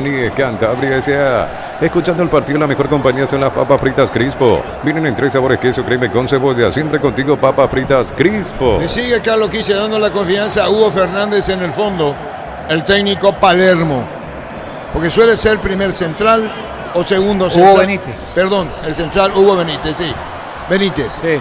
Guaraníes, Cantabria S.A. Escuchando el partido, la mejor compañía son las papas fritas Crispo. Vienen en 3 sabores: queso, crema con cebolla. Siempre contigo, papas fritas Crispo. Le sigue Carlos Quise dando la confianza a Hugo Fernández en el fondo, el técnico Palermo, porque suele ser primer central o segundo central. Hugo Benítez. Perdón, el central Hugo Benítez, sí. Benítez. Sí.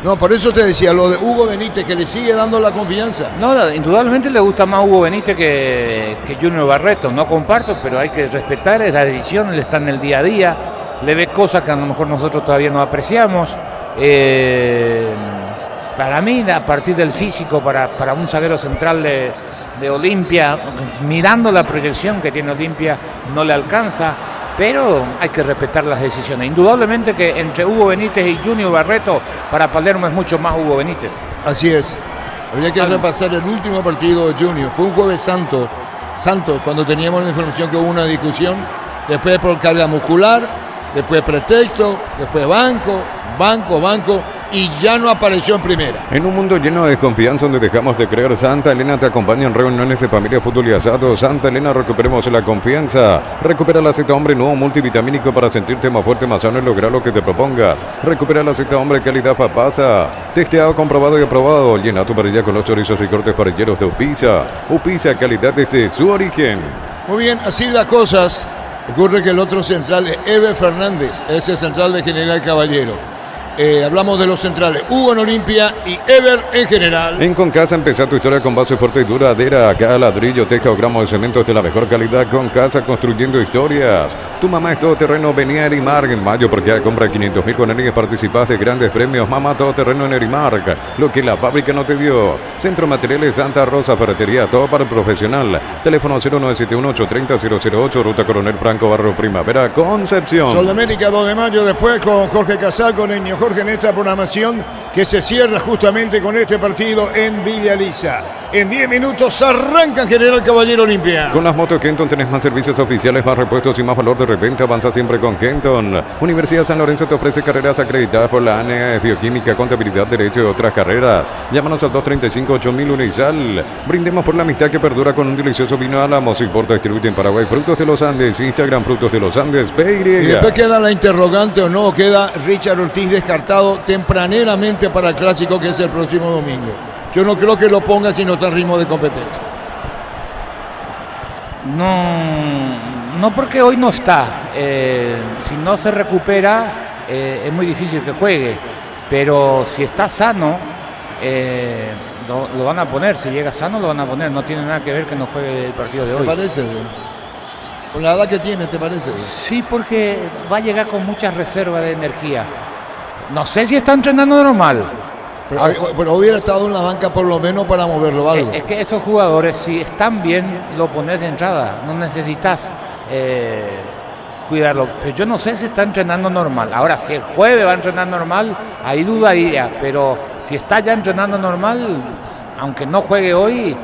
No, por eso te decía lo de Hugo Benítez, que le sigue dando la confianza. No, indudablemente le gusta más Hugo Benítez que Junior Barreto. No comparto, pero hay que respetar, es la decisión, él está en el día a día, le ve cosas que a lo mejor nosotros todavía no apreciamos. Para mí, a partir del físico, para un zaguero central de Olimpia, mirando la proyección que tiene Olimpia, no le alcanza. Pero hay que respetar las decisiones. Indudablemente que entre Hugo Benítez y Junior Barreto, para Palermo es mucho más Hugo Benítez. Así es. Habría que repasar el último partido de Junior. Fue un Jueves Santo, cuando teníamos la información que hubo una discusión. Después por carga muscular, después pretexto, después banco, y ya no apareció en primera. En un mundo lleno de desconfianza donde dejamos de creer, Santa Elena te acompaña en reuniones de familia, fútbol y asado. Santa Elena, recuperemos la confianza. Recupera la Z Hombre, nuevo multivitamínico para sentirte más fuerte, más sano y lograr lo que te propongas. Recupera la Z Hombre, calidad papasa. Testeado, comprobado y aprobado. Llena tu parrilla con los chorizos y cortes parrilleros de Upisa. Upisa, calidad desde su origen. Muy bien, así las cosas. Ocurre que el otro central es Ever Fernández, ese central de General Caballero. Hablamos de los centrales, Hugo en Olimpia y Ever en General. En Concasa empezá tu historia con base fuerte y duradera. Cada ladrillo, teja o gramo de cemento es de la mejor calidad. Concasa, construyendo historias. Tu mamá es todoterreno, venía a Erimark en mayo porque ya compra 500.000 con participás de grandes premios. Mamá todoterreno en Erimark, lo que la fábrica no te dio. Centro Materiales Santa Rosa, ferretería, todo para el profesional. Teléfono 0971-830-008, Ruta Coronel Franco, Barrio Primavera, Concepción. Sol de América, 2 de mayo, después con Jorge Casal, con el Jorge en esta programación que se cierra justamente con este partido en Villa Lisa. En 10 minutos arranca General Caballero Olimpia. Con las motos Kenton tenés más servicios oficiales, más repuestos y más valor de reventa. Avanza siempre con Kenton. Universidad San Lorenzo te ofrece carreras acreditadas por la ANEA, Bioquímica, Contabilidad, Derecho y otras carreras. Llámanos al 235-8000 Unizal. Brindemos por la amistad que perdura con un delicioso vino Álamos. Importa, distribuye en Paraguay. Frutos de los Andes. Instagram, Frutos de los Andes. PY. Y después queda la interrogante o no, queda Richard Ortiz descartado tempraneramente para el clásico que es el próximo domingo. Yo no creo que lo ponga si no está en ritmo de competencia. No porque hoy no está. Si no se recupera, es muy difícil que juegue. Pero si está sano, lo van a poner. Si llega sano, lo van a poner. No tiene nada que ver que no juegue el partido de hoy. ¿Te parece? Con la edad que tiene, ¿te parece? Sí, porque va a llegar con mucha reserva de energía. No sé si está entrenando normal. Pero hubiera estado en la banca por lo menos para moverlo algo. Es que esos jugadores, si están bien, lo pones de entrada. No necesitas cuidarlo. Pero yo no sé si está entrenando normal. Ahora, si el jueves va a entrenar normal, ahí dudaría. Pero si está ya entrenando normal, aunque no juegue hoy,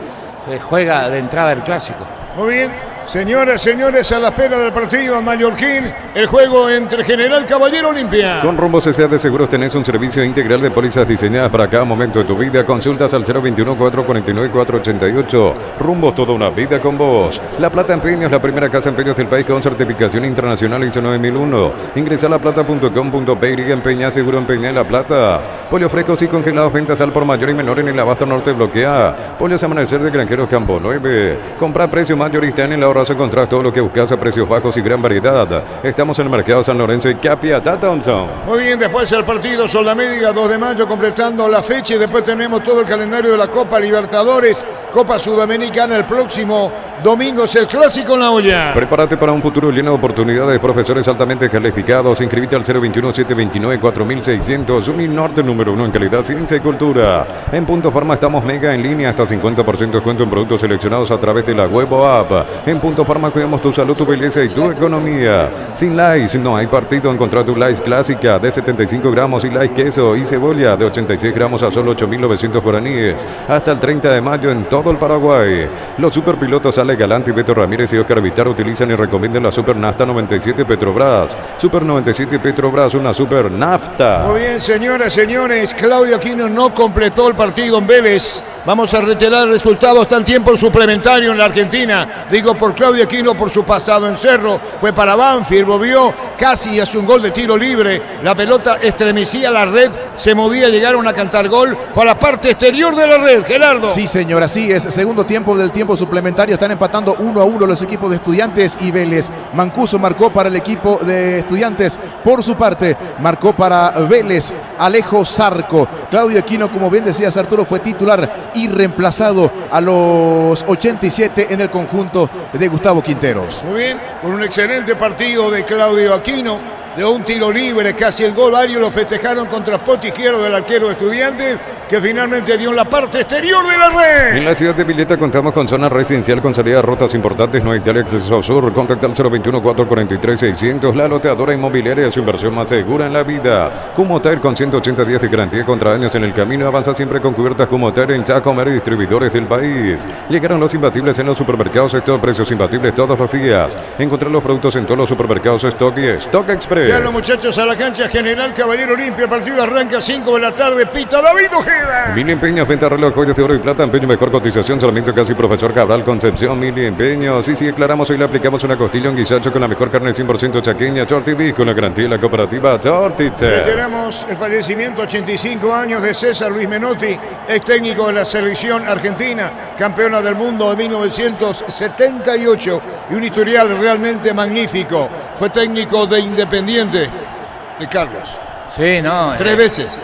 juega de entrada el clásico. Muy bien. Señoras, señores, a la espera del partido mallorquín, el juego entre General Caballero Olimpia. Con Rumbo CCA de Seguros tenés un servicio integral de pólizas diseñadas para cada momento de tu vida. Consultas al 021-449-488. Rumbo, toda una vida con vos. La Plata Empeños, la primera casa de empeños del país con certificación internacional ISO 9001. Ingresa a laplata.com.pe y empeña, seguro empeña en La Plata. Pollos frescos y congelados, ventas al por mayor y menor en el Abasto Norte bloquea. Pollos Amanecer de Granjeros Campo 9. Compra precio mayorista en el ahorras, encontrás todo lo que buscas a precios bajos y gran variedad. Estamos en el Mercado San Lorenzo y Capiatá Thompson. Muy bien, después el partido Sol de América, 2 de mayo, completando la fecha, y después tenemos todo el calendario de la Copa Libertadores, Copa Sudamericana. El próximo domingo es el Clásico en la Olla. Prepárate para un futuro lleno de oportunidades, profesores altamente calificados. Inscribite al 021-729-4600. Unil Norte, número 1 en calidad, ciencia y cultura. En Punto Farma estamos mega en línea, hasta 50% de descuento en productos seleccionados a través de la web o app. En Punto Farma cuidamos tu salud, tu belleza y tu economía. Sin Lays no hay partido. Encontrar tu Lays clásica de 75 gramos y Lays queso y cebolla de 86 gramos a solo 8.900 guaraníes. Hasta el 30 de mayo en todo el Paraguay. Los superpilotos Ale Galante, Beto Ramírez y Oscar Vitar utilizan y recomiendan la Super Nafta 97 Petrobras. Super 97 Petrobras, una Super Nafta. Muy bien, señoras, señores. Claudio Aquino no completó el partido en Vélez. Vamos a reiterar el resultado. Está en tiempo suplementario en la Argentina. Digo porque por Claudio Aquino por su pasado en Cerro. Fue para Banfield, volvió casi hace un gol de tiro libre. La pelota estremecía la red, se movía, llegaron a cantar gol. Fue a la parte exterior de la red, Gerardo. Sí, señor, así es. Segundo tiempo del tiempo suplementario. Están empatando 1-1 los equipos de Estudiantes y Vélez. Mancuso marcó para el equipo de Estudiantes. Por su parte, marcó para Vélez Alejo Zarco. Claudio Aquino, como bien decías, Arturo, fue titular y reemplazado a los 87 en el conjunto de Gustavo Quinteros. Muy bien, con un excelente partido de Claudio Aquino. De un tiro libre, casi el gol, varios lo festejaron contra poste izquierdo del arquero de Estudiantes, que finalmente dio en la parte exterior de la red. En la ciudad de Villeta contamos con zona residencial con salida a rutas importantes, no hay tal acceso al sur. Contacta al 021-443-600, la loteadora inmobiliaria, su inversión más segura en la vida. Cumotair con 180 días de garantía contra daños en el camino, avanza siempre con cubiertas Cumotair en Chacomer y distribuidores del país. Llegaron los imbatibles en los supermercados, estos precios imbatibles todos los días. Encontrar los productos en todos los supermercados Stock y Stock Express. Ya los muchachos a la cancha, General Caballero Olimpia. El partido arranca a 5 de la tarde. Pita David Ojeda. Mil Empeños, venta reloj, joyas de oro y plata, empeño mejor cotización, solamente casi profesor Cabral Concepción. Mil Empeños, sí, aclaramos, hoy le aplicamos una costilla, un guisacho con la mejor carne 100% chaqueña, Shorty Beef, con la garantía de la cooperativa Shorty. Reiteramos el fallecimiento, 85 años, de César Luis Menotti, ex técnico de la selección argentina, campeona del mundo de 1978 y un historial realmente magnífico. Fue técnico de Independiente de Carlos. Sí, no. 3 veces.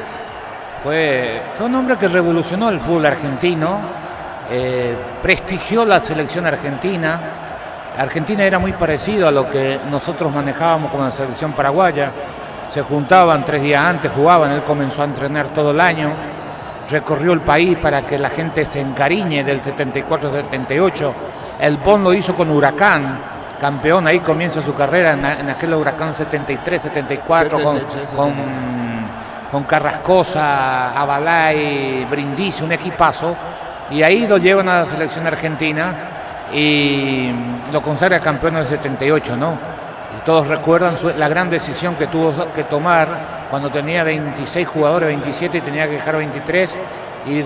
Fue un hombre que revolucionó el fútbol argentino, prestigió la selección argentina. Argentina era muy parecido a lo que nosotros manejábamos con la selección paraguaya. Se juntaban 3 días antes, jugaban, él comenzó a entrenar todo el año, recorrió el país para que la gente se encariñe del 74-78. El PON lo hizo con Huracán, campeón, ahí comienza su carrera en aquel Huracán 73-74 con Carrascosa, Abalay, Brindisi, un equipazo, y ahí lo llevan a la selección argentina y lo consagra campeón en el 78, ¿no? Y todos recuerdan la gran decisión que tuvo que tomar cuando tenía 26 jugadores, 27 y tenía que dejar 23, y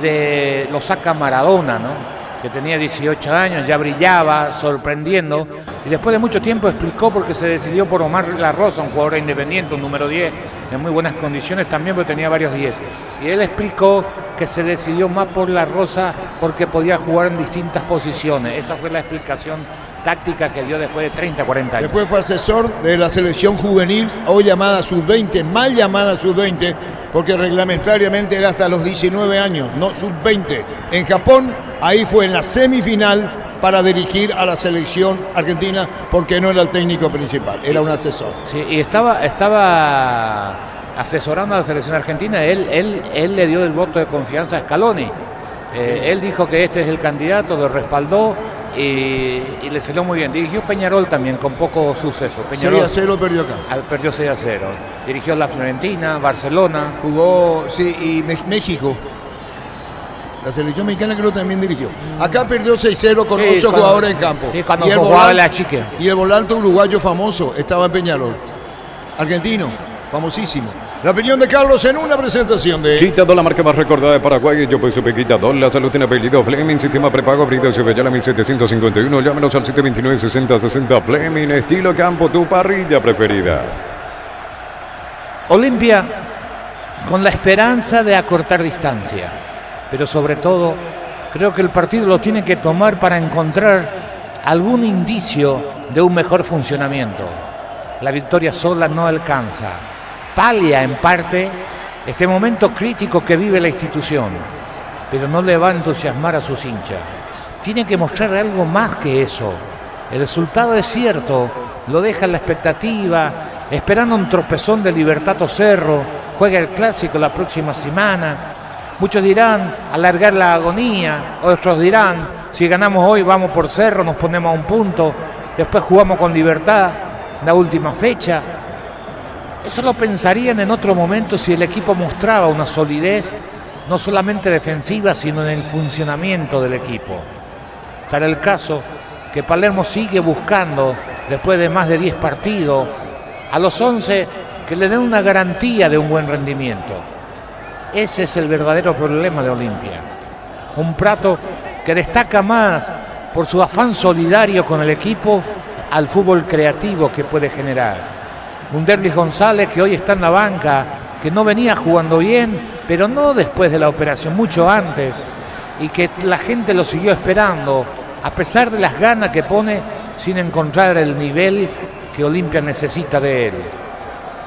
lo saca Maradona, ¿no? Que tenía 18 años, ya brillaba, sorprendiendo, y después de mucho tiempo explicó por qué se decidió por Omar La Rosa, un jugador independiente, un número 10, en muy buenas condiciones también, pero tenía varios 10. Y él explicó que se decidió más por La Rosa porque podía jugar en distintas posiciones. Esa fue la explicación táctica que dio después de 30, 40 años. Después fue asesor de la selección juvenil, hoy llamada sub-20, mal llamada sub-20, porque reglamentariamente era hasta los 19 años, no sub-20. En Japón, ahí fue en la semifinal para dirigir a la selección argentina, porque no era el técnico principal, era un asesor. Sí, y estaba asesorando a la selección argentina. Él le dio el voto de confianza a Scaloni. Él dijo que este es el candidato, lo respaldó y le salió muy bien. Dirigió Peñarol también con poco suceso. Peñarol 6-0 perdió acá. Perdió 6-0. Dirigió la Fiorentina, Barcelona. Jugó, sí, y México. La selección mexicana creo que también dirigió. Acá perdió 6-0 con 8 jugadores en campo. Sí, cuando jugaba la chique. Y el volante uruguayo famoso estaba en Peñarol. Argentino, famosísimo. La opinión de Carlos en una presentación de... Quitador, la marca más recordada de Paraguay. Yo pues supe Quitador. La salud tiene apellido Fleming. Sistema prepago. Brida Chevrolet 1751. Llámenos al 729-6060. Fleming. Estilo campo. Tu parrilla preferida. Olimpia con la esperanza de acortar distancia. Pero sobre todo, creo que el partido lo tiene que tomar para encontrar algún indicio de un mejor funcionamiento. La victoria sola no alcanza. Palia en parte este momento crítico que vive la institución, pero no le va a entusiasmar a sus hinchas. Tiene que mostrar algo más que eso. El resultado es cierto, lo deja en la expectativa, esperando un tropezón de Libertad Cerro, juega el clásico la próxima semana. Muchos dirán alargar la agonía, otros dirán si ganamos hoy vamos por Cerro, nos ponemos a un punto, después jugamos con Libertad la última fecha. Eso lo pensarían en otro momento si el equipo mostraba una solidez no solamente defensiva sino en el funcionamiento del equipo. Para el caso que Palermo sigue buscando después de más de 10 partidos a los 11 que le den una garantía de un buen rendimiento. Ese es el verdadero problema de Olimpia. Un Prato que destaca más por su afán solidario con el equipo, al fútbol creativo que puede generar. Un Derlis González que hoy está en la banca, que no venía jugando bien, pero no después de la operación, mucho antes, y que la gente lo siguió esperando, a pesar de las ganas que pone, sin encontrar el nivel que Olimpia necesita de él.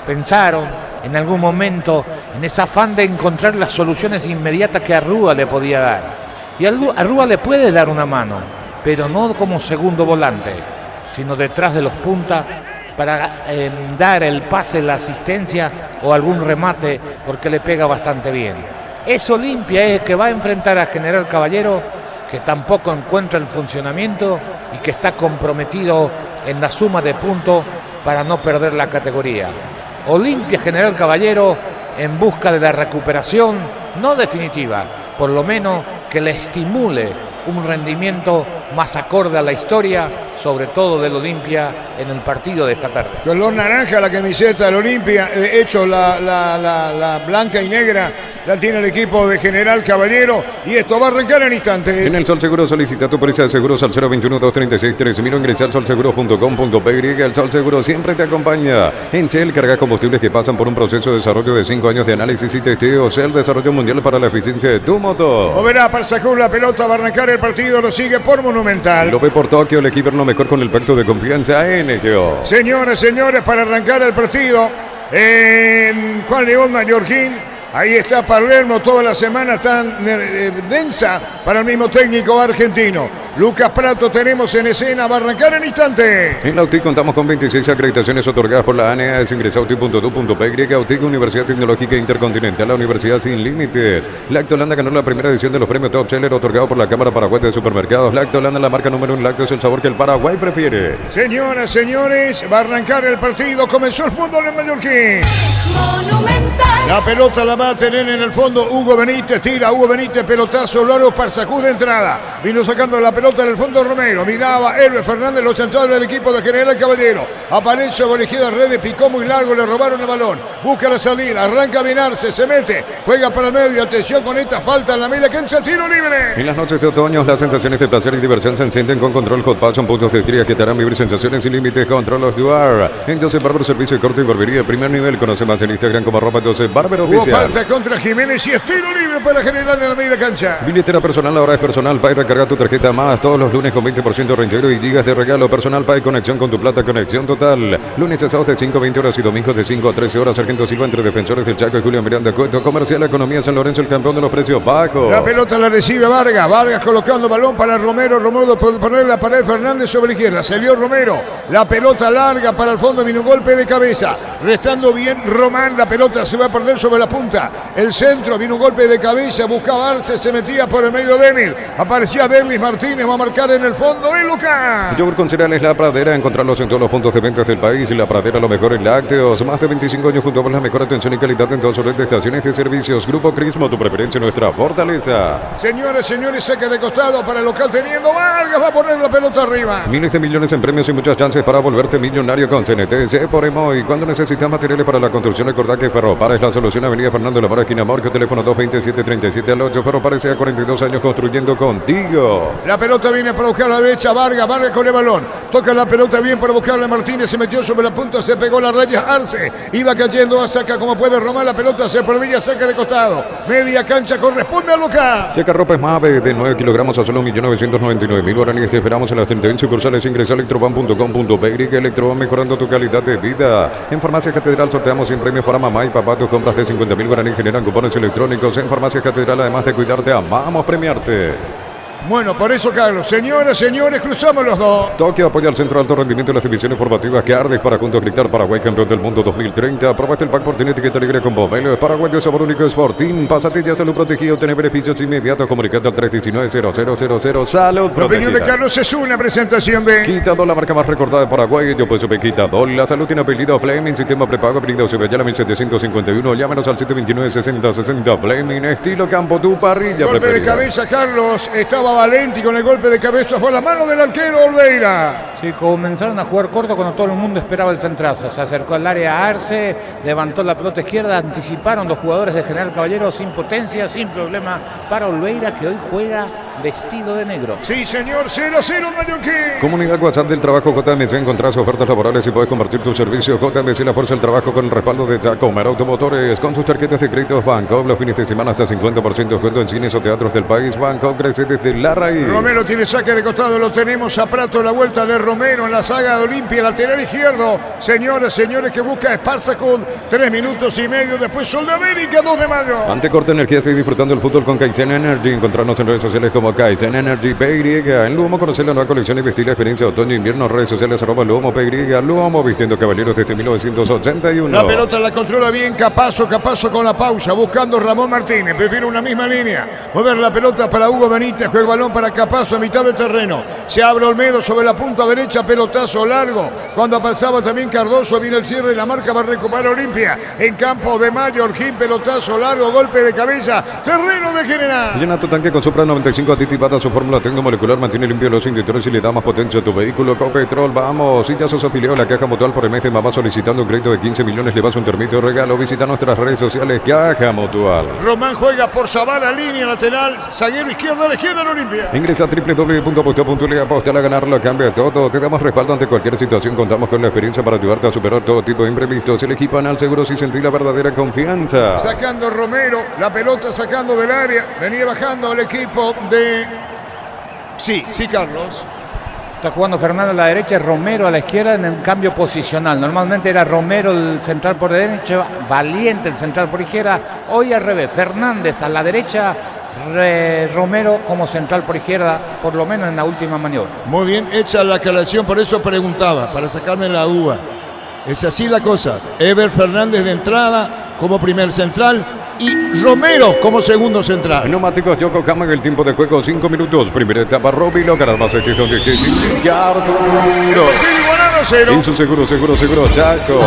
Pensaron en algún momento en ese afán de encontrar las soluciones inmediatas que Arrúa le podía dar. Y Arrúa le puede dar una mano, pero no como segundo volante, sino detrás de los puntas para dar el pase, la asistencia o algún remate, porque le pega bastante bien. Es Olimpia, es el que va a enfrentar a General Caballero, que tampoco encuentra el funcionamiento y que está comprometido en la suma de puntos para no perder la categoría. Olimpia General Caballero en busca de la recuperación, no definitiva, por lo menos que le estimule un rendimiento más acorde a la historia, sobre todo del Olimpia en el partido de esta tarde. Color naranja la camiseta del Olimpia, hecho la blanca y negra, la tiene el equipo de General Caballero y esto va a arrancar en instantes. En el Sol Seguro solicita tu póliza de seguros al 021-236-3000 ingresa al solseguros.com.py. El Sol Seguro siempre te acompaña. En Shell carga combustibles que pasan por un proceso de desarrollo de 5 años de análisis y testeo. Shell, desarrollo mundial para la eficiencia de tu motor. Moverá para sacar la pelota, va a arrancar el partido, lo sigue por Monumental. Lo ve por Tokio, el equipo lo mejor con el pacto de confianza NGO. Señores, para arrancar el partido en Juan León Mallorquín. Ahí está Palermo, toda la semana tan densa para el mismo técnico argentino. Lucas Prato tenemos en escena, va a arrancar en instante. En la UTIC contamos con 26 acreditaciones otorgadas por la ANEA. Es ingresa a utic.edu.py. UTIC, Universidad Tecnológica Intercontinental, la Universidad Sin Límites. Lactolanda ganó la primera edición de los premios Top Seller otorgados por la Cámara Paraguaya de Supermercados. Lactolanda, la marca número 1, lácteo es el sabor que el Paraguay prefiere. Señoras, señores, va a arrancar el partido. Comenzó el fútbol en Mallorquín. Monumental. La pelota la va a tener en el fondo Hugo Benítez, tira Hugo Benítez, pelotazo largo para sacude entrada. Vino sacando la pelota en el fondo Romero, miraba Héroe Fernández, los centrales del equipo de General Caballero. Aparece por la izquierda Redes, picó muy largo, le robaron el balón. Busca la salida, arranca a Vinarse, se mete, juega para el medio, atención con esta falta en la media cancha, tiro libre. En las noches de otoño, las sensaciones de placer y diversión se encienden con Control Hot Passion, puntos de estría que te harán vivir sensaciones sin límites. Control of Duar. En Joseph Barber, servicio de corte y barbería de primer nivel. Conoce más en Instagram como @Joseph Barber Hubo Oficial. falta contra Jiménez y es tiro libre para General en la media cancha. Billetera personal, ahora es Personal Pay. Recarga tu tarjeta más todos los lunes con 20% de reintegro y gigas de regalo. Personal Pay, conexión con tu plata, conexión total. Lunes a sábados de 5 a 20 horas y domingos de 5 a 13 horas. Sargento Silva entre Defensores del Chaco y Julio Miranda. Cuento Comercial, Economía San Lorenzo, el campeón de los precios bajos. La pelota la recibe Vargas. Vargas colocando balón para Romero. Romero puede poner la pared Fernández sobre la izquierda. Salió Romero. La pelota larga para el fondo. Vino un golpe de cabeza. Restando bien Román. La pelota se va a perder sobre la punta. El centro. Vino un golpe de cabeza. Buscaba Arce. Se metía por el medio de Emil. Aparecía Derlis Martínez. Va a marcar en el fondo. ¡Y Lucas! Yogur con cereales La Pradera. Encontrarlos en todos los puntos de ventas del país. La Pradera, lo mejor en lácteos. Más de 25 años junto con la mejor atención y calidad en todas sus redes de estaciones y servicios. Grupo Crismo, tu preferencia, nuestra fortaleza. Señores, saca de costado para el local teniendo Vargas. Va a poner la pelota arriba. Miles de millones en premios y muchas chances para volverte millonario con CNTC por Emoy. Cuando necesitas materiales para la construcción, recordá que Ferropar es la solución. Avenida Fernando Lamar, esquina Morco, teléfono 227-37-8. Ferropar hace 42 años construyendo contigo. La pelota viene para buscar a la derecha. Vargas con el balón. Toca la pelota bien para buscarle a Martínez. Se metió sobre la punta, se pegó la raya Arce. Iba cayendo a saca como puede Román. La pelota se perdía, saca de costado. Media cancha corresponde a Lucas. Seca ropa es Mave de 9 kilogramos a solo 1.999.000 guaraníes. Te esperamos en las 31 sucursales. Ingresa a electroban.com.py. Electroban, mejorando tu calidad de vida. En Farmacia Catedral sorteamos 100 premios para mamá y papá. Tus compras de 50.000 guaraníes generan cupones electrónicos. En Farmacia Catedral, además de cuidarte, amamos premiarte. Bueno, por eso, Carlos, señoras, señores, cruzamos los dos. Tokio apoya al Centro de Alto Rendimiento de las divisiones formativas que ardes para juntos gritar Paraguay campeón del mundo 2030. Aprobaste el pack por tener etiqueta libre con Bomelo. Paraguay de sabor único Sporting. Pásate ya salud protegido, tener beneficios inmediatos. Comunicate al 319-0000. Salud La opinión de protegida. Carlos es una presentación de Quitador, la marca más recordada de Paraguay. Yo pues supe Quitador. La salud tiene apellido Fleming. Sistema prepago apellido Subellana 1751. Llámanos al 729-6060. Fleming. Estilo campo, tu parrilla golpe de preferida. cabeza, Carlos. Estaba Valenti con el golpe de cabeza. Fue la mano del arquero Olveira. Sí, comenzaron a jugar corto cuando todo el mundo esperaba el centrazo. Se acercó al área Arce, levantó la pelota izquierda, anticiparon los jugadores de General Caballero sin potencia, sin problema para Olveira, que hoy juega vestido de negro. Sí, señor, 0-0 Mallorquín. Comunidad WhatsApp del trabajo JMC, encontrás ofertas laborales y puedes convertir tu servicio. JMC, la fuerza del trabajo con el respaldo de Jacomer Automotores. Con tus tarjetas de créditos Banco, los fines de semana hasta 50% de descuento en cines o teatros del país. Banco crece desde la raíz. Romero tiene saque de costado, lo tenemos a Prato, la vuelta de Romero en la saga de Olimpia, lateral izquierdo. Señoras, señores, que busca Esparza con 3 minutos y medio. Después Sol de América, 2 de mayo. Ante Corte Energía, sigue disfrutando el fútbol con Kaizen Energy. Encontrarnos en redes sociales como Kaizen Energy PY. En Luomo, conocer la nueva colección y vestir la experiencia otoño-invierno. Redes sociales @Luomo PY. Luomo, vistiendo caballeros desde 1981. La pelota la controla bien Capazo con la pausa, buscando Ramón Martínez. Prefiere una misma línea. Mover la pelota para Hugo Benítez, juega el balón para Capazo a mitad del terreno. Se abre Olmedo sobre la punta derecha, pelotazo largo. Cuando pasaba también Cardoso, viene el cierre y la marca va a recuperar Olimpia. En campo de Mallorquín, pelotazo largo, golpe de cabeza, terreno de General. Llena tu tanque con Supra 95 aditivada, su fórmula tecnomolecular mantiene limpio los indicadores y le da más potencia a tu vehículo. Con Petrol, vamos. Si ya sos afiliado a la Caja Mutual por el mes de mamá solicitando un crédito de 15 millones, le vas un termito de regalo. Visita nuestras redes sociales, Caja Mutual. Román juega por Zavala, línea lateral, zaguero izquierdo a la izquierda en Olimpia. Ingresa a www.aposteo.le, apostar a ganar, lo cambia todo. Te damos respaldo ante cualquier situación. Contamos con la experiencia para ayudarte a superar todo tipo de imprevistos. El equipo Anal Seguros y sentir la verdadera confianza. Sacando Romero, la pelota sacando del área. Venía bajando el equipo de... Sí, Carlos. Está jugando Fernando a la derecha, Romero a la izquierda en un cambio posicional. Normalmente era Romero el central por derecha, Valiente el central por izquierda. Hoy al revés, Fernández a la derecha, Romero como central por izquierda, por lo menos en la última maniobra. Muy bien hecha la aclaración, por eso preguntaba, para sacarme la uva. Es así la cosa. Ever Fernández de entrada como primer central y Romero como segundo central. Neumáticos Yokohama en el tiempo de juego 5 minutos. Primera etapa, Robilo, ganar más este donde esté sin Arturo. En su seguro, Chaco.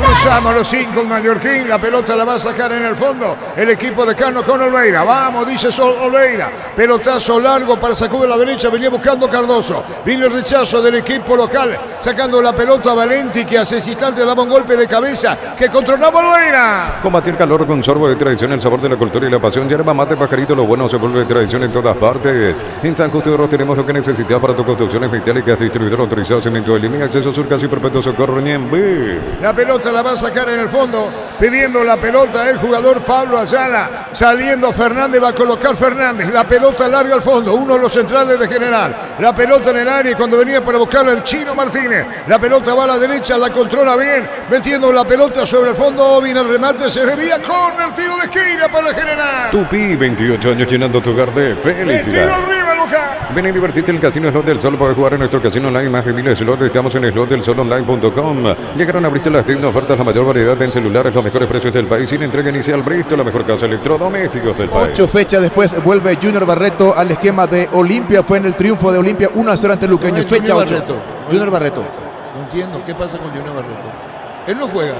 Cruzamos los 5 Mallorquín, la pelota la va a sacar en el fondo el equipo de Cano con Olveira. Vamos, dice Sol Olveira. Pelotazo largo para sacudir a la derecha, venía buscando Cardoso. Viene el rechazo del equipo local, sacando la pelota a Valenti, que hace instante daba un golpe de cabeza que controlaba Olveira. Combatir calor con sorbo de tradición, el sabor de la cultura y la pasión. Yerba mate, pajarito, lo bueno se vuelve tradición en todas partes. En San Justo de Oro tenemos lo que necesitas para tus construcciones metálicas, distribuidor autorizado, cemento de línea, acceso sur, casi perpetuo socorro, Ñembe. La pelota la va a sacar en el fondo, pidiendo la pelota el jugador Pablo Ayala. Saliendo Fernández, va a colocar Fernández. La pelota larga al fondo, uno de los centrales de General. La pelota en el área y cuando venía para buscarla el Chino Martínez. La pelota va a la derecha, la controla bien, metiendo la pelota sobre el fondo. Viene el remate, se desvía con el tiro de esquina para General. Tupi, 28 años llenando tu hogar de felicidad. El tiro arriba, Luca. Ven y divertirte en el Casino Slot del Sol. Puedes jugar en nuestro casino online, más de miles de slots. Estamos en slotdelsolonline.com. Llegaron a Bristol las tiendas ofertas, la mayor variedad en celulares, los mejores precios del país. Sin entrega inicial, Bristol, la mejor casa de electrodomésticos del país. 8 fechas después vuelve Junior Barreto al esquema de Olimpia. Fue en el triunfo de Olimpia 1-0 ante Luqueño. Fecha 8. Junior Barreto. No entiendo, ¿qué pasa con Junior Barreto? Él no juega.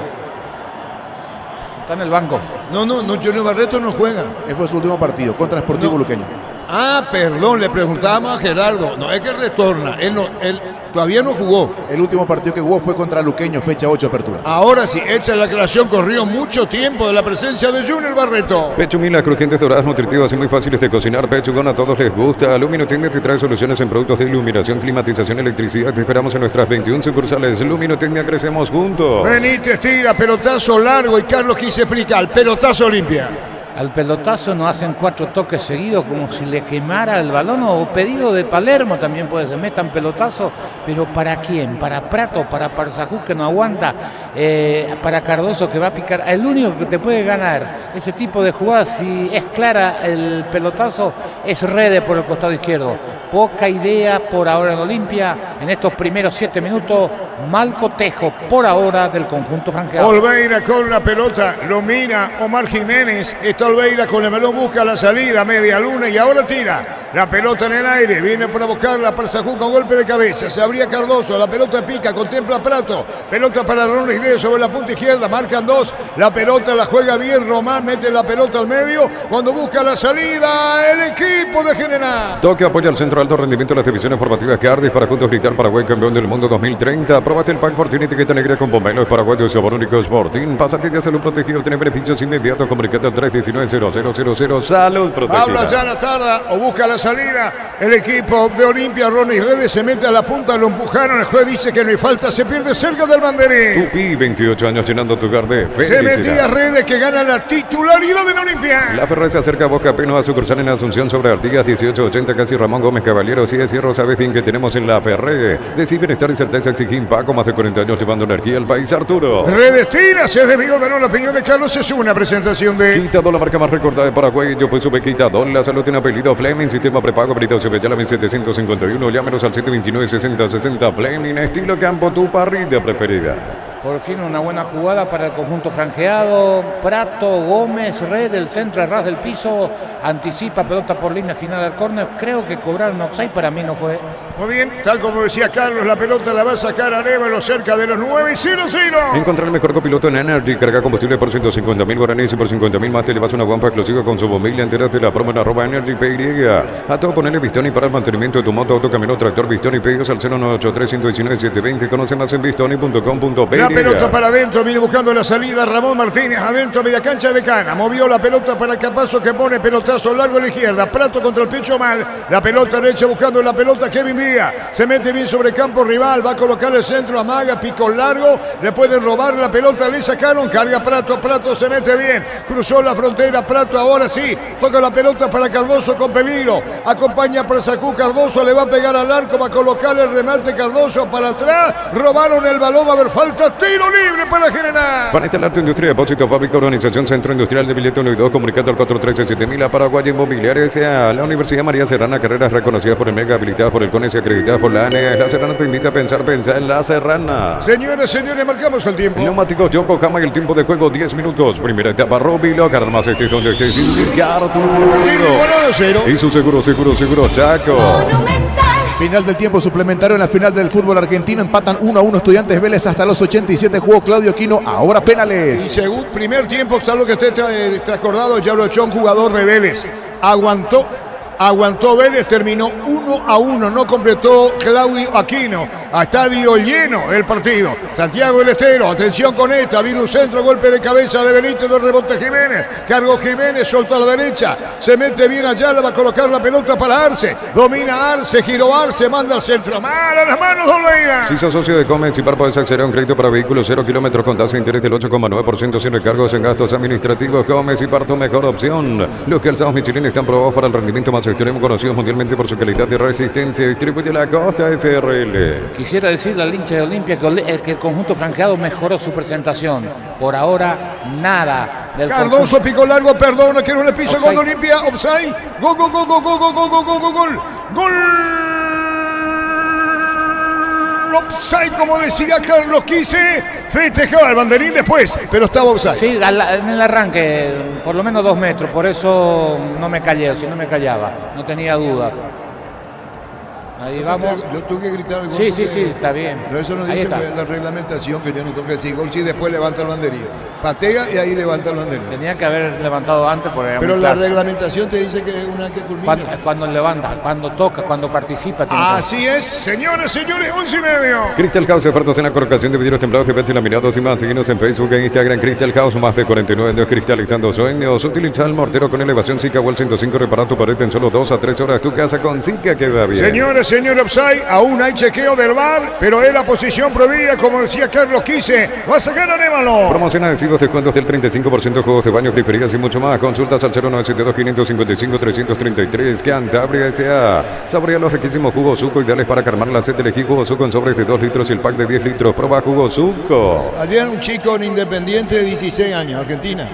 Está en el banco. No, Junior Barreto no juega. Ese fue su último partido contra Sportivo Luqueño. Ah, perdón, le preguntábamos a Gerardo. No, es que retorna. Él todavía no jugó. El último partido que jugó fue contra Luqueño, fecha 8, apertura. Ahora sí, hecha la aclaración, corrió mucho tiempo de la presencia de Junior Barreto. Pechumilas crujientes, doradas, nutritivas y muy fáciles de cocinar. Pechugón a todos les gusta. Lumino Tecnia te trae soluciones en productos de iluminación, climatización, electricidad. Te esperamos en nuestras 21 sucursales. Lumino Tecnia, crecemos juntos. Benítez tira, pelotazo largo y Carlos quise explicar, pelotazo Olimpia. Al pelotazo nos hacen 4 toques seguidos como si le quemara el balón, o pedido de Palermo también puede ser, metan pelotazo, pero ¿para quién? ¿Para Prato? ¿Para Parzajú que no aguanta? ¿Para Cardoso que va a picar? El único que te puede ganar ese tipo de jugadas, si es clara el pelotazo, es Rede por el costado izquierdo. Poca idea por ahora en Olimpia, en estos primeros 7 minutos, mal cotejo por ahora del conjunto franqueado. Olveira con la pelota, lo mira Omar Jiménez, está Olveira con el balón, busca la salida, media luna y ahora tira. La pelota en el aire, viene para buscarla para Sajú con golpe de cabeza, se abría Cardoso, la pelota pica, contempla a Prato, pelota para Ronald Idea sobre la punta izquierda, marcan 2, la pelota la juega bien, Román mete la pelota al medio, cuando busca la salida, el equipo de General. Toque apoya al centro alto rendimiento de las divisiones formativas Cardis para juntos gritar Paraguay campeón del mundo 2030. Probate el pack Fortune etiqueta negra con pomelo, es Paraguay de sabor único Sporting. Pásate de salud protegido, tiene beneficios inmediatos, comunicate al 319 290000. Salud protegida. Habla ya la tarda o busca la salida. El equipo de Olimpia, Ronnie Redes se mete a la punta, lo empujaron. El juez dice que no hay falta, se pierde cerca del banderín. Tupi, 28 años llenando tu hogar de Se metía felicidad. Redes que gana la titularidad de la Olimpia. La Ferrer se acerca a Boca Pino a sucursal en Asunción sobre Artigas 1880, casi Ramón Gómez Caballero. Si es cierro, sabes bien que tenemos en la Ferrer. Decir bienestar y certeza exigir Paco, más de 40 años llevando energía al país. Arturo. Redes tira, se desvió, ganó la opinión de Carlos. Es una presentación de Quitador, la marca más recordada de Paraguay. Yo pues sube Quitador. La salud tiene apellido Fleming. Sistema prepago, perito Sevillala 1751. Llámenos al 729-6060. Fleming, estilo campo, tu parrilla preferida. Por fin una buena jugada para el conjunto franjeado. Prato, Gómez, Red, del centro, ras del piso. Anticipa, pelota por línea final al córner. Creo que cobraron offside, para mí no fue. Muy bien, tal como decía Carlos, la pelota la va a sacar Arevalo cerca de los 9-0-0. Encontrar el mejor copiloto en Energy. Carga combustible por 150.000 guaraníes y por 50.000 más te llevas una guampa exclusiva con su bomilla. Entérate de la promo en @Energy PY. A todo ponerle Bistoni para el mantenimiento de tu moto, auto, camión, tractor. Bistoni, pedidos al 0983-119-720. Conoce más en bistoni.com.pe. La pelota para adentro, viene buscando la salida Ramón Martínez, adentro, media cancha de Cana. Movió la pelota para Capazo que pone pelotazo largo a la izquierda. Prato contra el pecho mal. La pelota derecha buscando la pelota Kevin Díaz. Se mete bien sobre campo rival, va a colocar el centro, amaga, pico largo. Le pueden robar la pelota, le sacaron, carga Prato. Prato se mete bien, cruzó la frontera. Prato ahora sí, toca la pelota para Cardoso con peligro. Acompaña para Sacú, Cardoso le va a pegar al arco, va a colocar el remate Cardoso para atrás. Robaron el balón, va a haber falta. Tiro libre para General. Para instalar tu industria, depósito público, organización Centro Industrial de Billete 1 y 2, comunicando al 413-7000 a Paraguay Inmobiliaria S.A. La Universidad María Serrana, carreras reconocidas por el MEGA, habilitadas por el CONES y acreditadas por la ANE. La Serrana te invita a pensar en La Serrana. Señoras, señores, marcamos el tiempo. Neumáticos Yokohama y el tiempo de juego 10 minutos. Primera etapa, Robilo, más estés donde estés, indicar tu Cero. y su seguro, Chaco. Monumental. Final del tiempo suplementario en la final del fútbol argentino. Empatan 1-1 Estudiantes Vélez hasta los 87. Jugó Claudio Quino. Ahora Y penales. según primer tiempo, salvo que esté acordado, ya lo echó un jugador de Vélez. Aguantó Vélez, terminó 1-1, no completó Claudio Aquino. A estadio lleno el partido. Santiago del Estero, atención con esta, vino un centro, golpe de cabeza de Benítez, de rebote Jiménez. Cargó Jiménez, soltó a la derecha, se mete bien allá, le va a colocar la pelota para Arce. Domina Arce, giró Arce, manda al centro. Mal a las manos, Dobleira. Si sos socio de Comes y puedes acceder a un crédito para vehículos 0 kilómetros con tasa de interés del 8,9% sin recargos en gastos administrativos. Comes y tu mejor opción. Los calzados Michelin están probados para el rendimiento más extremo, conocidos mundialmente por su calidad y resistencia. Distribuye la Costa SRL. Quisiera decirle al hincha de Olimpia que el conjunto franjeado mejoró su presentación. Por ahora, nada del Cardoso picó largo, perdona que no le piso. Offside. Gol de Olimpia, offside. Gol. Offside, como decía Carlos Quise, festejaba el banderín después, pero estaba offside. Sí, en el arranque, por lo menos 2 metros, por eso no me callé, si no me callaba, no tenía dudas. Ahí vamos. Yo tuve que gritar el gol. Sí, porque- está bien. Pero eso no Ahí dice está. la reglamentación, que yo no tengo que decir gol si después levanta el banderín. Patea y ahí levanta el banderín. Tenía que haber levantado antes porque era Pero muy la claro. reglamentación te dice que es una que culmina. Cuando levanta, cuando toca, cuando participa. tiene que- Así es, señores, 11:30. Crystal House, expertos en la colocación de vidrios templados y pets laminados y más. Síguenos en Facebook e Instagram. Crystal House, más de 49 años cristalizando sueños. Utiliza el mortero con elevación Zika Wall 105. Repara tu pared en solo 2 a 3 horas. Tu casa con Zika queda bien. Señores, offside, aún hay chequeo del VAR, pero es la posición prohibida, como decía Carlos Quise. Va a sacar a Némalo. Promociona adhesivos, descuentos del 35%, juegos de baño, griferías y mucho más. Consultas al 0972-555-333. Cantabria S.A. Saborea los riquísimos jugos Suco, ideales para calmar la sed. Elegí jugo Suco en sobres de 2 litros y el pack de 10 litros. Proba jugo Suco. Ayer un chico en Independiente de 16 años, Argentina.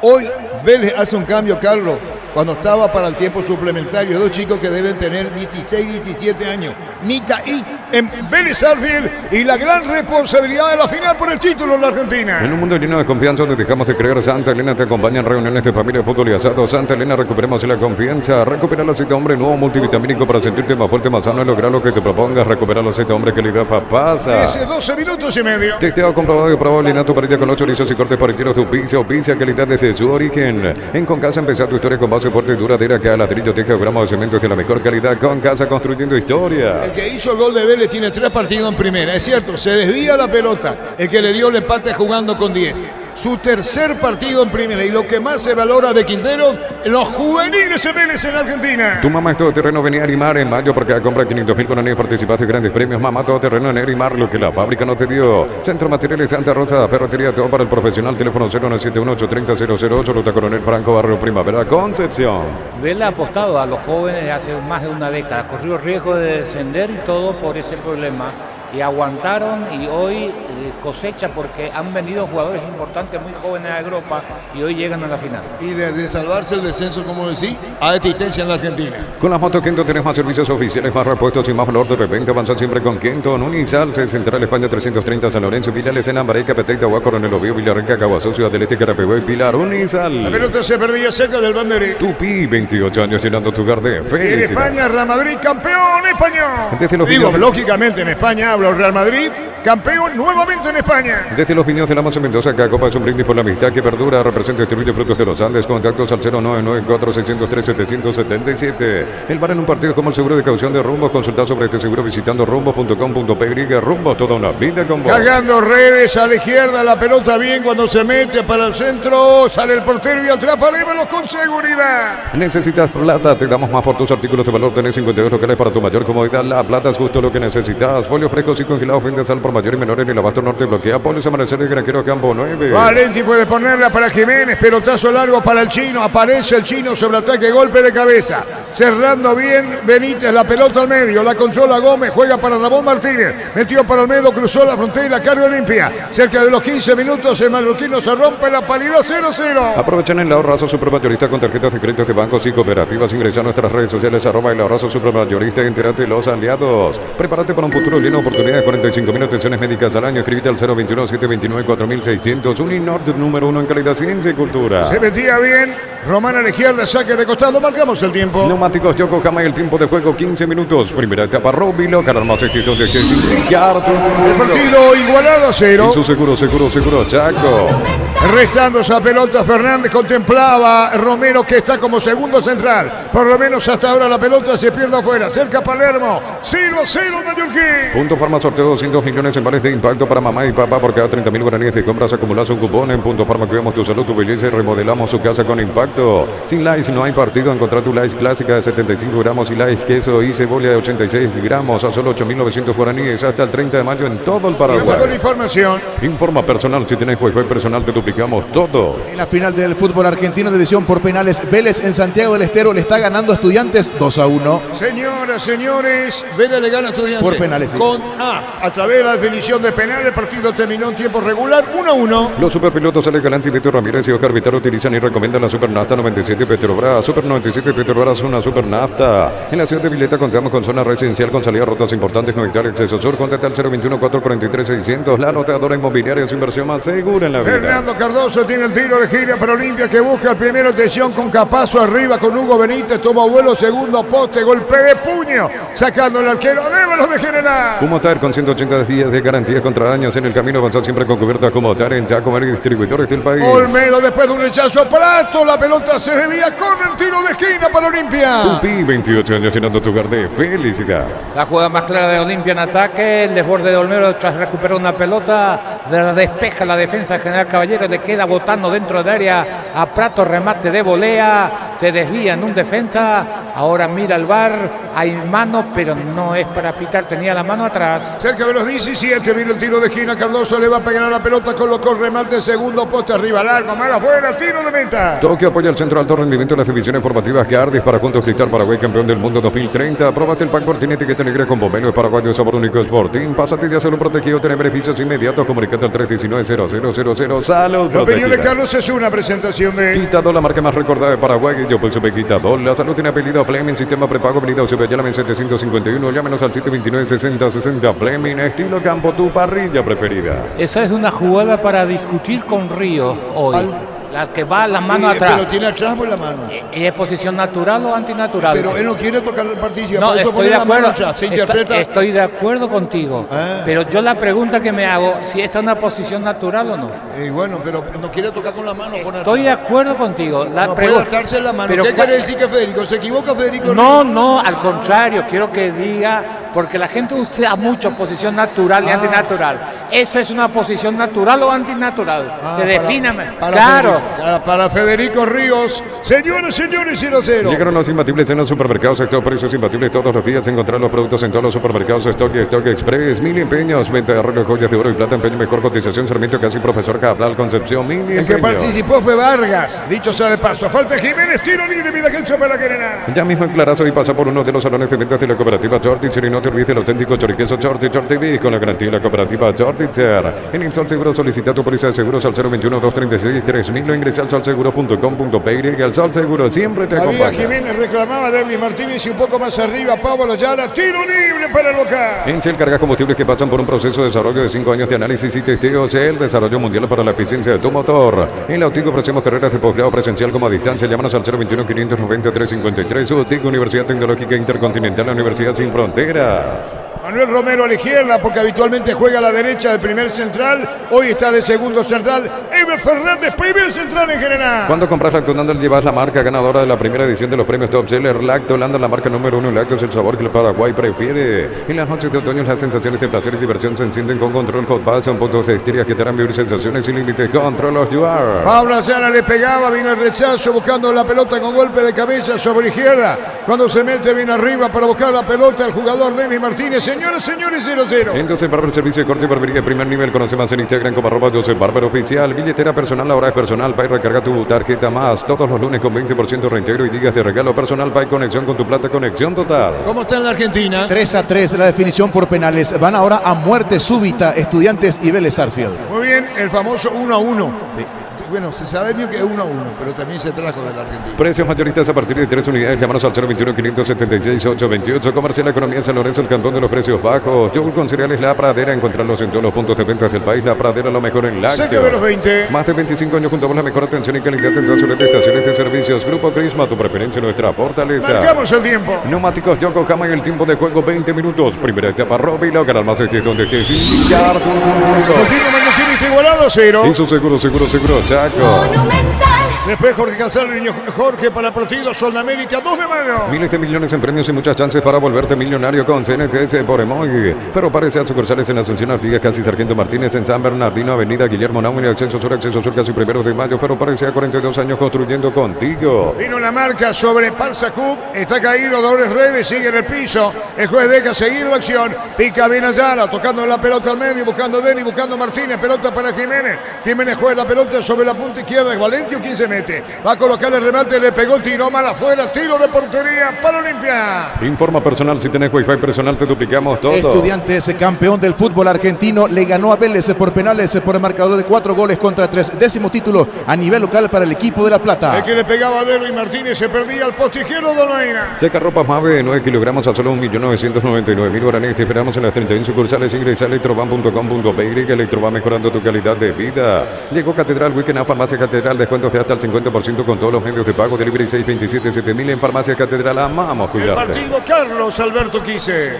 Hoy Vélez hace un cambio, Carlos, cuando estaba para el tiempo suplementario. 2 chicos que deben tener 16, 17 años. Mita y en Vélez Sarsfield, y la gran responsabilidad de la final por el título en la Argentina. En un mundo lleno de confianza donde dejamos de creer, Santa Elena te acompaña en reuniones de familia, fútbol y asado. Santa Elena, recuperemos la confianza. Recupera la cita hombre nuevo multivitamínico para sentirte más fuerte, más sano y lograr lo que te propongas. Recupera la cita hombre que le da papasa. Ese 12 minutos y medio. Testeo comprobado y probado Linato Parrilla con los chorizos y cortes parrilleros de pizza o pizza calidad desde su origen. En Concasa empezar tu historia con base fuerte y duradera que a ladrillo, teja o gramos de cemento es de la mejor calidad. Concasa construyendo historia. El que hizo el gol de Vélez tiene 3 partidos en primera, es cierto, se desvía la pelota. El que le dio el empate jugando con 10. su tercer partido en primera. Y lo que más se valora de Quinteros, los juveniles en Vélez en Argentina. Tu mamá es todoterreno, venía a animar en mayo porque compra 500.000 colones, participaste en grandes premios. Mamá todoterreno en Nerimar, lo que la fábrica no te dio. Centro Materiales Santa Rosa, ferretería, todo para el profesional. Teléfono 09718300008, Ruta Coronel Franco, Barrio Primavera, Concepción. Vélez ha apostado a los jóvenes hace más de una década, corrió riesgo de descender y todo por ese problema. Y aguantaron y hoy cosecha porque han venido jugadores importantes muy jóvenes a Europa y hoy llegan a la final. Y desde salvarse el descenso, como decís, a existencia en la Argentina. Con las motos Kenton tenés más servicios oficiales, más repuestos y más valor de repente. Avanza siempre con Kenton. Unizal, Central España 330, San Lorenzo, Pilales, en Ambaré, Capeteita, Agua, Coronel Oviedo, Villarrica, Caguazú, Ciudad del Este, Carapehué y Pilar. Unizal. La pelota se perdía cerca del banderín. Tupi, 28 años llenando tu hogar de En felicidad. España, Real Madrid, campeón español. Desde los Digo, videos- lógicamente en España habla el Real Madrid, campeón nuevamente en España. Desde los viñedos de la Maza Mendoza, cada copa es un brindis por la amistad que perdura. Representa distribuye frutos de los Andes. Contactos al 0994603-777. El bar en un partido como el seguro de caución de Rumbo. Consulta sobre este seguro visitando rumbo.com.py. Rumbo, toda una vida con vos. Cargando redes a la izquierda, la pelota bien cuando se mete para el centro, sale el portero y atrapa, lévalo con seguridad. Necesitas plata, te damos más por tus artículos de valor. Tenés 52 locales para tu mayor comodidad. La plata es justo lo que necesitas. Folios frescos y congelados, vendes al por mayor y menor en el abasto norte. Bloquea Polios Amanecer de Granjero Campo 9. Valenti puede ponerla para Jiménez, pelotazo largo para el chino, aparece el chino sobre ataque, golpe de cabeza, cerrando bien Benítez, la pelota al medio, la controla Gómez, juega para Ramón Martínez, metió para Olmedo, cruzó la frontera, carga Olimpia, cerca de los 15 minutos el mallorquino se rompe la palidad 0-0. Aprovechan el ahorrazo supermayorista con tarjetas de créditos de bancos y cooperativas. Ingresa a nuestras redes sociales @el ahorrazo supermayorista y entérate de los aliados. Prepárate para un futuro lleno de oportunidades. 45.000 atenciones médicas al año. Escríbete al 021-729-4600. Uninord, número 1 en calidad, ciencia y cultura. Se metía bien, Román a la izquierda, saque de costado, marcamos el tiempo. Neumáticos Yokohama y el tiempo de juego 15 minutos. Primera etapa Róbilo, Canal más extinto de que Ricardo. El partido igualado a 0. Y su seguro, Chaco. Restando esa pelota, Fernández contemplaba Romero que está como segundo central. Por lo menos hasta ahora la pelota se pierde afuera. Cerca Palermo, 0-0 Mallorquín. Punto Farma sorteo 200 millones en vales de impacto para mamá y papá. Por cada 30.000 guaraníes de compras acumulas un cupón. En Punto Farma cuidamos tu salud, tu belleza y remodelamos su casa con impacto. Sin Lice no hay partido. Encontrar tu Lice clásica de 75 gramos y Lice queso y cebolla de 86 gramos a solo 8.900 guaraníes hasta el 30 de mayo en todo el Vamos con la Paraguay. información. Informa personal, si tenés juego personal te duplicamos todo. En la final del fútbol argentino, división por penales, Vélez en Santiago del Estero le está ganando a Estudiantes 2-1. Señoras, señores, Vélez le gana a Estudiantes. Por penales, sí. A través de la definición de penal, el partido terminó en tiempo regular, 1-1. Los superpilotos Ale Galante, Beto Ramírez y Oscar Vitaro utilizan y recomiendan la Supernafta 97 Petrobras. Super 97 Petrobras, una Supernafta. En la ciudad de Vileta contamos con zona residencial con salidas rutas importantes, conectar acceso sur. Contacta al 021-443-600. La anotadora inmobiliaria, su inversión más segura en la vida. Fernando Cardoso tiene el tiro de gira para Olimpia que busca el primero, atención con Capazo arriba con Hugo Benítez, toma vuelo, segundo poste, golpe de puño, sacando el arquero, démelo de general. Kumotar con 180 días de garantía contra daños en el camino, avanzar siempre con cubierta Kumotar en Jacomer y distribuidores del país. Olmedo después de un rechazo a Prato, la pelota se desvía con el tiro de esquina para Olimpia. Tupi, 28 años llenando tu hogar de felicidad. La jugada más clara de Olimpia en ataque, el desborde de Olmedo tras recuperar una pelota, despeja la defensa de General Caballero, le queda botando dentro del área a Prato, remate de volea, se desvía en un defensa, ahora mira el VAR, hay mano, pero no es para pitar, tenía la mano atrás. Cerca de los 17 vino el tiro de esquina, Cardoso le va a pegar a la pelota, colocó el remate, segundo poste arriba, largo, mal afuera, tiro de meta. Tokio apoya el centro de alto rendimiento de las divisiones formativas Cardis para Juntos Cristal Paraguay, campeón del mundo 2030. Aprobaste el pack por tiene etiqueta negra con Bomelo Paraguayo de sabor único Sporting. Pásate de hacerlo protegido, tener beneficios inmediatos. Comunicate al 319-0000. Salud, La opinión de protegida. Carlos es una presentación de... Quitador, la marca más recordada de Paraguay. Yo pues supe Quitador. La salud tiene apellido Fleming, sistema prepago, avenida Eusebio, llamen 751. Llámenos al 729-6060. Fleming, estilo campo, tu parrilla preferida. Esa es una jugada para discutir con Ríos hoy. La que va la mano atrás. Pero tiene atrás por la mano. ¿Es posición natural o antinatural? Pero él no quiere tocar el partido, No, por eso estoy pone de la mano acuerdo. atrás, se interpreta. Estoy de acuerdo contigo. Ah. Pero yo la pregunta que me hago, si esa es una posición natural o no. Bueno, pero no quiere tocar con la mano. Estoy de acuerdo contigo. La No puede pregunta. atarse la mano. Pero ¿Qué quiere decir que Federico? ¿Se equivoca Federico? No, al contrario, quiero que diga porque la gente usa mucho posición natural y antinatural. ¿Esa es una posición natural o antinatural? Te defíname. Claro. Para Federico Ríos, señores, 0-0. Llegaron los imbatibles en los supermercados. Sector precios imbatibles todos los días. Encontrar los productos en todos los supermercados. Stock y Stock Express. Mil empeños. Venta de reloj, joyas de oro y plata. Empeño, mejor cotización. Sarmiento, casi profesor Cabral, Concepción. Mil El que empeños. participó fue Vargas. Dicho sea de paso. Falta Jiménez, tiro libre. Mira que hecho para Querená. Ya mismo en Clarazo y pasa por uno de los salones de ventas de la cooperativa Chortitzer y no te olvides del auténtico choriqueso Chortitzer TV con la garantía de la cooperativa Chortitzer. En el Sol Seguro solicita tu póliza de seguros al 021-236-3000 o ingresa al solseguro.com.pe y el Sol Seguro siempre te Había acompaña. Jiménez, reclamaba Derlis Martínez y un poco más arriba Pablo Ayala. Tiro libre para el local. En Shell cargas combustibles que pasan por un proceso de desarrollo de 5 años de análisis y testeos. El desarrollo mundial para la eficiencia de tu motor. En la Autico ofrecemos carreras de posgrado presencial como a distancia. Llámanos al 021-590-353. UTIC, Universidad Tecnológica Intercontinental, la Universidad Sin Fronteras. Manuel Romero a la izquierda porque habitualmente juega a la derecha de primer central. Hoy está de segundo central. Eber Fernández, primer central en general. Cuando compras Lactolanda llevas la marca ganadora de la primera edición de los premios Top Seller. Lactolanda, la marca número 1. Lacto es el sabor que el Paraguay prefiere. En las noches de otoño las sensaciones de placer y diversión se encienden con Control Hot Pass. Son puntos de histeria que te harán vivir sensaciones sin límites. Control of you are. Pablo Ayala le pegaba, vino el rechazo buscando la pelota con golpe de cabeza sobre izquierda. Cuando se mete bien arriba para buscar la pelota el jugador Denis Martínez. Señores, 0-0. Entonces Barber, servicio de corte y barbería de primer nivel. Conoce más en Instagram como @Joseph Oficial. Billetera personal, ahora es personal. Pay, recarga tu tarjeta más. Todos los lunes con 20% reintegro y gigas de regalo personal. Pay, conexión con tu plata, conexión total. ¿Cómo está en la Argentina? 3-3 la definición por penales. Van ahora a muerte súbita Estudiantes y Vélez Sarsfield. Muy bien, el famoso 1-1. Sí. Bueno, se sabe bien que es 1-1, pero también se trajo de la Argentina. Precios mayoristas a partir de 3 unidades. Llámanos al 021-576-828. Comercial Economía San Lorenzo, el cantón de los precios bajos. Yogur con cereales La Pradera. Encontrarlos en todos los puntos de ventas del país. La Pradera, lo mejor en Cerca de lácteos. los 20. Más de 25 años junto a vos, la mejor atención y calidad en todas sus prestaciones de servicios. Grupo Crisma, tu preferencia, nuestra fortaleza. Marcamos el tiempo. Neumáticos Yokohama y el tiempo de juego 20 minutos. Primera etapa Robbie Logan, más estés donde estés. Sin billar, Continuo Manufacturista igualado a 0. Eso seguro, Chaco. Monumental. Después Jorge Casal, niño Jorge para partido Sol de América, 2 de mano. Miles de millones en premios y muchas chances para volverte millonario con CNTS por Emoji. Pero parece a sucursales en Asunción Artigas, casi Sargento Martínez, en San Bernardino, Avenida Guillermo Naumini, acceso sur, casi 1 de mayo. Pero parece a 42 años construyendo contigo. Vino la marca sobre Parsacub, está caído, dobles redes, sigue en el piso. El juez deja seguir la acción. Pica bien Ayala, tocando la pelota al medio, buscando Denis, buscando Martínez, pelota para Jiménez. Jiménez juega la pelota sobre la punta izquierda, es Valentio quien se mete. Va a colocar el remate, le pegó, tiró mal afuera, tiro de portería para Olimpia. Informa personal, si tenés wifi personal te duplicamos todo. Estudiantes, campeón del fútbol argentino, le ganó a Vélez por penales por el marcador de 4-3. 10º título a nivel local para el equipo de La Plata. El que le pegaba a Derry Martínez se perdía al poste izquierdo de Olmeina. Seca ropas Mave, 9 kilogramos a solo 1.999.000 guaraníes. Te esperamos en las 31 sucursales. Ingresa a electroban.com.pe. Electroban, mejorando tu calidad de vida. Llegó Catedral Weekend a Farmacia Catedral. Descuentos de hasta el 50% con todos los medios de pago. Delivery 627-7000 en Farmacia Catedral. Amamos El cuidarte. partido Carlos Alberto Quise.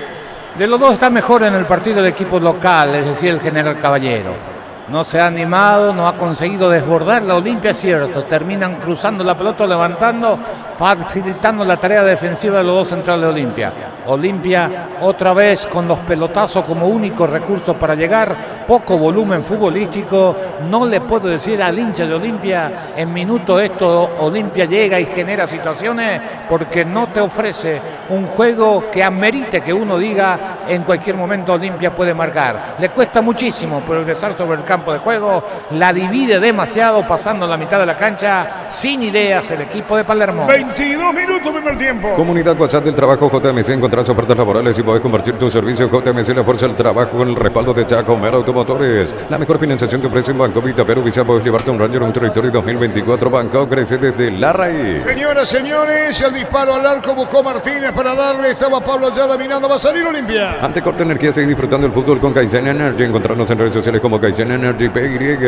De los dos está mejor en el partido del equipo local, es decir, el General Caballero. No se ha animado, no ha conseguido desbordar la Olimpia, cierto. Terminan cruzando la pelota, levantando, facilitando la tarea defensiva de los dos centrales de Olimpia. Olimpia otra vez con los pelotazos como único recurso para llegar. Poco volumen futbolístico. No le puedo decir al hincha de Olimpia en minuto esto. Olimpia llega y genera situaciones porque no te ofrece un juego que amerite que uno diga en cualquier momento Olimpia puede marcar. Le cuesta muchísimo progresar sobre el campo de juego, la divide demasiado pasando la mitad de la cancha, sin ideas el equipo de Palermo. 22 minutos primer tiempo. Comunidad WhatsApp del Trabajo JMC, encontrás ofertas laborales y podés convertir tu servicio JMC, la fuerza del trabajo con el respaldo de Chaco Mero Automotores. La mejor financiación te ofrece en Banco Vita Perú. Visa, podés llevarte un Ranger, un territorio 2024. Banco crece desde la raíz. Señoras, señores, el disparo al arco buscó Martínez para darle, estaba Pablo Ayala mirando, va a salir Olimpia. Ante Corte Energía, seguir disfrutando el fútbol con Kaizen Energy. Encontrarnos en redes sociales como Kaizen Energy PY.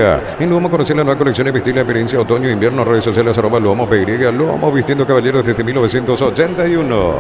En Lomo, conocer la nueva colección de vestir la experiencia otoño e invierno. Redes sociales @Lomo PY. Lomo, vistiendo caballeros desde 1981.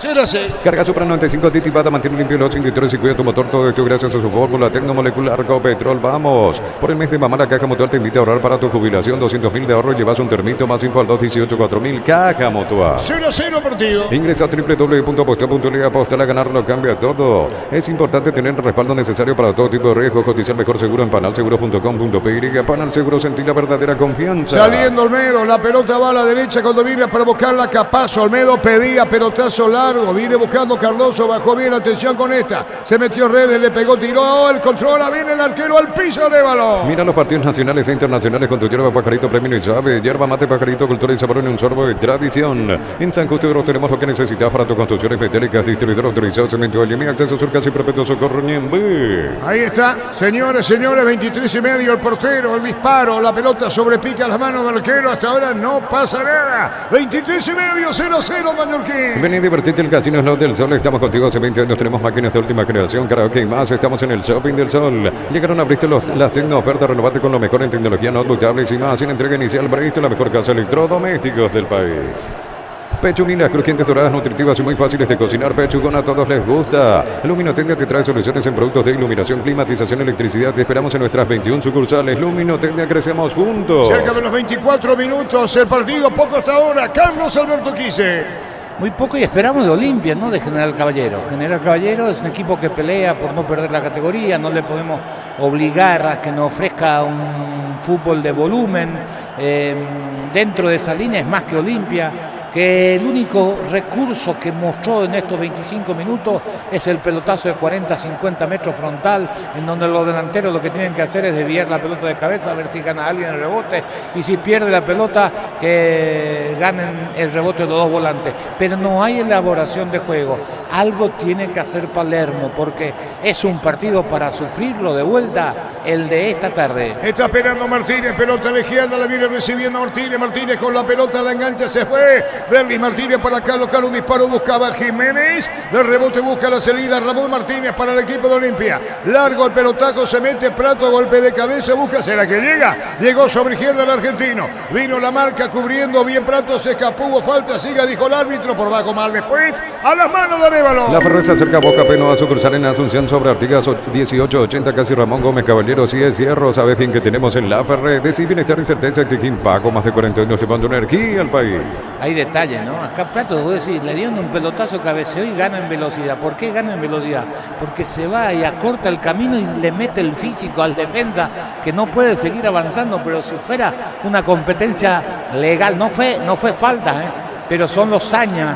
0-0. Carga Supra 95 aditivada, mantiene limpio los indicadores y cuida tu motor. Todo esto gracias a su fórmula tecnomolecular Copetrol. Vamos. Por el mes de mamá, la Caja Mutual te invita a ahorrar para tu jubilación. 200.000 de ahorro y llevas un termito más info al 218-4000. Caja Mutual. 0-0 partido. Ingresa a www.apostar.le. Apostar a ganar lo cambia todo. Es importante tener el respaldo necesario para todo tipo de riesgos. Cotizar mejor seguro en panalseguros.com.py. Panal Seguro, sentir la verdadera confianza. Saliendo Olmedo, la pelota va a la derecha cuando viene para buscarla Capazo. Olmedo pedía pelotazo largo, viene buscando Cardoso, bajó bien, atención con esta. Se metió redes, le pegó, tiró, el controla, viene el arquero al piso de balón. Mira los partidos nacionales e internacionales con tu hierba Pajarito Premio y Sabe. Hierba mate Pajarito, cultura y sabor en un sorbo de tradición. En San Justo tenemos lo que necesitas para tus construcciones metálicas. Distribuidor autorizado, cemento Algemí, acceso sur casi perpetuo socorro Ñembe. Ahí está, señores, 23:30, el portero, el disparo, la pelota sobrepica las manos del arquero, hasta ahora no pasa nada. 23:30, 0-0 Mallorquín. Ven y divertirte el Casino Slot del Sol. Estamos contigo hace 20 años, tenemos máquinas de última generación, karaoke y más. Estamos en el Shopping del Sol. Llegaron a Bristol las tecno ofertas, renovate con lo mejor en tecnología, notebook, tablets y más. Sin entrega inicial, Bristol, la mejor casa de electrodomésticos del país. Pechuguinas crujientes, doradas, nutritivas y muy fáciles de cocinar. Pechugón a todos les gusta. Luminotecnia te trae soluciones en productos de iluminación, climatización, electricidad. Te esperamos en nuestras 21 sucursales. Luminotecnia, crecemos juntos. Cerca de los 24 minutos, el partido poco hasta ahora. Carlos Alberto Quise. Muy poco y esperamos de Olimpia, no de General Caballero. General Caballero es un equipo que pelea por no perder la categoría, no le podemos obligar a que nos ofrezca un fútbol de volumen. Dentro de esa línea es más que Olimpia, que el único recurso que mostró en estos 25 minutos es el pelotazo de 40-50 metros frontal, en donde los delanteros lo que tienen que hacer es desviar la pelota de cabeza, a ver si gana alguien el rebote, y si pierde la pelota, que ganen el rebote los dos volantes. Pero no hay elaboración de juego. Algo tiene que hacer Palermo, porque es un partido para sufrirlo de vuelta, el de esta tarde. Está esperando Martínez, pelota a la izquierda, la viene recibiendo Martínez. Martínez con la pelota, la engancha, se fue. Berli Martínez para Carlos, un disparo, buscaba Jiménez, de rebote busca la salida, Ramón Martínez para el equipo de Olimpia, largo el pelotazo, se mete Prato, golpe de cabeza, busca, será que llega, llegó sobre izquierda el argentino, vino la marca cubriendo bien Prato, se escapó, hubo falta, siga, dijo el árbitro, por bajo mal después, a las manos de Arévalo. La Ferrer se acerca a Boca Peno a sucursal en Asunción sobre Artigas 1880, casi Ramón Gómez Caballero, sí es Cierro, sabes bien que tenemos en la Ferrer, decir bienestar y certeza, exigen pago, más de 40 años llevando energía al país. Hay detalles, ¿no? Acá Prato, vos decís, le dieron un pelotazo, cabeceó y gana en velocidad. ¿Por qué gana en velocidad? Porque se va y acorta el camino y le mete el físico al defensa, que no puede seguir avanzando, pero si fuera una competencia legal, no fue falta, ¿eh? Pero son los años,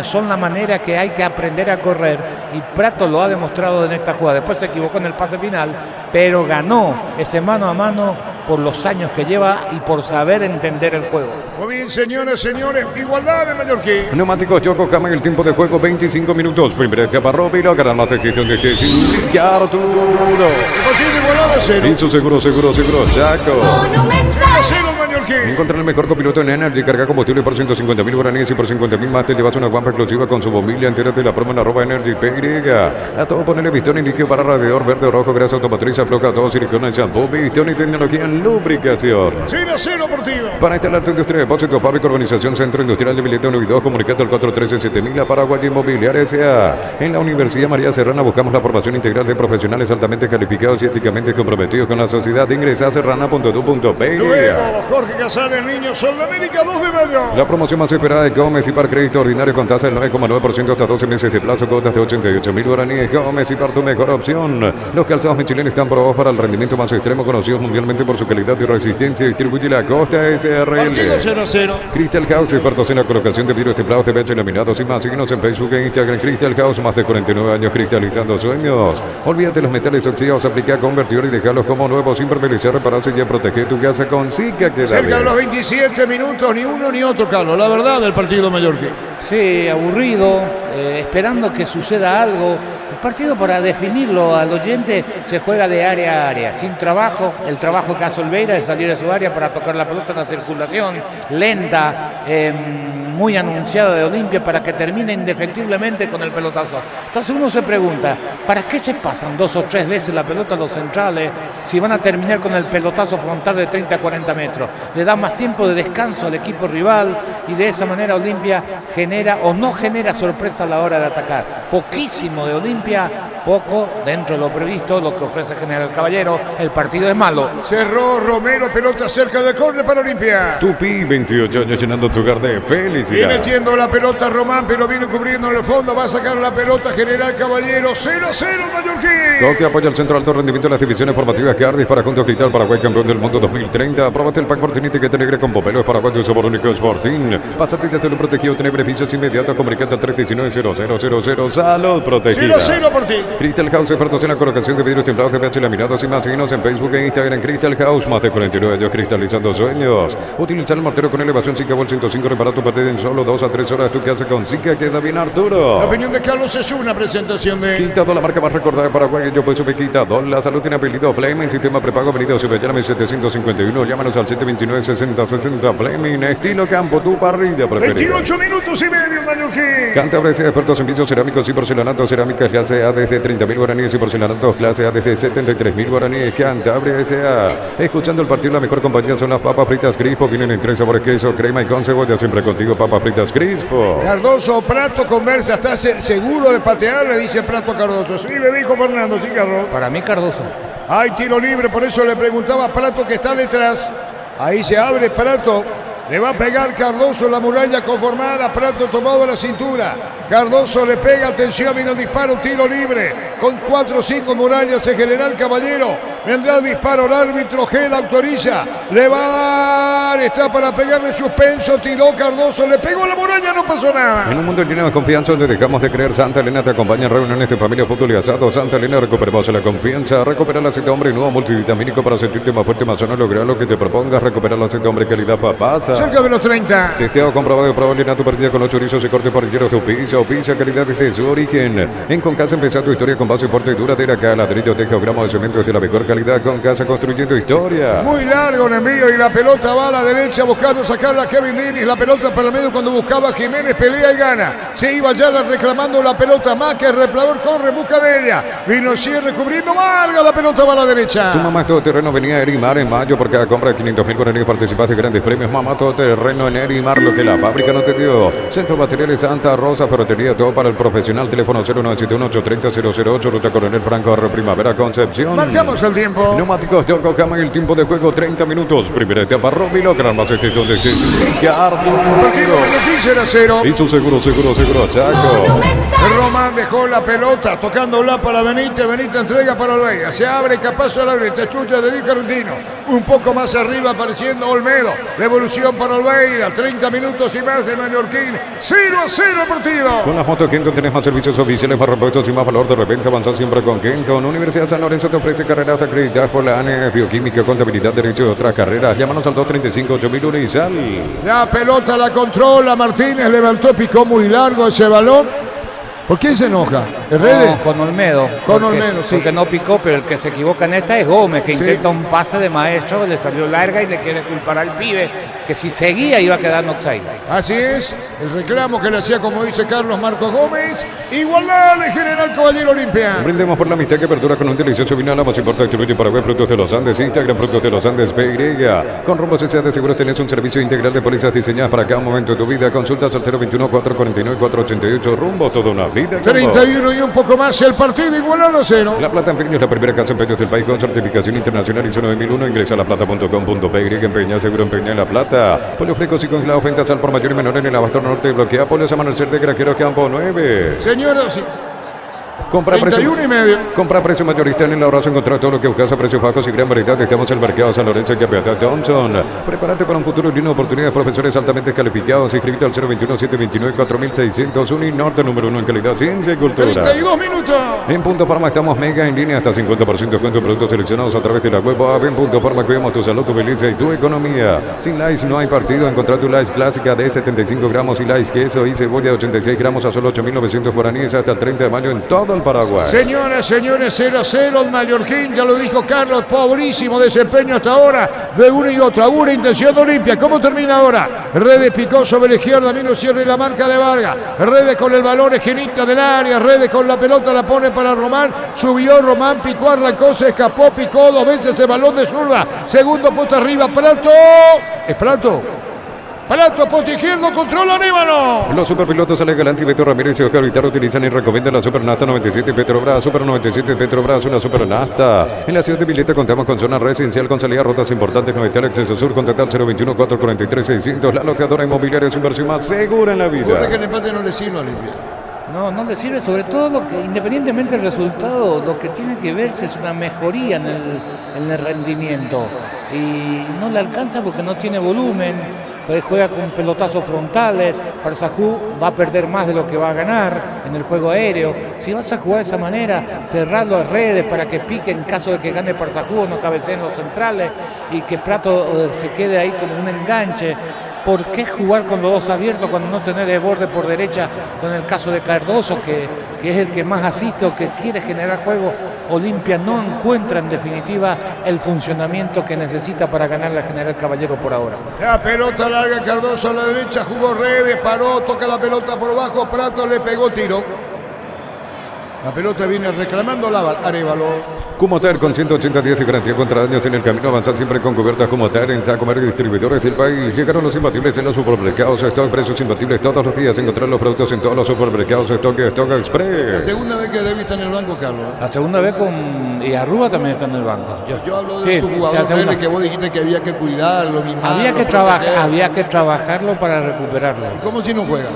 son la manera que hay que aprender a correr, y Prato lo ha demostrado en esta jugada. Después se equivocó en el pase final, pero ganó ese mano a mano por los años que lleva y por saber entender el juego. Muy bien, señoras, señores, igualdad de Mallorquín. Neumáticos Yokohama, el tiempo de juego 25 minutos. Primera etapa Robilo, ganan más excepción de este sin Arturo. Y su seguro, Chaco. Monumental. Encuentra el mejor copiloto en Energy. Carga combustible por 150.000 guaraníes y por 50.000 más te llevas una guampa exclusiva con su bombilla. Entérate la promo en @Energy PY. A todo ponerle pistón y líquido para radiador verde o rojo, grasa automotriz, afloja todo, silicona, shampoo, pistón y tecnología en lubricación. 0-0 partido. Para instalar tu industria de depósito, fábrica, organización, centro industrial de billete 1 y 2, comunicate al 413-7000 a Paraguay Inmobiliaria S.A. En la Universidad María Serrana buscamos la formación integral de profesionales altamente calificados y éticamente comprometidos con la sociedad. Ingresa a serrana.edu.pe. Luego, Jorge Casares, Niño Sol de América, 2 de mayo. La promoción más esperada de Gómez y Par Crédito Ordinario con tasa del 9,9% hasta 12 meses de plazo, cuotas de 88.000 guaraníes. Gómez y Par, tu mejor opción. Los calzados Michelin están probados para el rendimiento más extremo, conocidos mundialmente por su calidad y resistencia. Distribuye la Costa SRL. Partido 0-0. Crystal House, expertos en la colocación de vidrios templados de PVC laminados y más. Síguenos en Facebook e Instagram. Crystal House, más de 49 años cristalizando sueños. Olvídate los metales oxidados, aplica convertidor y dejarlos como nuevos, sin permanecer, repararse y proteger tu casa con Zika. Cerca de los 27 minutos, ni uno ni otro, Carlos. La verdad del partido mallorquín. Sí, aburrido, esperando que suceda algo. El partido, para definirlo al oyente, se juega de área a área, sin trabajo. El trabajo que hace Olveira es salir de su área para tocar la pelota en la circulación lenta, muy anunciada de Olimpia para que termine indefectiblemente con el pelotazo. Entonces uno se pregunta, ¿para qué se pasan 2 o 3 veces la pelota a los centrales si van a terminar con el pelotazo frontal de 30 a 40 metros? Le da más tiempo de descanso al equipo rival y de esa manera Olimpia genera o no genera sorpresa a la hora de atacar. Poquísimo de Olimpia, poco dentro de lo previsto, lo que ofrece General Caballero. El partido es malo. Cerró Romero, pelota cerca del córner para Olimpia. Tupi, 28 años llenando tu hogar de felicidad. Viene metiendo la pelota Román, pero viene cubriendo en el fondo. Va a sacar la pelota General Caballero. 0-0 Mallorquín. Toque apoya el centro alto rendimiento de las divisiones formativas Cardis para junto a Cristal Paraguay, campeón del mundo 2030. Apróbate el pack Fortinite que te negre con Popelo Paraguay de sabor único Sporting. Pásate de salud protegido, tiene beneficios inmediatos. Comunicate al 319-0000. Salud protegida. 0-0 por ti. Crystal House, expertos en la colocación de vidrios templados de pH laminados y más. Síguenos en Facebook e Instagram. Crystal House, más de 49 años cristalizando sueños. Utiliza el mortero con elevación Zika Vol 105, repara tu pared en solo 2 a 3 horas. Tu casa con Zika queda bien, Arturo. La opinión de Carlos es una presentación de Quitado, la marca más recordada de Paraguay. Yo pues sube Quitado. La salud tiene apellido Fleming. Sistema prepago venido sube. Llámame 751. Llámanos al 729-6060. Fleming. Estilo campo. Tu parrilla preferida. 28 minutos y medio, Mallorquín. Cantabria S.A. expertos en pisos cerámicos y porcelanatos. Cerámicas clase A desde 30.000 guaraníes y porcelanatos clase A desde 73.000 guaraníes. Cantabria S.A. Escuchando el partido, la mejor compañía son las papas fritas Crispo. Vienen en 3 sabores: queso, crema y con cebolla. Siempre contigo, papas fritas Crispo. Cardoso, Prato conversa, está seguro de patear, le dice Prato a Cardoso. Sí, le dijo Fernando, sí, Carlos. Para mí Cardoso. Hay tiro libre, por eso le preguntaba a Prato que está detrás. Ahí se abre Prato. Le va a pegar Cardoso, la muralla conformada. Prato tomado a la cintura. Cardoso le pega, atención, vino el disparo, tiro libre. Con 4 o 5 murallas el General Caballero. Vendrá el disparo, el árbitro Gel autoriza. Le va a dar, está para pegarle suspenso. Tiró Cardoso, le pegó a la muralla, no pasó nada. En un mundo lleno de confianza donde dejamos de creer, Santa Elena te acompaña en reuniones de familia, fútbol y asado. Santa Elena, recuperamos la confianza. Recupera el aceite hombre nuevo multivitamínico para sentirte más fuerte, más sano. Lograr lo que te propongas. Recuperar el aceite hombre calidad papasa. Cerca de los 30. Testeado, comprobado y probable en tu partida con los chorizos y cortes parrilleros de Opicia, calidad desde su origen. En Concasa empezar tu historia con base fuerte y duradera. Cada ladrillo, teja o gramo de cemento es de la mejor calidad. Concasa, construyendo historia. Muy largo el envío y la pelota va a la derecha buscando sacarla a Kevin Dennis. La pelota para el medio cuando buscaba a Jiménez, pelea y gana. Se iba ya reclamando la pelota. Más que el replador corre en busca de ella. Vino el cierre cubriendo. Vargas, la pelota va a la derecha. Tu mamá todo terreno venía a Erimar en mayo. Por cada compra de 500.000 guaraníes participaste de grandes premios. Mamá todo terreno en Erimar, lo que la fábrica no te dio. Centro Materiales Santa Rosa, ferretería, todo para el profesional. Teléfono 0971-830-008, Ruta Coronel Franco, Primavera, Concepción. Marcamos el tiempo. Neumáticos de Yokohama, el tiempo de juego 30 minutos. Primera etapa, Romilo, gran más este donde estés. Partido de 0. Y su seguro, Chaco. Román dejó la pelota, tocándola para Benítez. Benítez entrega para Olvera. Se abre, capaz a la derecha, chucha de Di Argentino. Un poco más arriba apareciendo Olmedo. Devolución para Olvera. 30 minutos y más de Mallorquín. 0-0 partido. Con las motos Kenton tenés más servicios oficiales, más repuestos y más valor de repente. Avanzar siempre con Kenton. Universidad San Lorenzo te ofrece carreras acreditadas por la ANE, bioquímica, contabilidad, derecho y otras carreras. Llámanos al 235-8001 y sal. La pelota la controla Martínez. Levantó, picó muy largo ese balón. ¿Por quién se enoja? ¿Herrede? No, con Olmedo. Con Olmedo, sí. Porque no picó, pero el que se equivoca en esta es Gómez, que Sí. intenta un pase de maestro, le salió larga y le quiere culpar al pibe, que si seguía iba a quedar en offside. Así es, el reclamo que le hacía, como dice Carlos Marcos Gómez. Igualdad de General Caballero Olimpia. Brindemos por la amistad que perdura con un delicioso vino. La más importante distribuye Paraguay, Frutos de los Andes. Instagram, Frutos de los Andes, PY. Con Rumbo S.A. de Seguros tenés un servicio integral de pólizas diseñadas para cada momento de tu vida. Consultas al 021-449-488. Rumbo, toda una vida. 31 y un poco más el partido, igualado a 0. La Plata Empeño es la primera casa de empeños del país con certificación internacional ISO 9001. Ingresa a laplata.com.py. Empeña, seguro empeña en La Plata. Pollos frescos y congelados, ventas al por mayor y menor en el abasto norte. Bloquea Polios Amanecer de Graqueros Campo 9. Señoras, Compra 31 y medio. Compra precio mayorista en el ahorrazo. Encontrar todo lo que buscas a precios bajos y gran variedad. Estamos en el mercado San Lorenzo y Capiatá Thompson. Prepárate para un futuro lleno de oportunidades. Profesores altamente calificados. Inscríbete al 021-729-4601 y Norte número 1 en calidad, ciencia y cultura. 32 minutos. En Punto Farma estamos mega en línea hasta 50% de descuento en productos seleccionados a través de la web app. En Punto Farma cuidamos tu salud, tu belleza y tu economía. Sin Lice no hay partido. Encontrar tu Lice clásica de 75 gramos y Lice queso y cebolla de 86 gramos a solo 8.900 guaraníes hasta el 30 de mayo en todo todo el Paraguay. Señoras, señores, 0-0 el mallorquín, ya lo dijo Carlos, pobrísimo desempeño hasta ahora de una y otra, una intención de Olimpia. ¿Cómo termina ahora? Redes picó sobre la izquierda, Mino cierre la marca de Vargas. Redes con el balón, esquinita del área, Redes con la pelota, la pone para Román, subió Román, picó, arrancó, se escapó, picó 2 veces el balón de zurda. Segundo poste arriba, Prato. ¿Es Prato? Prato, poste izquierdo, controla Arévalo. Los superpilotos Ale Galanti, Beto Ramírez y Oscar Vitaro utilizan y recomiendan la Supernasta 97 Petrobras, Super 97 Petrobras, una Supernasta. En la ciudad de Vileta contamos con zona residencial con salida a rutas importantes, Novetal, Acceso Sur, contactar 021-443-600. La loteadora inmobiliaria es su inversión más segura en la vida. Ocurre que el empate no le sirve a Olimpia. No le sirve, sobre todo lo que, independientemente del resultado, lo que tiene que verse es una mejoría en el rendimiento. Y no le alcanza porque no tiene volumen. Pues juega con pelotazos frontales. Parsahú va a perder más de lo que va a ganar en el juego aéreo. Si vas a jugar de esa manera, cerrarlo a Redes para que pique en caso de que gane Parsahú o no cabeceen los centrales y que Prato se quede ahí como un enganche. ¿Por qué jugar con los dos abiertos cuando no tenés de borde por derecha con el caso de Cardoso, que es el que más asiste o que quiere generar juego? Olimpia no encuentra en definitiva el funcionamiento que necesita para ganar la General Caballero por ahora. La pelota larga, Cardoso a la derecha, jugó Redes, paró, toca la pelota por abajo, Prato le pegó tiro. La pelota viene reclamando Arévalo. Cumoter con 180 días y garantía contra daños en el camino. Avanzar siempre con cubiertas Cumoter en Sacomer y distribuidores del país. Llegaron los imbatibles en los supermercados. Stock, precios imbatibles todos los días. Encontrar los productos en todos los supermercados. Stock Express. La segunda vez que David está en el banco, Carlos. La segunda vez y Arrúa también está en el banco. Yo hablo de tu jugador, que vos dijiste que había que cuidarlo, mimarlo. Había que trabajarlo para recuperarlo. ¿Y cómo si no juega?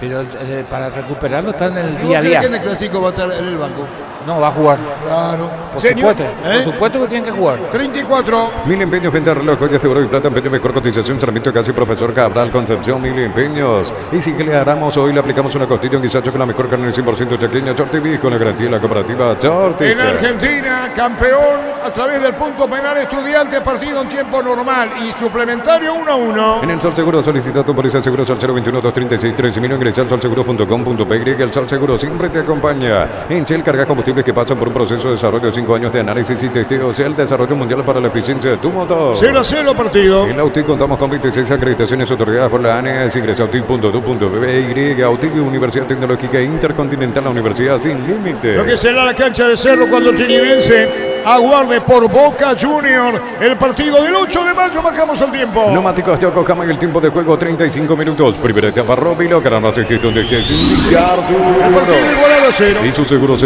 Pero para recuperarlo está en el ¿Y día a vos crees día. que en el clásico va a estar en el banco? No, va a jugar. Claro. Por Señor, supuesto que tienen que jugar. 34. Mil empeños, venta de reloj, joyas de oro y plata, empeño, mejor cotización, Sarmiento casi profesor Cabral, Concepción, Mil empeños. Y si que le haramos hoy, le aplicamos una costilla, un guisacho con la mejor carne 100% chaqueña, Chortiví, con la garantía de la cooperativa Chortis. En Argentina, campeón a través del punto penal Estudiantes, partido en tiempo normal y suplementario 1-1. En el Sol Seguro solicita tu póliza seguros al 021-236-13.000 o ingresa al solseguro.com.py. El Sol Seguro siempre te acompaña. En Shell carga combustibles que pasan por un proceso de desarrollo de 5 años de análisis y testeo. Sea el desarrollo mundial para la eficiencia de tu motor. 0-0 partido. En Autic contamos con 26 acreditaciones otorgadas por la ANES. Ingresa a autic.edu.bby. Autic, Universidad Tecnológica Intercontinental, la Universidad sin límite. Lo que será la cancha de Cerro cuando el Triniddense aguarde por Boca Junior. El partido del 8 de mayo, marcamos el tiempo. Neumáticos Yokohama y el tiempo de juego 35 minutos. Primera etapa Robilo, gran asistido de que sin El partido igualado a 0. y su seguro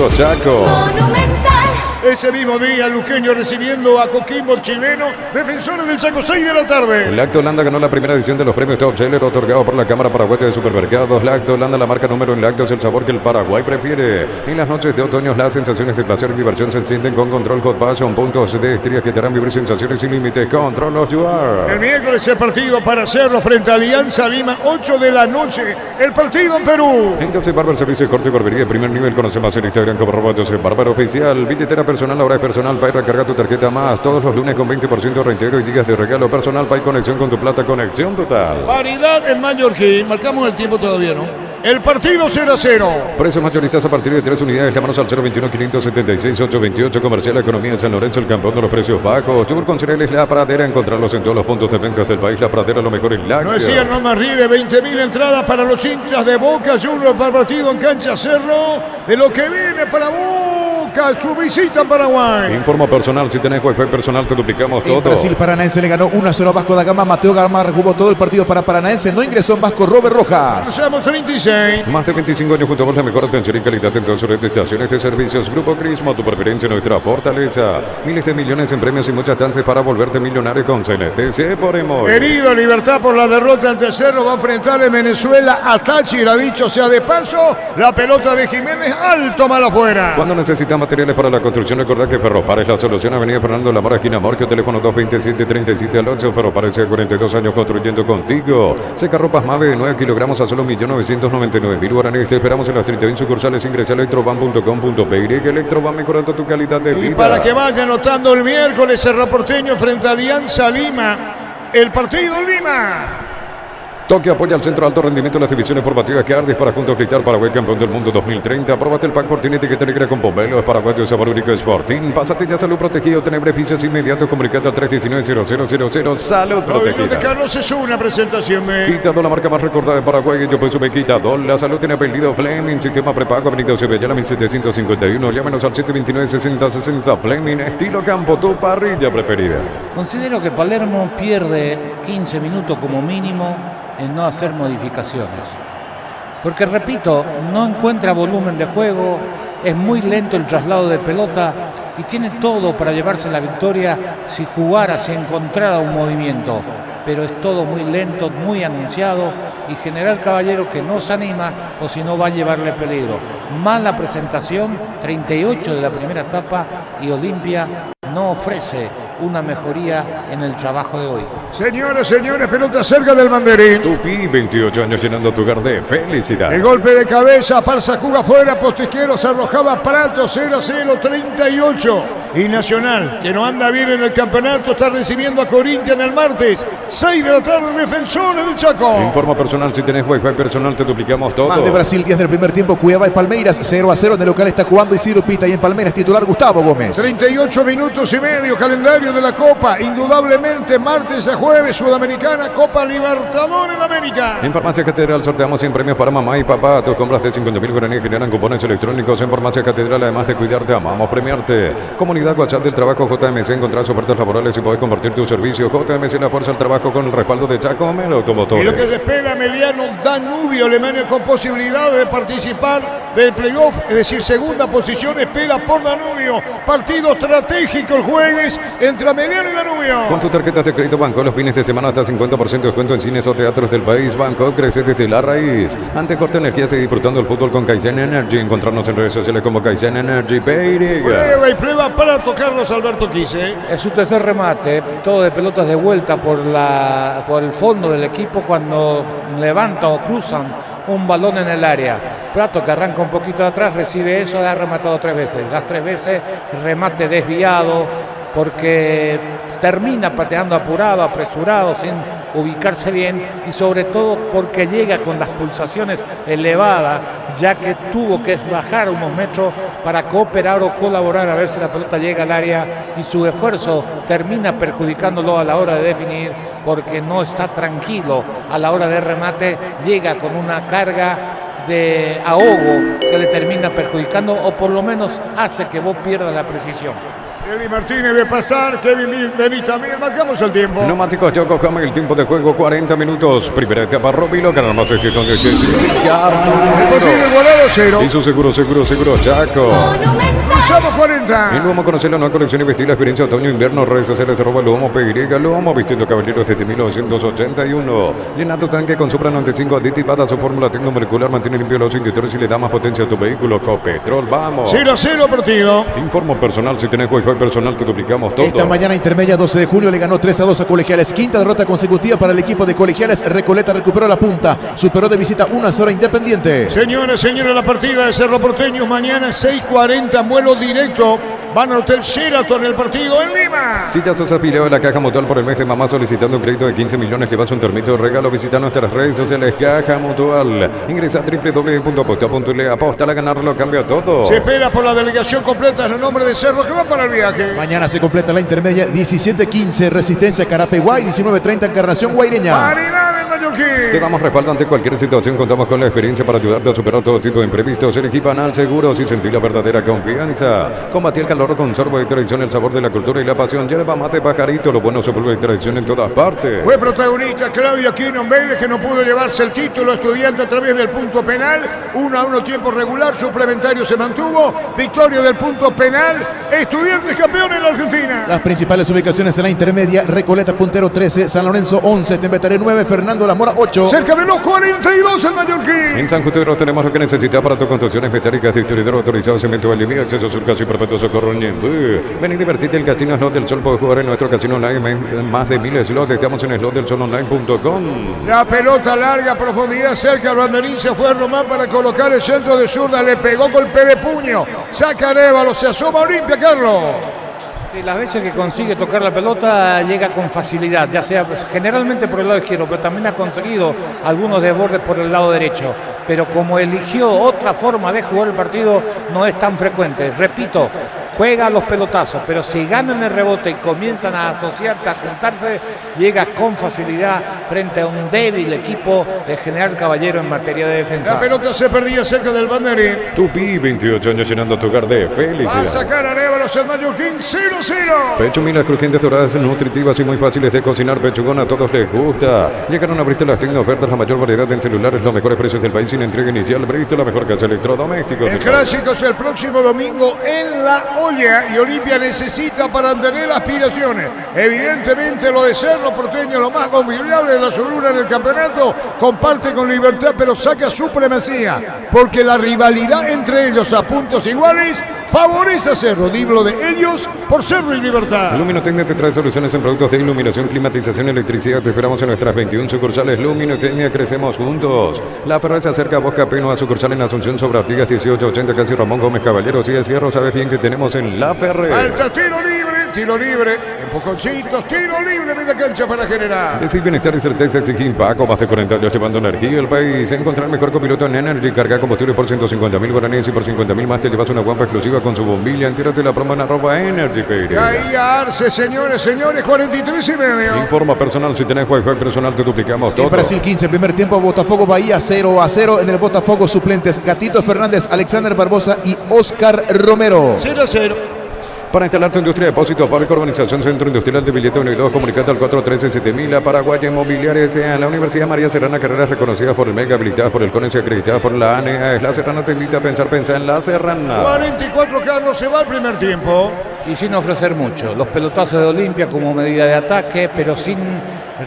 Chaco. Monumental. Ese mismo día, Luqueño recibiendo a Coquimbo chileno, defensores del Chaco, 6 de la tarde. Lacto Holanda ganó la primera edición de los premios Top Seller otorgados por la Cámara Paraguaya de Supermercados. Lacto Holanda, la marca número en lácteos, el sabor que el Paraguay prefiere. En las noches de otoño, las sensaciones de placer y diversión se encienden con Control Hot Passion, puntos de estrías que te harán vivir sensaciones sin límites. Control los Juar. El miércoles el partido para Cerro frente a Alianza Lima, 8 de la noche. El partido en Perú. En Joseph Barber, servicio de corte y barbería de primer nivel. Conoce más en Instagram como Joseph Barber Oficial. Billetera personal, ahora es personal. Pay, recarga tu tarjeta más. Todos los lunes con 20% de reintegro y días de regalo personal. Pay, conexión con tu plata, conexión total. Paridad en Mallorquín. Marcamos el tiempo todavía, ¿no? El partido 0-0. Precios mayoristas a partir de 3 unidades. Llámanos al 021-576-828. Comercial Economía de San Lorenzo, el campeón de los precios bajos. Yogur con cereales La Pradera. Encontrarlos en todos los puntos de ventas del país. La Pradera, lo mejor en lácteos. No decía no más ríe, 20.000 entradas para los hinchas de Boca Juniors para el partido en cancha Cerro. De lo que viene para Boca, su visita a Paraguay. Informo personal, si tenés wifi personal te duplicamos todo. En Brasil, Paranaense le ganó 1-0 a Vasco da Gama. Mateo Gamarra jugó todo el partido para Paranaense. No ingresó en Vasco Robert Rojas. Cruzamos 36. Más de 25 años junto a vos, la mejor atención y calidad en todas sus redes de estaciones de servicios. Grupo Crismo, tu preferencia, nuestra fortaleza. Miles de millones en premios y muchas chances para volverte millonario con CNTC por Emoy. Herido Libertad por la derrota ante Cerro, va a enfrentar en Venezuela a Táchira, dicho sea de paso. La pelota de Jiménez, alto, mal afuera. Cuando necesitas materiales para la construcción, recordá que Ferropar es la solución. Avenida Fernando Lamora, esquina Morquio, teléfono 227-37 Ferropar es 42 años construyendo contigo. Seca ropas Mave, 9 kilogramos a solo 1.999.000 guaraníes. Te esperamos en las 31 sucursales. Ingresa a electroban.com.py. Electroban, mejorando tu calidad de vida. Y para que vaya anotando el miércoles, Cerro Porteño frente a Alianza Lima. El partido en Lima. Toque apoya al centro de alto rendimiento de las divisiones formativas que Ardis para juntos gritar Paraguay campeón del mundo 2030. Apróbate el pack por tiene etiqueta negra con pomelo. Es Paraguay de sabor único Sporting. Pásate ya salud protegido. Tener beneficios inmediatos. Comunicate al 319-0000. Salud protegida. Carlos es una presentación. Quitador, la marca más recordada de Paraguay. Yo presumo Quitador. La salud tiene apellido Fleming. Sistema prepago. Avenida Sevillana 1751. Llámenos al 729-6060. Fleming. Estilo campo. Tu parrilla preferida. Considero que Palermo pierde 15 minutos como mínimo en no hacer modificaciones. Porque, repito, no encuentra volumen de juego, es muy lento el traslado de pelota y tiene todo para llevarse la victoria si jugara, si encontrara un movimiento. Pero es todo muy lento, muy anunciado y General Caballero que no se anima o si no va a llevarle peligro. Mala presentación, 38 de la primera etapa y Olimpia no ofrece una mejoría en el trabajo de hoy. Señoras, señores, pelota cerca del banderín. Tupi, 28 años llenando tu hogar de felicidad. El golpe de cabeza, Parza Juga fuera, poste izquierdo, se arrojaba Prato, 0-0, 38. Y Nacional, que no anda bien en el campeonato, está recibiendo a Corinthians el martes, 6 de la tarde, Defensores del Chaco. Informa personal, si tenés Wi-Fi personal te duplicamos todo. Más de Brasil, 10 del primer tiempo, Cuiabá y Palmeiras, 0-0 en el local está jugando Isidro Pita y en Palmeiras titular Gustavo Gómez. 38 minutos y medio, calendario de la Copa, indudablemente martes a jueves, Sudamericana, Copa Libertadores de América. En Farmacia Catedral sorteamos 100 premios para mamá y papá. Tus compras de 50.000 guaraníes generan cupones electrónicos en Farmacia Catedral. Además de cuidarte, amamos premiarte. Comunidad WhatsApp del Trabajo JMC. Encontrás ofertas laborales y podés compartir tu servicio. JMC, la fuerza del trabajo con el respaldo de Chaco Melo Automotores. Y lo que se espera, Emiliano Danubio, Alemania con posibilidades de participar del playoff, es decir, segunda posición, espera por Danubio. Partido estratégico el jueves entre Emiliano y Danubio. Con tus tarjetas de crédito Banco, los fines de semana hasta 50% de descuento en cines o teatros del país. Banco crece desde la raíz. Ante Corte Energía, sigue disfrutando el fútbol con Kaizen Energy. Encontrarnos en redes sociales como Kaizen Energy. Prueba y prueba para Carlos Alberto Quise. Es su tercer remate, todo de pelotas de vuelta por el fondo del equipo cuando levantan o cruzan un balón en el área. Prato, que arranca un poquito de atrás, recibe eso, ha rematado 3 veces. Las 3 veces remate desviado porque termina pateando apurado, apresurado, sin ubicarse bien y sobre todo porque llega con las pulsaciones elevadas, ya que tuvo que bajar unos metros para cooperar o colaborar a ver si la pelota llega al área y su esfuerzo termina perjudicándolo a la hora de definir porque no está tranquilo a la hora de remate, llega con una carga de ahogo que le termina perjudicando o por lo menos hace que vos pierdas la precisión. Kevin Martínez ve pasar, Kevin Denis también, marcamos el tiempo. Neumáticos Chaco Cama, el tiempo de juego 40 minutos. Primera etapa Robilo, canal más gestión de cero. Y su seguro Chaco. Cruzamos 40. En Lomo conocer la nueva colección y vestir la experiencia otoño-invierno. Redes sociales @Lomo PY. Lomo vistiendo caballeros desde 1981. Llena tu tanque con Supra 95 aditivada. Su fórmula tecnomolecular mantiene limpio los indicadores y le da más potencia a tu vehículo. Copetrol, vamos. 0-0 partido. Informo personal, si tenés Wi-Fi personal te duplicamos todo. Esta mañana intermedia 12 de junio le ganó 3-2 a Colegiales. Quinta derrota consecutiva para el equipo de Colegiales. Recoleta recuperó la punta. Superó de visita 1-0 Independiente. Señores, la partida de Cerro Porteño mañana 6:40, vuelo directo. Van al Hotel Sheraton el partido en Lima. Si ya sos afiliado de la Caja Mutual por el mes de mamá solicitando un crédito de 15 millones, llevas un termito de regalo. Visita nuestras redes sociales Caja Mutual. Ingresa a www.aposta.le. Aposta a ganarlo, cambia todo. Se espera por la delegación completa en el nombre de Cerro que va para el viaje. Mañana se completa la intermedia 17:15 Resistencia Carapeguay, 19:30 Encarnación Guaireña. Te damos respaldo ante cualquier situación. Contamos con la experiencia para ayudarte a superar todo tipo de imprevistos. Elegí Panal Seguros y sentir la verdadera confianza. Combatí el calor con sorbo de tradición, el sabor de la cultura y la pasión. Yerba mate pajarito, lo bueno se vuelve tradición en todas partes. Fue protagonista Claudio Aquino Vélez, que no pudo llevarse el título. Estudiante a través del punto penal. 1-1 tiempo regular, suplementario se mantuvo. Victoria del punto penal. Estudiantes campeón en la Argentina. Las principales ubicaciones en la intermedia: Recoleta puntero 13, San Lorenzo 11, Tembetaré 9, Fernando La Mora 8. Cerca de los 42 en Mallorquín. En San Justo tenemos lo que necesitas para tus construcciones metálicas. Distribuidor autorizado Cemento Valdivia, acceso sur casi perpetuo Socorro Ñembú. Ven y divertirte, el Casino Slot del Sol. Puedes jugar en nuestro casino online más de 1000 slots. Estamos en slotdelsolonline.com. La pelota larga, profundidad cerca al banderín. Se fue Román para colocar el centro de zurda. Le pegó golpe de puño. Saca Arévalo, se asoma Olimpia, Carlos. Sí, las veces que consigue tocar la pelota llega con facilidad, ya sea generalmente por el lado izquierdo, pero también ha conseguido algunos desbordes por el lado derecho. Pero como eligió otra forma de jugar el partido, no es tan frecuente. Repito, juega los pelotazos, pero si ganan el rebote y comienzan a asociarse, a juntarse, llega con facilidad frente a un débil equipo de General Caballero en materia de defensa. La pelota se perdía cerca del banderín. Tupi, 28 años llenando tu hogar de Va a felicidad. sacar a Lévalos el Mallorquín 0-0. Pechumilas crujientes, doradas, nutritivas y muy fáciles de cocinar. Pechugón a todos les gusta. Llegaron a Bristol las tecno-ofertas, la mayor variedad en celulares, los mejores precios del país sin entrega inicial. Bristol, la mejor casa de electrodomésticos. El clásico es el próximo domingo en La Olla y Olimpia necesita para tener aspiraciones. Evidentemente lo de Cerro Porteño, lo más confiable de la Sobruna en el campeonato, comparte con Libertad, pero saca supremacía, porque la rivalidad entre ellos a puntos iguales favorece a Cerro. Libro de ellos por Cerro y Libertad. Luminotecnia te trae soluciones en productos de iluminación, climatización, electricidad. Te esperamos en nuestras 21 sucursales. Luminotecnia, crecemos juntos. La Ferrer se acerca a Bosca Pino, a sucursal en Asunción sobre Artigas 1880, casi Ramón Gómez Caballero. Si es cierro, sabes bien que tenemos en La Ferrer. Falta tiro libre, empujoncitos, tiro libre, media cancha para General. Decir bienestar y certeza exige Impaco, más de 40 años llevando energía al país. Encontrar el mejor copiloto en Energy, carga combustible por 150.000 guaraníes y por 50.000 más te llevas una guampa exclusiva con su bombilla. Entérate la promo en @Energy Pay. Caía Arce, señores, 43:30. Informa personal, si tenés wifi personal te duplicamos todo. En Brasil 15, primer tiempo, Botafogo Bahía 0-0. En el Botafogo suplentes, Gatito Fernández, Alexander Barbosa y Oscar Romero. 0-0. Para instalar tu industria de depósito, Palco Urbanización Centro Industrial de Billete 1 y 2, comunicate al 413-7000. A Paraguay Inmobiliaria S.A. La Universidad María Serrana, carreras reconocidas por el MEGA, habilitadas por el CONES y acreditadas por la ANEA. La Serrana te invita a pensar en La Serrana. 44, Carlos, se va al primer tiempo. Y sin ofrecer mucho. Los pelotazos de Olimpia como medida de ataque, pero sin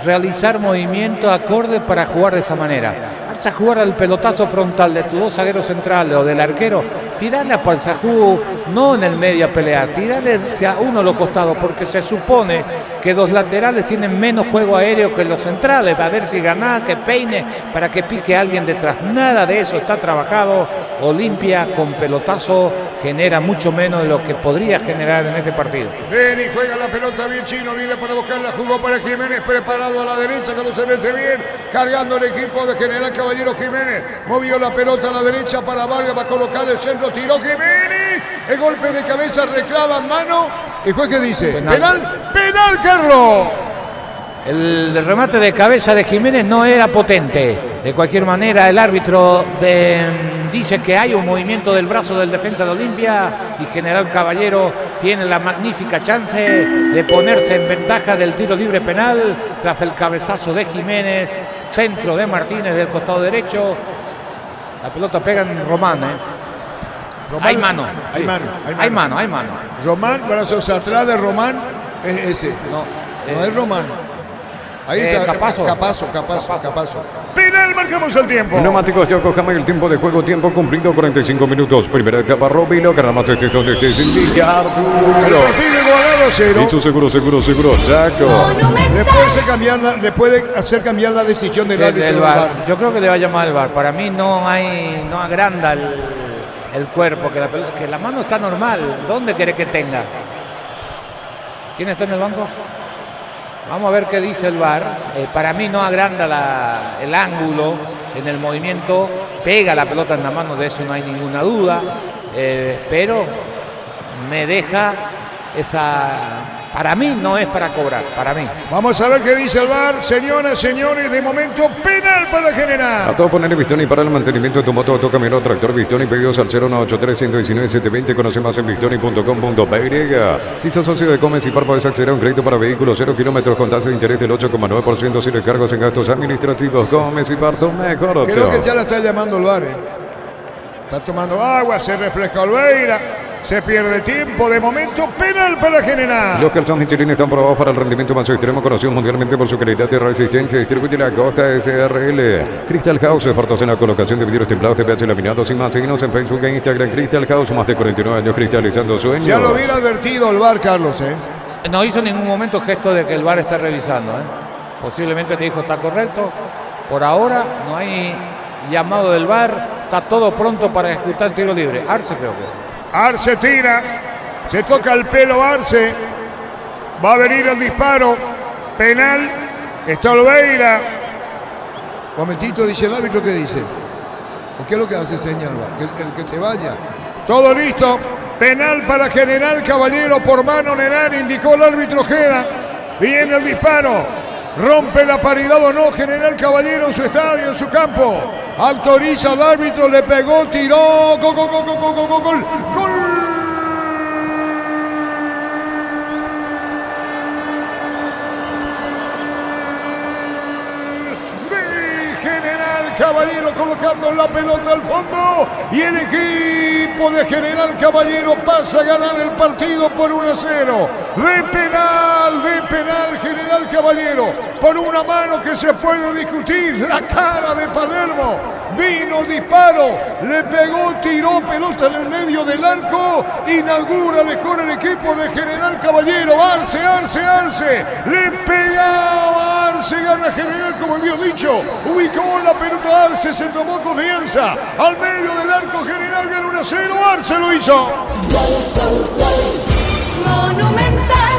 realizar movimientos acordes para jugar de esa manera. Vas a jugar al pelotazo frontal de tus dos zagueros centrales o del arquero, tirale a Panzajú, no en el medio a pelear, tirale hacia uno a los costados, porque se supone que los laterales tienen menos juego aéreo que los centrales, a ver si gana, que peine, para que pique a alguien detrás. Nada de eso está trabajado. Olimpia con pelotazo genera mucho menos de lo que podría generar en este partido. Beni juega la pelota bien Chino, viene para buscarla, jugó para Jiménez, preparado a la derecha, que no se mete bien, cargando el equipo de General Caballero Jiménez, movió la pelota a la derecha para Vargas, va a colocar el centro, tiró Jiménez, el golpe de cabeza, reclama mano, ¿y juez qué dice? Penal, Carlos. El remate de cabeza de Jiménez no era potente. De cualquier manera, el árbitro dice que hay un movimiento del brazo del defensa de Olimpia y General Caballero tiene la magnífica chance de ponerse en ventaja del tiro libre penal tras el cabezazo de Jiménez, centro de Martínez del costado derecho. La pelota pega en Román. Hay mano. Hay Sí. mano. Hay mano. Román, brazos atrás de Román, es ese. No es Román. Ahí está, Capazo. Penal, marcamos el tiempo. Neumáticos de Yokohama y el tiempo de juego, tiempo cumplido, 45 minutos. Primera etapa, Robilo, que nada más estés donde estés, el Villardo. Partido igualado a 0. Listo, seguro, saco. Le puede hacer cambiar la decisión del árbitro del VAR. Yo creo que le va a llamar al VAR. Para mí no agranda el cuerpo, que la mano está normal. ¿Dónde quiere que tenga? ¿Quién está en el banco? Vamos a ver qué dice el VAR. Para mí no agranda el ángulo en el movimiento, pega la pelota en la mano, de eso no hay ninguna duda, pero me deja esa... Para mí no es para cobrar, para mí. Vamos a ver qué dice el VAR. Señoras, señores, de momento penal para General. A todo poner Bistoni para el mantenimiento de tu moto, auto, camión o tractor. Bistoni, pedidos al 0983-119-720. Conoce más en bistoni.com.py. Si sos socio de Comes y Par, podés acceder a un crédito para vehículos 0 kilómetros con tasa de interés del 8,9% sin recargos en gastos administrativos. Comes y Par, tu mejor opción. Creo que ya la está llamando el VAR. Está tomando agua, se refleja Olveira. Se pierde tiempo, de momento penal para General. Los calzones Michelin están probados para el rendimiento más extremo, conocidos mundialmente por su calidad y resistencia. Distribuye la Costa SRL. Crystal House, expertos en la colocación de vidrios templados de pH laminados y más. Seguimos en Facebook e Instagram. Crystal House, más de 49 años cristalizando sueños. Ya lo hubiera advertido el VAR, Carlos, No hizo en ningún momento gesto de que el VAR está revisando. Posiblemente le dijo está correcto. Por ahora no hay llamado del VAR. Está todo pronto para ejecutar el tiro libre. Arce creo que. Arce tira, se toca el pelo Arce, Va a venir el disparo. Penal. Está Olveira. Momentito, dice el árbitro, ¿qué dice? ¿O qué es lo que hace señal? Que se vaya. Todo listo. Penal para General Caballero por mano Nenán, indicó el árbitro Ojeda. Viene el disparo. Rompe la paridad o no General Caballero en su estadio, en su campo. Autoriza al árbitro, le pegó, tiró. Gol, gol, gol, gol, gol, gol, gol, gol. General Caballero colocando la pelota al fondo y el equipo de General Caballero pasa a ganar el partido por 1-0. De penal General Caballero por una mano que se puede discutir. La cara de Palermo. Vino disparo, le pegó, tiró pelota en el medio del arco. Inaugura mejor el equipo de General Caballero. Arce. Le pegaba Arce, gana General, como había dicho. Ubicó la pelota Arce, se tomó confianza. Al medio del arco General gana 1-0. Arce lo hizo. Monumental.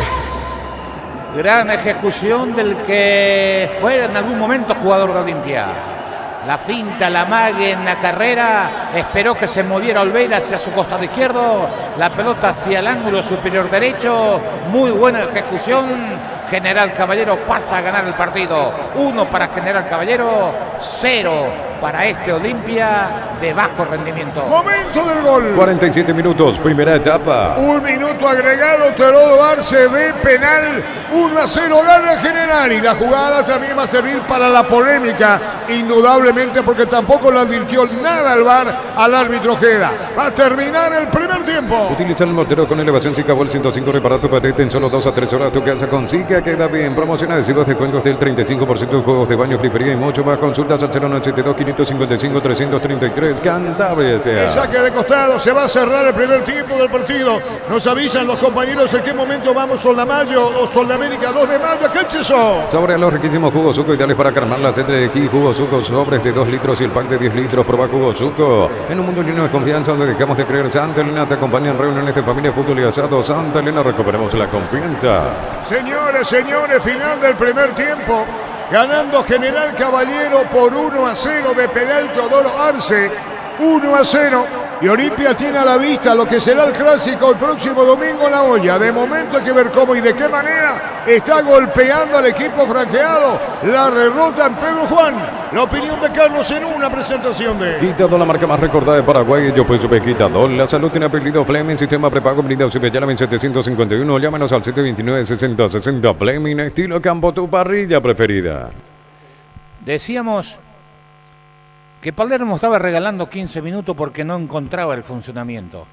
Gran ejecución del que fue en algún momento jugador de Olimpia. La finta, la mague en la carrera, esperó que se moviera Olveira hacia su costado izquierdo, la pelota hacia el ángulo superior derecho, muy buena ejecución. General Caballero pasa a ganar el partido. 1 para General Caballero, 0 para este Olimpia de bajo rendimiento. Momento del gol. 47 minutos, primera etapa. 1 minuto agregado, Teododo Arce de penal. 1-0 gana General. Y la jugada también va a servir para la polémica, indudablemente, porque tampoco le advirtió nada al VAR al árbitro Ojeda. Va a terminar el primer tiempo. Utiliza el mortero con elevación Zika Vol 105, repara tu pared en solo 2 a 3 horas. Tu casa con Zika queda bien. Promoción adhesivos, descuentos del 35% de juegos de baño, gripería y mucho más. Consultas al 092 555 333. Cantabria. El saque de costado, se va a cerrar el primer tiempo del partido. Nos avisan los compañeros en qué momento vamos. Soldamayo o Soldamérica 2 de mayo. ¿Qué chizo? Sobre los riquísimos jugos Suco, ideales para calmar la sed de aquí. Jugos Suco, sobres de 2 litros y el pack de 10 litros. Proba jugos Suco. En un mundo lleno de confianza donde dejamos de creer. Santa Elena te acompaña en reuniones de familia, fútbol y asado. Santa Elena, recuperemos la confianza. Señores, final del primer tiempo. Ganando General Caballero por 1-0 de penal Teodoro Arce. 1-0. Y Olimpia tiene a la vista lo que será el clásico el próximo domingo en La Hoya. De momento hay que ver cómo y de qué manera está golpeando al equipo franjeado. La derrota en Pedro Juan. La opinión de Carlos en una presentación de Quitador, la marca más recordada de Paraguay. Yo pues supe Quitador. La salud tiene apellido Fleming. Sistema prepago blindado Llama en 751. Llámanos al 729-6060. Fleming, estilo campo, tu parrilla preferida. Decíamos que Palermo estaba regalando 15 minutos porque no encontraba el funcionamiento.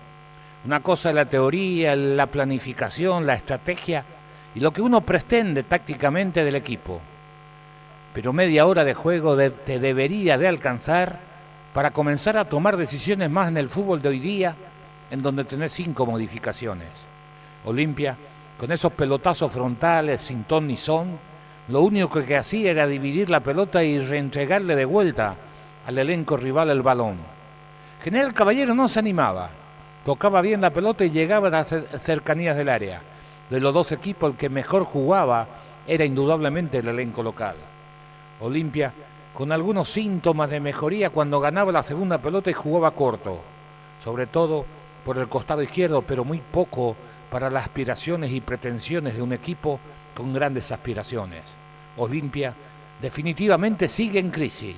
Una cosa es la teoría, la planificación, la estrategia y lo que uno pretende tácticamente del equipo. Pero media hora de juego te debería de alcanzar para comenzar a tomar decisiones más en el fútbol de hoy día, en donde tenés 5 modificaciones. Olimpia, con esos pelotazos frontales sin ton ni son, lo único que hacía era dividir la pelota y reentregarle de vuelta al elenco rival el balón. General Caballero no se animaba, tocaba bien la pelota y llegaba a las cercanías del área. De los dos equipos, el que mejor jugaba era indudablemente el elenco local. Olimpia, con algunos síntomas de mejoría cuando ganaba la segunda pelota y jugaba corto, sobre todo por el costado izquierdo, pero muy poco para las aspiraciones y pretensiones de un equipo con grandes aspiraciones. Olimpia definitivamente sigue en crisis.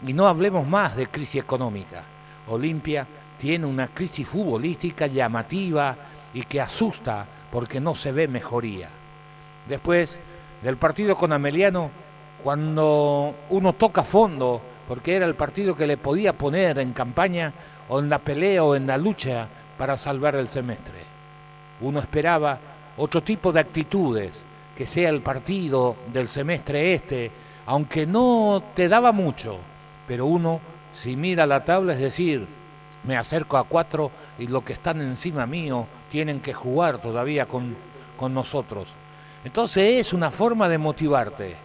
Y no hablemos más de crisis económica. Olimpia tiene una crisis futbolística llamativa y que asusta porque no se ve mejoría. Después del partido con Ameliano, cuando uno toca fondo, porque era el partido que le podía poner en campaña o en la pelea o en la lucha para salvar el semestre. Uno esperaba otro tipo de actitudes, que sea el partido del semestre este, aunque no te daba mucho. Pero uno, si mira la tabla, es decir, me acerco a 4 y los que están encima mío tienen que jugar todavía con nosotros. Entonces es una forma de motivarte,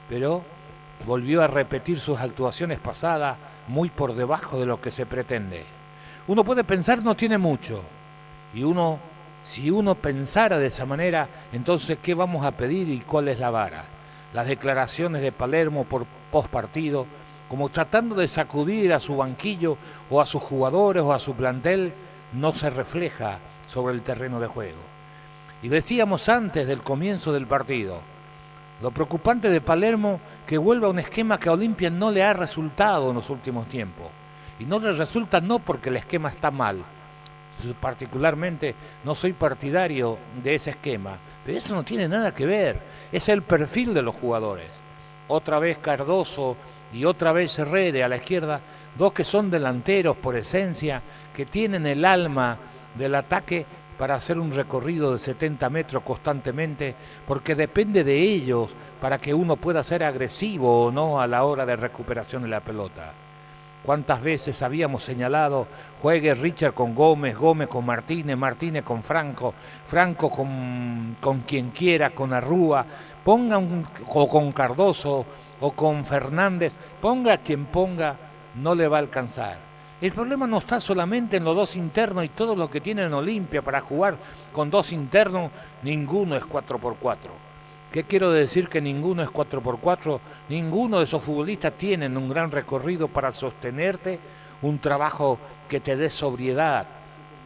pero volvió a repetir sus actuaciones pasadas muy por debajo de lo que se pretende. Uno puede pensar no tiene mucho y uno Si uno pensara de esa manera, entonces ¿qué vamos a pedir y cuál es la vara? Las declaraciones de Palermo por postpartido, como tratando de sacudir a su banquillo o a sus jugadores o a su plantel, no se refleja sobre el terreno de juego. Y decíamos antes del comienzo del partido, lo preocupante de Palermo que vuelve a un esquema que a Olimpia no le ha resultado en los últimos tiempos. Y no le resulta no porque el esquema está mal. Particularmente no soy partidario de ese esquema, pero eso no tiene nada que ver, es el perfil de los jugadores. Otra vez Cardoso y otra vez Herrera a la izquierda, dos que son delanteros por esencia, que tienen el alma del ataque para hacer un recorrido de 70 metros constantemente, porque depende de ellos para que uno pueda ser agresivo o no a la hora de recuperación de la pelota. ¿Cuántas veces habíamos señalado, juegue Richard con Gómez, Gómez con Martínez, Martínez con Franco, Franco con quien quiera, con Arrúa, o con Cardoso o con Fernández, ponga a quien ponga, no le va a alcanzar. El problema no está solamente en los dos internos y todo lo que tienen Olimpia para jugar con dos internos, ninguno es 4x4. ¿Qué quiero decir que ninguno es 4x4? Ninguno de esos futbolistas tienen un gran recorrido para sostenerte un trabajo que te dé sobriedad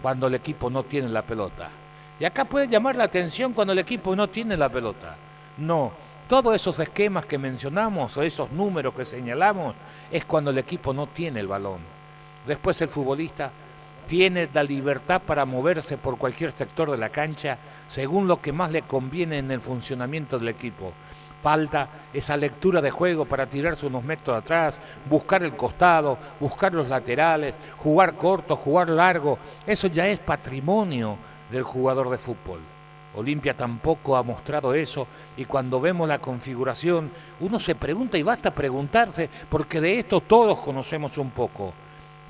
cuando el equipo no tiene la pelota. Y acá puede llamar la atención cuando el equipo no tiene la pelota. No, todos esos esquemas que mencionamos o esos números que señalamos es cuando el equipo no tiene el balón. Después el futbolista tiene la libertad para moverse por cualquier sector de la cancha según lo que más le conviene en el funcionamiento del equipo. Falta esa lectura de juego para tirarse unos metros atrás, buscar el costado, buscar los laterales, jugar corto, jugar largo. Eso ya es patrimonio del jugador de fútbol. Olimpia tampoco ha mostrado eso y cuando vemos la configuración uno se pregunta y basta preguntarse porque de esto todos conocemos un poco.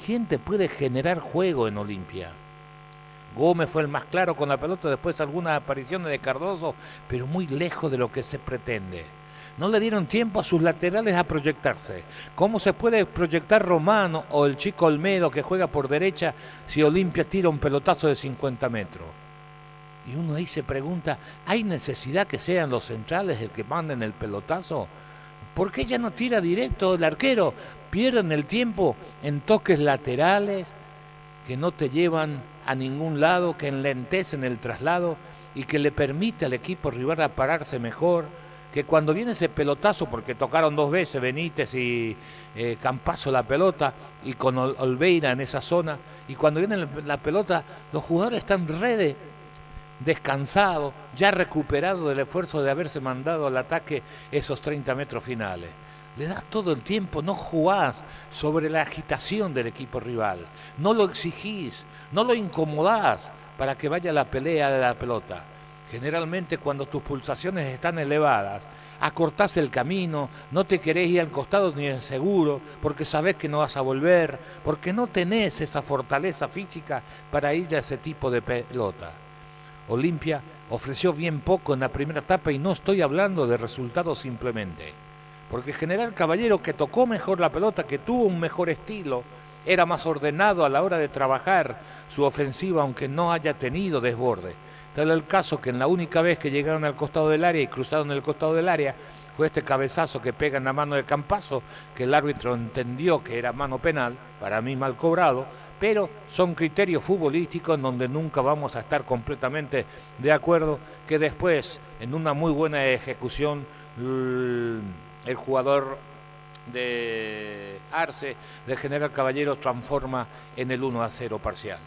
¿Quién te puede generar juego en Olimpia? Gómez fue el más claro con la pelota, después algunas apariciones de Cardoso, pero muy lejos de lo que se pretende. No le dieron tiempo a sus laterales a proyectarse. ¿Cómo se puede proyectar Romano o el chico Olmedo que juega por derecha si Olimpia tira un pelotazo de 50 metros? Y uno ahí se pregunta, ¿hay necesidad que sean los centrales el que manden el pelotazo? ¿Por qué ya no tira directo el arquero? Pierden el tiempo en toques laterales que no te llevan a ningún lado, que enlentecen el traslado y que le permite al equipo rival a pararse mejor, que cuando viene ese pelotazo, porque tocaron dos veces Benítez y Campazzo la pelota, y con Olveira en esa zona, y cuando viene la pelota, los jugadores están descansado, ya recuperado del esfuerzo de haberse mandado al ataque esos 30 metros finales. Le das todo el tiempo, no jugás sobre la agitación del equipo rival, no lo exigís, no lo incomodás para que vaya la pelea de la pelota. Generalmente cuando tus pulsaciones están elevadas, acortás el camino, no te querés ir al costado ni en seguro, porque sabés que no vas a volver, porque no tenés esa fortaleza física para ir a ese tipo de pelota. Olimpia ofreció bien poco en la primera etapa y no estoy hablando de resultados simplemente, porque General Caballero, que tocó mejor la pelota, que tuvo un mejor estilo, era más ordenado a la hora de trabajar su ofensiva, aunque no haya tenido desborde. Tal el caso que en la única vez que llegaron al costado del área y cruzaron el costado del área fue este cabezazo que pega en la mano de Campazzo, que el árbitro entendió que era mano penal, para mí mal cobrado, pero son criterios futbolísticos en donde nunca vamos a estar completamente de acuerdo, que después, en una muy buena ejecución, el jugador de Arce, de General Caballero, transforma en el 1-0 parcial.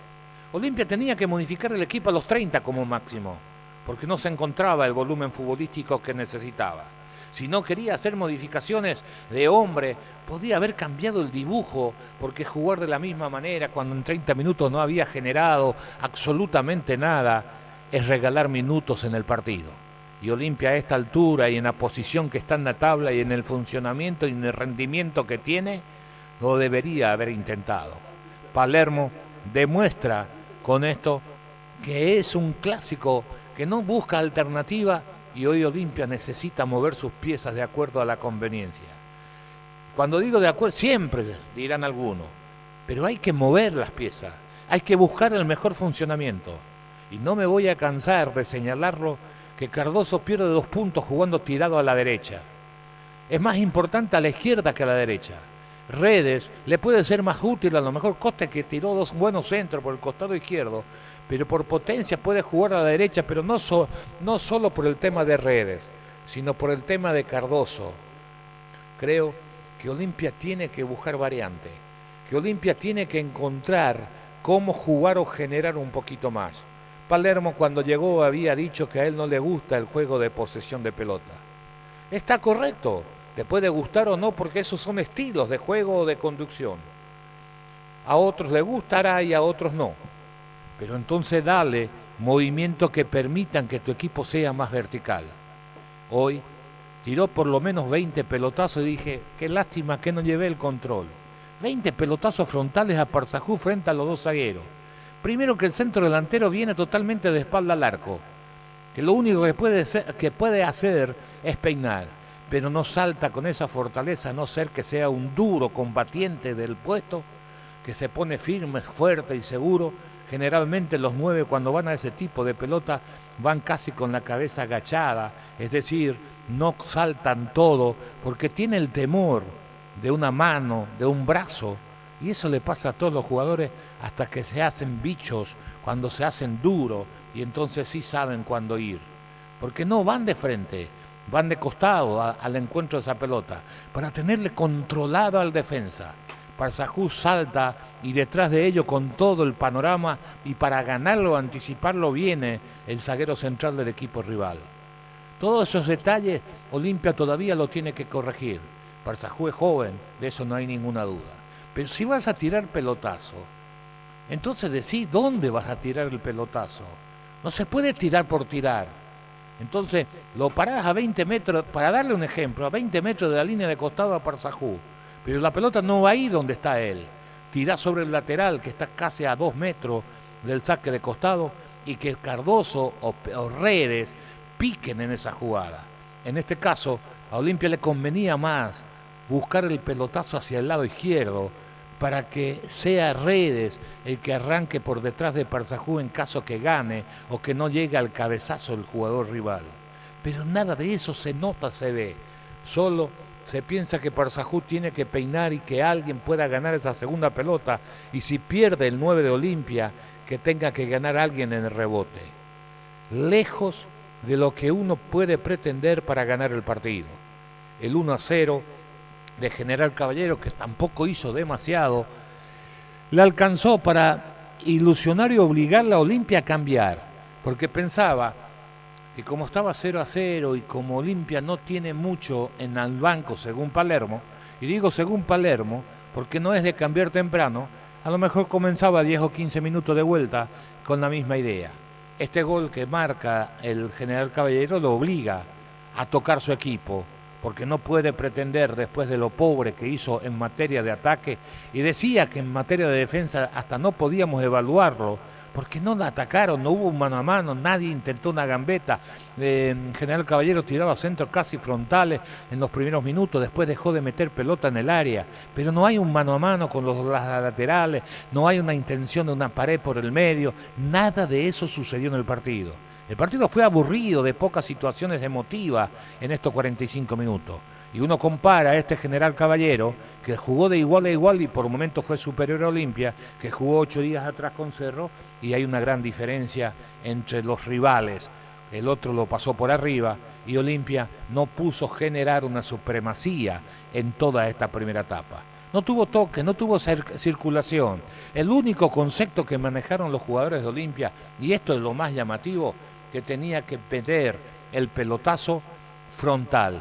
Olimpia tenía que modificar el equipo a los 30 como máximo, porque no se encontraba el volumen futbolístico que necesitaba. Si no quería hacer modificaciones de hombre, podía haber cambiado el dibujo, porque jugar de la misma manera cuando en 30 minutos no había generado absolutamente nada, es regalar minutos en el partido. Y Olimpia a esta altura y en la posición que está en la tabla y en el funcionamiento y en el rendimiento que tiene, lo debería haber intentado. Palermo demuestra con esto que es un clásico que no busca alternativa y hoy Olimpia necesita mover sus piezas de acuerdo a la conveniencia. Cuando digo de acuerdo, siempre dirán algunos, pero hay que mover las piezas, hay que buscar el mejor funcionamiento. Y no me voy a cansar de señalarlo, que Cardoso pierde 2 puntos jugando tirado a la derecha. Es más importante a la izquierda que a la derecha. Redes le puede ser más útil, a lo mejor Costa, que tiró 2 buenos centros por el costado izquierdo, pero por potencia puede jugar a la derecha, pero no solo por el tema de Redes, sino por el tema de Cardoso. Creo que Olimpia tiene que buscar variante, que Olimpia tiene que encontrar cómo jugar o generar un poquito más. Palermo, cuando llegó, había dicho que a él no le gusta el juego de posesión de pelota. Está correcto, te puede gustar o no, porque esos son estilos de juego o de conducción. A otros le gustará y a otros no. Pero entonces dale movimientos que permitan que tu equipo sea más vertical. Hoy tiró por lo menos 20 pelotazos y dije, qué lástima que no llevé el control. 20 pelotazos frontales a Parsahú frente a los 2 zagueros. Primero, que el centro delantero viene totalmente de espalda al arco, que lo único que puede hacer es peinar, pero no salta con esa fortaleza, a no ser que sea un duro combatiente del puesto, que se pone firme, fuerte y seguro. Generalmente los 9, cuando van a ese tipo de pelota, van casi con la cabeza agachada, es decir, no saltan todo, porque tiene el temor de una mano, de un brazo, y eso le pasa a todos los jugadores hasta que se hacen bichos, cuando se hacen duros, y entonces sí saben cuándo ir, porque no van de frente, van de costado al encuentro de esa pelota, para tenerle controlado al defensa. Parsahú salta y detrás de ello con todo el panorama, y para ganarlo, anticiparlo, viene el zaguero central del equipo rival. Todos esos detalles Olimpia todavía lo tiene que corregir. Parsahú es joven, de eso no hay ninguna duda. Pero si vas a tirar pelotazo, entonces decí dónde vas a tirar el pelotazo. No se puede tirar por tirar. Entonces lo parás a 20 metros, para darle un ejemplo, a 20 metros de la línea de costado a Parsahú. Pero la pelota no va ahí donde está él. Tirá sobre el lateral, que está casi a 2 metros del saque de costado, y que Cardoso o Redes piquen en esa jugada. En este caso, a Olimpia le convenía más buscar el pelotazo hacia el lado izquierdo, para que sea Redes el que arranque por detrás de Parsahú en caso que gane o que no llegue al cabezazo del jugador rival. Pero nada de eso se nota, se ve. Solo se piensa que Parsahú tiene que peinar y que alguien pueda ganar esa segunda pelota, y si pierde el 9 de Olimpia, que tenga que ganar alguien en el rebote. Lejos de lo que uno puede pretender para ganar el partido. El 1-0 de General Caballero, que tampoco hizo demasiado, le alcanzó para ilusionar y obligar a Olimpia a cambiar, porque pensaba que como estaba 0-0 y como Olimpia no tiene mucho en el banco según Palermo, y digo según Palermo porque no es de cambiar temprano, a lo mejor comenzaba 10 o 15 minutos de vuelta con la misma idea. Este gol que marca el General Caballero lo obliga a tocar su equipo, porque no puede pretender, después de lo pobre que hizo en materia de ataque, y decía que en materia de defensa hasta no podíamos evaluarlo, porque no la atacaron, no hubo un mano a mano, nadie intentó una gambeta. General Caballero tiraba centros casi frontales en los primeros minutos, después dejó de meter pelota en el área, pero no hay un mano a mano con las laterales, no hay una intención de una pared por el medio, nada de eso sucedió en el partido. El partido fue aburrido, de pocas situaciones emotivas en estos 45 minutos. Y uno compara a este General Caballero, que jugó de igual a igual y por momentos fue superior a Olimpia, que jugó 8 días atrás con Cerro, y hay una gran diferencia entre los rivales. El otro lo pasó por arriba y Olimpia no puso generar una supremacía en toda esta primera etapa. No tuvo toque, no tuvo circulación. El único concepto que manejaron los jugadores de Olimpia, y esto es lo más llamativo, que tenía que meter el pelotazo frontal.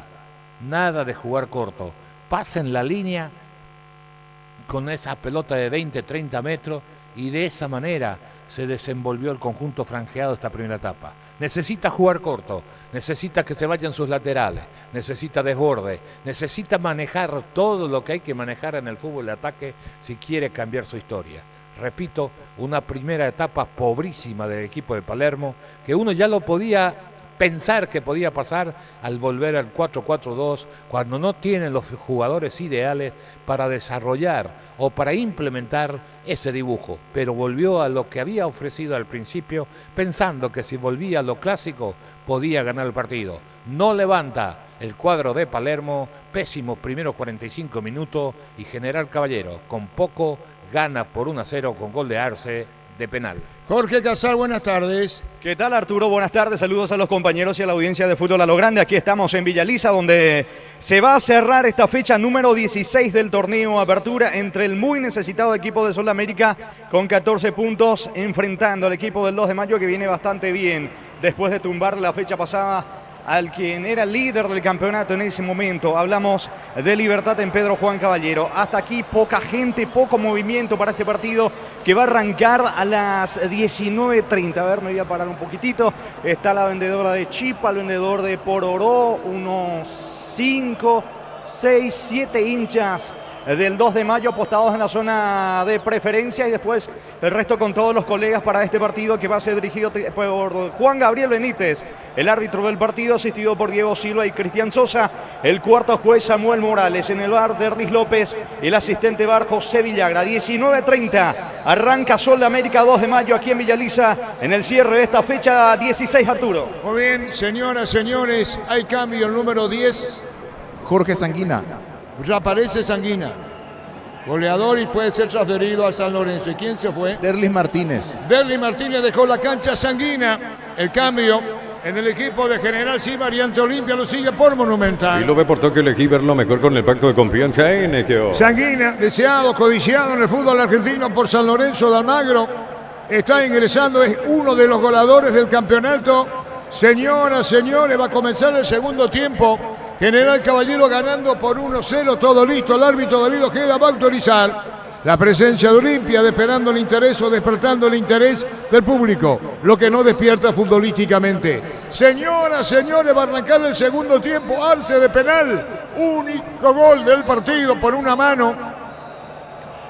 Nada de jugar corto. Pasa en la línea con esa pelota de 20, 30 metros, y de esa manera se desenvolvió el conjunto franjeado esta primera etapa. Necesita jugar corto, necesita que se vayan sus laterales, necesita desborde, necesita manejar todo lo que hay que manejar en el fútbol de ataque si quiere cambiar su historia. Repito, una primera etapa pobrísima del equipo de Palermo, que uno ya lo podía pensar que podía pasar al volver al 4-4-2 cuando no tienen los jugadores ideales para desarrollar o para implementar ese dibujo, pero volvió a lo que había ofrecido al principio pensando que si volvía a lo clásico podía ganar el partido. No levanta el cuadro de Palermo, pésimos primeros 45 minutos y General Caballero con poco gana por 1-0 con gol de Arce de penal. Jorge Casal, buenas tardes. ¿Qué tal, Arturo? Buenas tardes, saludos a los compañeros y a la audiencia de Fútbol a lo Grande. Aquí estamos en Villa Lisa, donde se va a cerrar esta fecha número 16 del torneo Apertura entre el muy necesitado equipo de Sudamérica con 14 puntos, enfrentando al equipo del 2 de mayo que viene bastante bien después de tumbar la fecha pasada al quien era líder del campeonato en ese momento. Hablamos de Libertad en Pedro Juan Caballero. Hasta aquí poca gente, poco movimiento para este partido que va a arrancar a las 19:30. A ver, me voy a parar un poquitito. Está la vendedora de Chipa, el vendedor de Pororó, unos 5, 6, 7 hinchas del 2 de mayo apostados en la zona de preferencia y después el resto con todos los colegas para este partido que va a ser dirigido por Juan Gabriel Benítez, el árbitro del partido, asistido por Diego Silva y Cristian Sosa, el cuarto juez Samuel Morales, en el bar Derlis López y el asistente bar José Villagra. 19:30 arranca Sol de América 2 de mayo aquí en Villa Lisa en el cierre de esta fecha 16, Arturo. Muy bien, señoras, señores, hay cambio, el número 10. Jorge Sanguina. Reaparece Sanguina, goleador y puede ser transferido al San Lorenzo. ¿Y quién se fue? Derlis Martínez. Derlis Martínez dejó la cancha. Sanguina, el cambio en el equipo de General sí, variante Olimpia lo sigue por Monumental. Y lo ve por toque, elegí ver lo mejor con el pacto de confianza en Ekeo. Sanguina, deseado, codiciado en el fútbol argentino por San Lorenzo de Almagro, está ingresando, es uno de los goleadores del campeonato. Señoras, señores, va a comenzar el segundo tiempo. General Caballero ganando por 1-0, todo listo. El árbitro David Ojeda va a autorizar la presencia de Olimpia, esperando el interés o despertando el interés del público, lo que no despierta futbolísticamente. Señoras, señores, va a arrancar el segundo tiempo. Arce de penal, único gol del partido por una mano.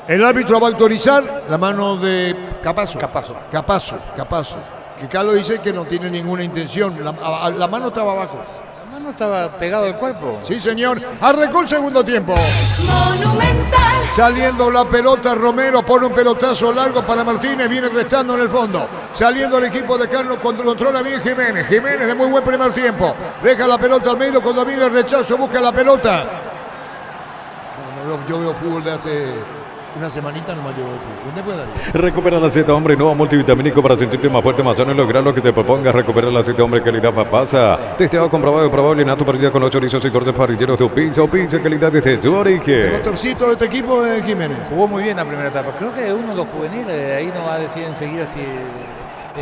El árbitro va a autorizar la mano de Capazo. Capazo. Que Carlos dice que no tiene ninguna intención. La mano estaba abajo. ¿No estaba pegado al cuerpo? Sí, señor. Arrancó el segundo tiempo. Monumental. Saliendo la pelota, Romero pone un pelotazo largo para Martínez, viene restando en el fondo. Saliendo el equipo de Carlos, controla bien Jiménez. Jiménez de muy buen primer tiempo. Deja la pelota al medio, cuando viene el rechazo, busca la pelota. Yo veo fútbol de hace una semanita, nomás yo veo fútbol. ¿Dónde puede dar? Recupera la Z, hombre, nuevo multivitamínico para sentirte más fuerte, más sano y lograr lo que te propongas. Recupera la Z, hombre, calidad papasa. Testeado, comprobado y probable en tu partida con 8 chorizos y cortes parrilleros de pizza calidad desde su El origen. motorcito de este equipo es Jiménez. Jugó muy bien la primera etapa. Creo que uno de los juveniles, ahí no va a decir enseguida si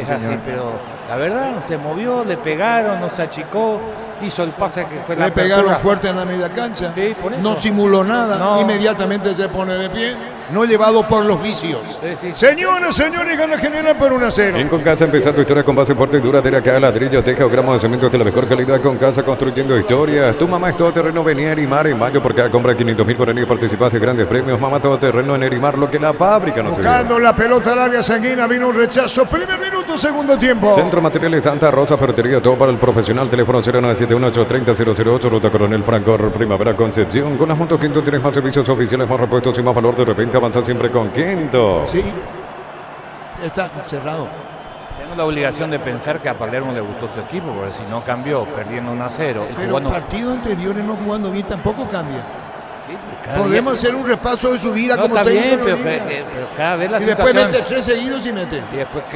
es así, pero la verdad se movió, le pegaron, no se achicó, hizo el pase que fue la Le pegaron apertura. fuerte en la media cancha. Sí, por eso. No simuló nada. No. Inmediatamente se pone de pie. No llevado por los vicios. Sí. Señoras, señores, gana General por 1-0. En Concasa empieza tu historia con base fuerte y duradera, cada ladrillo, teja o gramos de cemento de la mejor calidad. Concasa construyendo historias. Tu mamá es todo terreno, venía a Erimar en mayo por cada compra de 500.000 guaraníes participas de grandes premios. Mamá todo terreno en Erimar, lo que la fábrica no te dio. Buscando la pelota larga, Sanguina, vino un rechazo. Primer minuto, segundo tiempo. Centro Materiales Santa Rosa, ferretería, todo para el profesional. Teléfono 0971-830-008, Ruta Coronel Franco, Primavera Concepción. Con las motos Quinto tienes más servicios oficiales, más repuestos y más valor. De repente avanza siempre con Quinto. Sí, está cerrado. Tengo la obligación de pensar que a Palermo le gustó su equipo, porque si no cambió, perdiendo 1-0. y Pero jugando- partidos anteriores no jugando bien tampoco cambia. Sí, pero cada Podemos día- hacer un repaso de su vida No, como está técnico bien, en pero, Olimpia. pero cada vez la Y después situación... mete 3 seguidos y mete.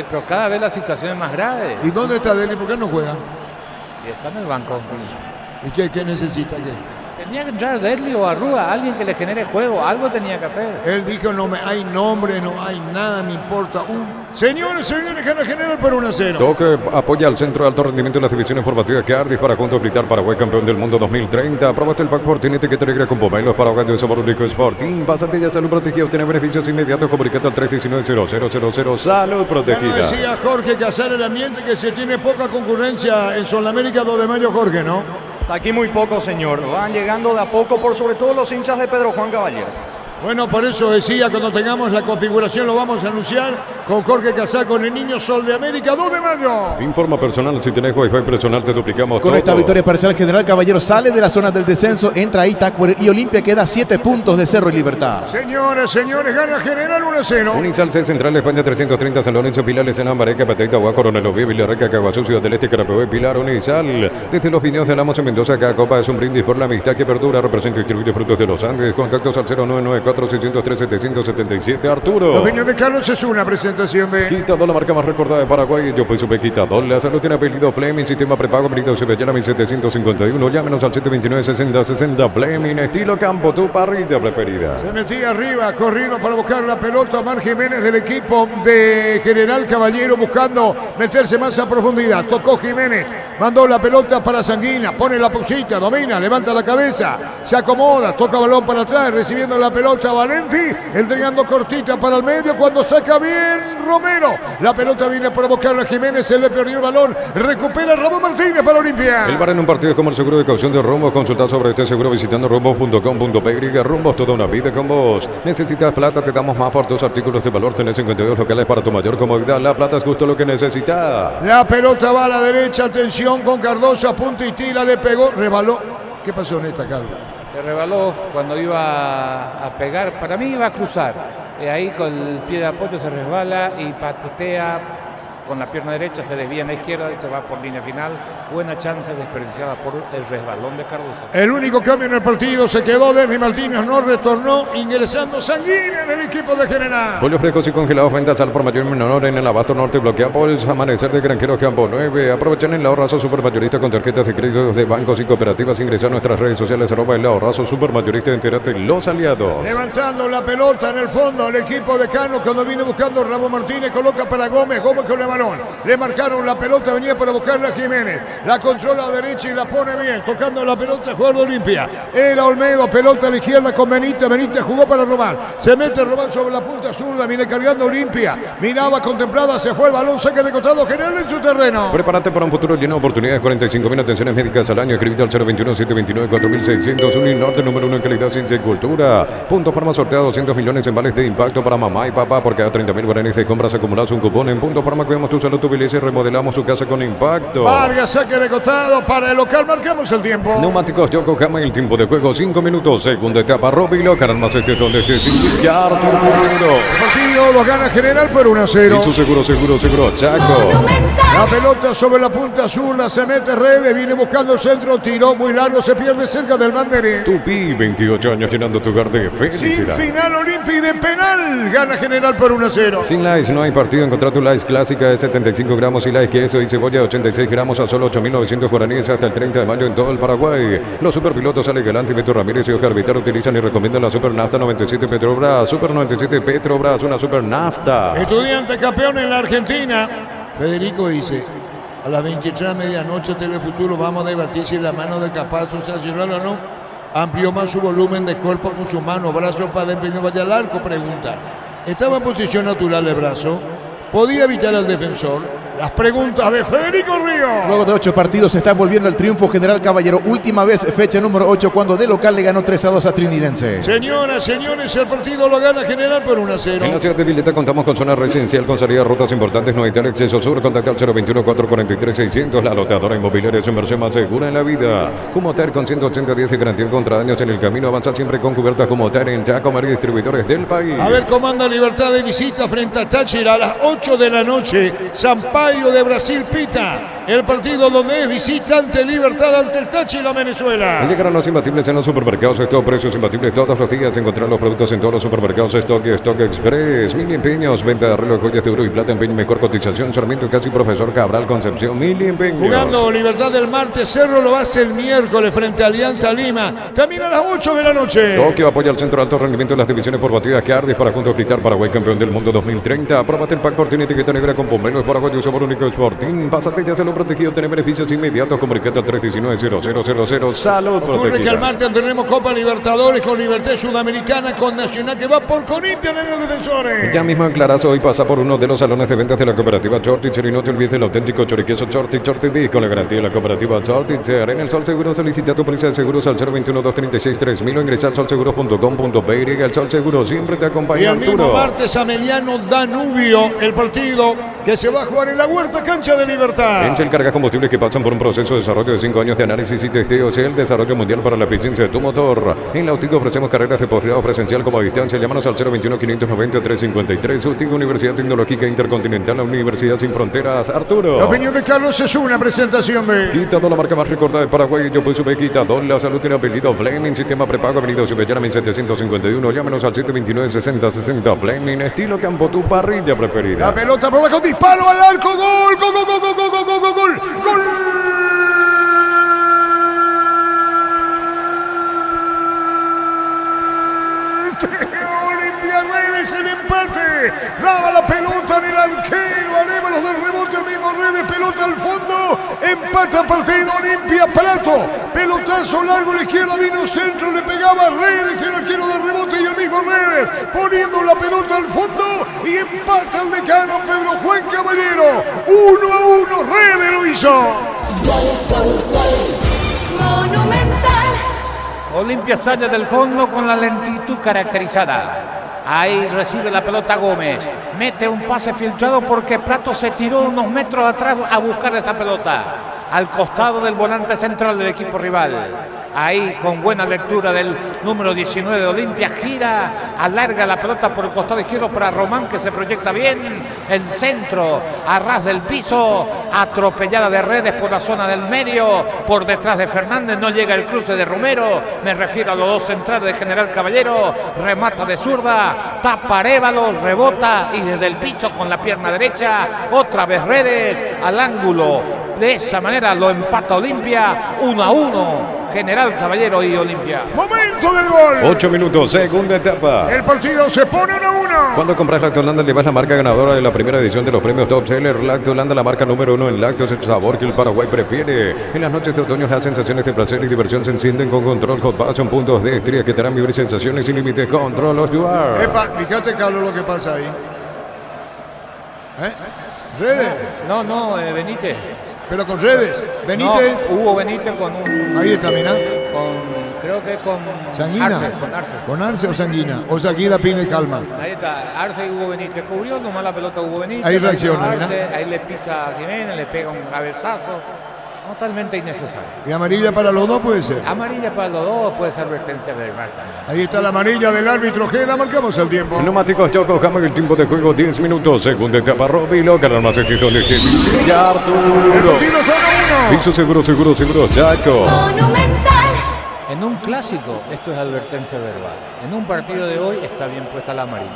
Pero cada vez la situación es más grave. ¿Y dónde está Deli? ¿Por qué no juega? Y está en el banco. ¿Y qué necesita? ¿Qué? Tenía que entrar Derli o Arrua, alguien que le genere juego, algo tenía que hacer. Él dijo, no hay nombre, no hay nada, me importa. Señores, gana General por 1-0. Toque apoya al centro de alto rendimiento de las divisiones formativas Cardis para juntos gritar Paraguay campeón del mundo 2030. Aprobaste el pack por tiene etiqueta negra con Pomelo para Paraguay de Sabor Único Sporting. Pásate ya Salud Protegida, obtiene beneficios inmediatos. Comunicate al 319-0000 Salud Ya lo Protegida. decía Jorge Casar, el ambiente que se tiene poca concurrencia en Sudamérica 2 de mayo, Jorge, ¿no? Está aquí muy poco, señor. Van llegando de a poco, por sobre todo los hinchas de Pedro Juan Caballero. Bueno, por eso decía, cuando tengamos la configuración lo vamos a anunciar. con Jorge Casal, con el Niño Sol de América, 2 de mayo. Informa personal, si tenés Wi-Fi personal te duplicamos Con todo. esta victoria parcial, General Caballero sale de la zona del descenso, entra ahí Tacuare y Olimpia queda 7 puntos de Cerro y Libertad. Señoras, señores, gana General 1-0. Unizal C Central España 330 San Lorenzo Pilar Escena Mareca Pateita Agua Coronel Oviedo Villarreca Caguazú Ciudad del Este Carapehué Pilar Unizal. Desde los Pinos de Lamos en Mendoza cada copa es un brindis por la amistad que perdura. Representa y distribuye Frutos de los Andes. Contactos al 0994-603-777 Arturo. Los Pinos de Carlos es una presentación de Quitador, la marca más recordada de Paraguay. Yo pues supe Quitador. La salud tiene apellido Fleming. Sistema prepago. Apellido Sevillana 1751. Llámenos al 729-6060 Fleming. Estilo campo. Tu parrilla preferida. Se metía arriba, corriendo para buscar la pelota. Mar Jiménez del equipo de General Caballero buscando meterse más a profundidad. Tocó Jiménez, mandó la pelota para Sanguina, pone la pusita, domina, levanta la cabeza, se acomoda, toca balón para atrás, recibiendo la pelota Valenti, entregando cortita para el medio cuando saca bien Romero. La pelota viene para buscarla Jiménez, se le perdió el balón, recupera Ramón Martínez para Olimpia. El bar en un partido es como el seguro de caución de Rumbo. Consulta sobre este seguro visitando rumbo.com.py. Rumbo, toda una vida con vos. Necesitas plata, te damos más por tus artículos de valor. Tenés 52 locales para tu mayor comodidad. La plata es justo lo que necesitas. La pelota va a la derecha, atención con Cardoso, apunta y tira, le pegó, rebaló. ¿Qué pasó en esta, Carlos? Le rebaló cuando iba a pegar, para mí iba a cruzar. Ahí con el pie de apoyo se resbala y patea con la pierna derecha, se desvía en la izquierda y se va por línea final. Buena chance desperdiciada por el resbalón de Cardoso. El único cambio en el partido se quedó Derby Martínez, no retornó, ingresando Sanguina en el equipo de General. Pollos frescos y congelados, ventas al por mayor y menor en el Abasto Norte. Bloquea Pollos, amanecer de Granjeros Campo 9. Aprovechen el ahorrazo supermayorista con tarjetas de créditos de bancos y cooperativas. Ingresa a nuestras redes sociales, @el ahorrazo supermayorista. Entérate los aliados. Levantando la pelota en el fondo, el equipo de Cano cuando viene buscando Ramón Martínez, coloca para Gómez con el balón. Le marcaron la pelota, venía para buscarla a Jiménez. La controla a derecha y la pone bien. Tocando la pelota, el jugador de Olimpia. Era Olmedo, pelota a la izquierda con Benítez. Benítez jugó para Román. Se mete Román sobre la punta zurda. Viene cargando Olimpia. Miraba contemplada, se fue el balón. Saca de costado General en su terreno. Prepárate para un futuro lleno de oportunidades. 45.000 atenciones médicas al año. Escribite al 021-729-4600. Uninorte, número 1 en calidad, ciencia y cultura. Puntos Farma sortea 200 millones en vales de impacto para mamá y papá. Por cada 30.000 guaraníes de compras acumulados un cupón en Puntos Farma. Cuidamos tu salud, tu belleza y remodelamos su casa con impacto. Vargas saque de costado para el local. Marcamos el tiempo. Neumáticos Yokohama y el tiempo de juego 5 minutos. Segunda etapa Robilo. Más este donde esté sin billar. El partido lo gana General por 1-0. Y su seguro Chaco. La pelota sobre la punta zurda, se mete Redes, viene buscando el centro, tiró muy largo, se pierde cerca del banderín. Tupi, 28 años llenando tu hogar de Sin felicidad. final olímpico y de penal, gana General por 1-0. Sin Lice no hay partido. Encontrar tu Lice clásica de 75 gramos y Lice queso y cebolla de 86 gramos a solo 8.900 guaraníes hasta el 30 de mayo en todo el Paraguay. Los superpilotos Ale Galante, Beto Ramírez y Oscar Vitar utilizan y recomiendan la Super Nafta 97 Petrobras. Super 97 Petrobras, una Super Nafta. Estudiante campeón en la Argentina. Federico dice, a las 23 de medianoche Telefuturo vamos a debatir si la mano de Capaz es nacional o no. Amplió más su volumen de cuerpo con su mano, brazo para empeño vaya al arco, pregunta. ¿Estaba en posición natural el brazo? ¿Podía evitar al defensor? Las preguntas de Federico Ríos. Luego de 8 partidos se está volviendo el triunfo General Caballero. Última vez, fecha número 8, cuando de local le ganó 3-2 a Trinidense. Señoras, señores, el partido lo gana General por 1-0. En la ciudad de Vileta contamos con zona residencial con salida a rutas importantes, no hay tal exceso sur. Contacta al 021-443-600. La loteadora inmobiliaria es su inversión más segura en la vida. Cumoter con 180 días de garantía contra daños en el camino. Avanza siempre con cubiertas Cumoter en Chaco, y distribuidores del país. A ver cómo anda Libertad de visita frente a Táchira a las 8 de la noche. Sampaio de Brasil pita el partido donde es visitante Libertad ante el Táchira Venezuela. Llegarán los imbatibles en los supermercados. Estos precios imbatibles todos los días. Encontrar los productos en todos los supermercados. Stock y Stock Express. Mil empeños. Venta de reloj, joyas de oro y plata. Empeño, mejor cotización. Sarmiento casi Profesor Cabral Concepción. Mil empeños. Jugando Libertad del martes. Cerro lo hace el miércoles frente a Alianza Lima. También a las 8 de la noche. Tokio apoya al centro de alto rendimiento en las divisiones por batidas. Cardis para juntos gritar Paraguay campeón del mundo 2030. Apróbate el pack por tiene etiqueta negra con pomelos Paraguay. Uso sabor único Sporting. Pásate ya Salud Protegido, tener beneficios inmediatos. Comunicate al 319-0000. Salud Ocurre que Protegida. al martes tendremos Copa Libertadores con Libertad Sudamericana, con Nacional que va por Corinthians en el Defensores. Ya mismo en Clarazo y pasa por uno de los salones de ventas de la cooperativa Chortitzer y no te olvides del auténtico choriqueso Chortitzer con la garantía de la cooperativa Chortitzer. En el Sol Seguro solicita tu póliza de seguros al 021-236-3000 o ingresa al solseguros.com.py. El Sol Seguro siempre te Y acompaña, el mismo Arturo. martes Ameliano Danubio, el partido que se va a jugar en la Huerta Cancha de Libertad. Encel carga combustibles que pasan por un proceso de desarrollo de 5 años de análisis y testeos. El desarrollo mundial para la eficiencia de tu motor. En la Autico ofrecemos carreras de posgrado presencial como a distancia. Llámanos al 021-590-353. Autico Universidad Tecnológica Intercontinental, la Universidad Sin Fronteras. Arturo. La opinión de Carlos es una presentación de... Quitado, la marca más recordada de Paraguay. Yo pues sube Quitado. La salud tiene apellido Fleming. Sistema prepago. Avenida Subellana 1751. Llámenos al 729-6060. Fleming. Estilo campo, tu parrilla preferida. La pelota proba con disparo al arco. Gol, gol, gol, gol, gol, gol, gol, gol, gol, gol. Olimpia Redes el empate. Daba la pelota en el arquero. Anévalos del rebote al mismo Redes. Pelota al fondo. Empata partido Olimpia Prato. Pelotazo largo a la izquierda. Vino centro. Le pegaba a Redes el arquero de rebote y el mismo Redes. Poniendo la pelota al fondo. Y empata el decano Pedro Juan Caballero. 1-1. Redes lo hizo. Monumental. Olimpia sale del fondo con la lentitud caracterizada. Ahí recibe la pelota Gómez. Mete un pase filtrado porque Prato se tiró unos metros atrás a buscar esta pelota. Al costado del volante central del equipo rival. Ahí con buena lectura del número 19 de Olimpia. Gira, alarga la pelota por el costado izquierdo para Román que se proyecta bien. El centro a ras del piso. Atropellada de Redes por la zona del medio. Por detrás de Fernández. No llega el cruce de Romero. Me refiero a los dos centrales de General Caballero. Remata de zurda. Tapa Arévalo. Rebota y desde el piso con la pierna derecha. Otra vez Redes al ángulo. De esa manera lo empata Olimpia. 1-1. General Caballero y Olimpia. Momento del gol. 8 minutos, segunda etapa. El partido se pone 1-1. Cuando compras Lácteos Holanda, llevas la marca ganadora de la primera edición de los premios Top Seller. Lácteos Holanda, la marca número 1 en lácteos, el sabor que el Paraguay prefiere. En las noches de otoño, las sensaciones de placer y diversión se encienden con Control Hot Passion, puntos de estría que te harán vivir sensaciones sin límites. Control of Duar. Epa, fíjate, Carlos, lo que pasa ahí. Redes. No, Benítez. Pero con Redes. Benítez. No, Hugo Benítez con un... Ahí está, mirá. Creo que con Sanguina. Arce, con Arce. ¿Con Arce o Sanguina? O Sanguina, Pina y Calma. Ahí está, Arce y Hugo Benítez. Cubrió nomás la pelota Hugo Benítez. Ahí reacciona, Arce, mirá. ahí le pisa a Jiménez, le pega un cabezazo. Totalmente innecesario. Y amarilla para los dos puede ser. Amarilla para los dos, puede ser advertencia verbal también. Ahí está la amarilla del árbitro Gela. Marcamos el tiempo. Neumáticos Choco, cambio el tiempo de juego 10 minutos. Segunda etapa, Robilo, ganar más éxito de este y El Arturo. partido son 1-1. Piso seguro, Chaco. Monumental. En un clásico, esto es advertencia verbal. En un partido de hoy está bien puesta la amarilla.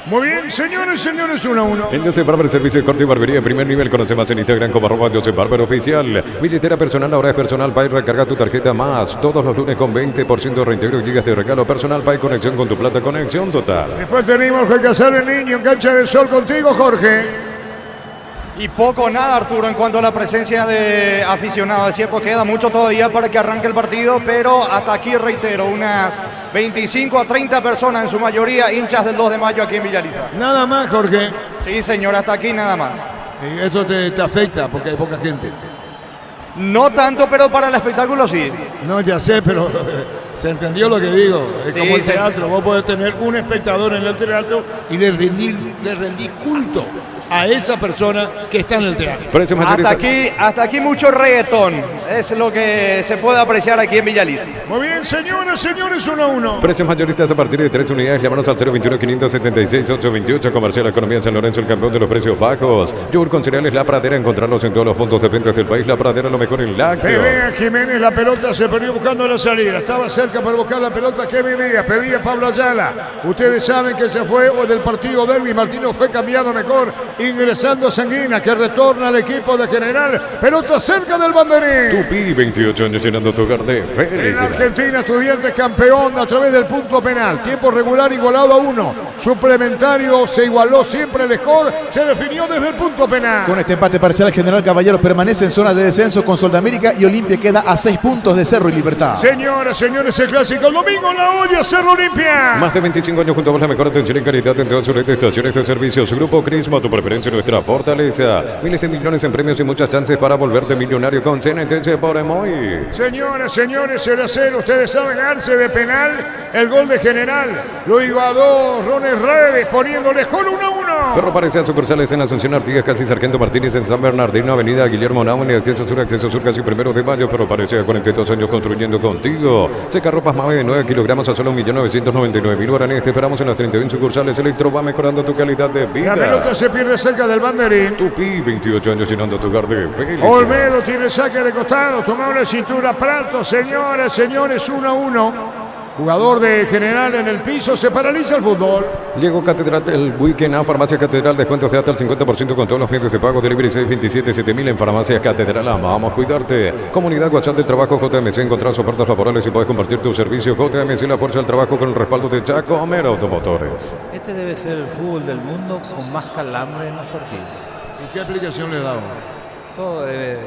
Muy bien, señores, 1-1. En Joseph Barber, servicio de corte y barbería de primer nivel. Conoce más en Instagram como @Joseph Barber Oficial. Billetera personal, ahora es Personal Pay. Recarga tu tarjeta más. Todos los lunes con 20% de reintegro y gigas de regalo. Personal Pay, conexión con tu plata, conexión total. Después tenemos que casar el niño en cancha de sol contigo, Jorge. Y poco nada, Arturo, en cuanto a la presencia de aficionados. Es cierto, queda mucho todavía para que arranque el partido, pero hasta aquí, reitero, unas 25 a 30 personas, en su mayoría hinchas del 2 de mayo aquí en Villaliza. Nada más, Jorge. Sí, señor, hasta aquí nada más. Y eso te afecta porque hay poca gente. No tanto, pero para el espectáculo sí. No, ya sé, pero se entendió lo que digo. Es Sí, como el se- teatro. Vos podés tener un espectador en el teatro y le rendís culto a esa persona que está en el teatro. Precios mayoristas. Hasta aquí mucho reggaetón. Es lo que se puede apreciar aquí en Villaliza. Muy bien, señoras, señores, 1-1. Precios mayoristas a partir de 3 unidades. Llámanos al 021-576-828. Comercial Economía San Lorenzo, el campeón de los precios bajos. Yogur con cereales La Pradera. Encontrarlos en todos los puntos de venta del país. La Pradera, lo mejor en lácteos. Pelea Jiménez, la pelota se perdió buscando la salida. Estaba cerca para buscar la pelota que Díaz. Pedía Pablo Ayala. Ustedes saben que se fue del partido Derby. Martino fue cambiado mejor ingresando Sanguina, que retorna al equipo de General. Pelota cerca del banderín. Tupi, 28 años llenando tu hogar de En felicidad. Argentina, Estudiantes campeón a través del punto penal. Tiempo regular igualado a 1. Suplementario se igualó siempre el score. Se definió desde el punto penal. Con este empate parcial, General Caballero permanece en zona de descenso con Soldamérica y Olimpia queda a 6 puntos de Cerro y Libertad. Señoras, señores, el clásico el domingo en La Olla, Cerro Olimpia. Más de 25 años junto a vos, la mejor atención y calidad en todas sus redes de estaciones de servicios. Grupo Crisma, tu preferencia, nuestra fortaleza. Miles de millones en premios y muchas chances para volverte millonario con CNTC por Emoy. Señoras, señores, 0-0. Ustedes saben, Arce de penal. El gol de General lo igualó Rones Redes poniéndole con 1-1. Ferro parece a sucursales en Asunción Artigas, casi Sargento Martínez en San Bernardino, Avenida Guillermo Nauen, acceso sur, casi 1 de mayo. Ferro parece a 42 años construyendo contigo. Seca ropas Mave de 9 kilogramos a solo 1.999.000 guaraníes. Te esperamos en las 31 sucursales. Electro va mejorando tu calidad de vida. La pelota se pierde cerca del banderín. Tupi, 28 años llenando tu hogar de felicidad. Olmedo tiene saque de costado, tomado la cintura Prato, señoras, señores, 1-1. Jugador de General en el piso, se paraliza el fútbol. Llegó Catedral el weekend a Farmacia Catedral, descuentos de hasta el 50% con todos los medios de pago. Delivery 627-7000 en Farmacia Catedral. Vamos a cuidarte. Comunidad WhatsApp del Trabajo JMC. Encontrás ofertas laborales y puedes compartir tu servicio. JMC, la fuerza del trabajo con el respaldo de Chaco Homero Automotores. Este debe ser el fútbol del mundo con más calambre en los partidos. ¿Y qué aplicación le damos? Todo debe...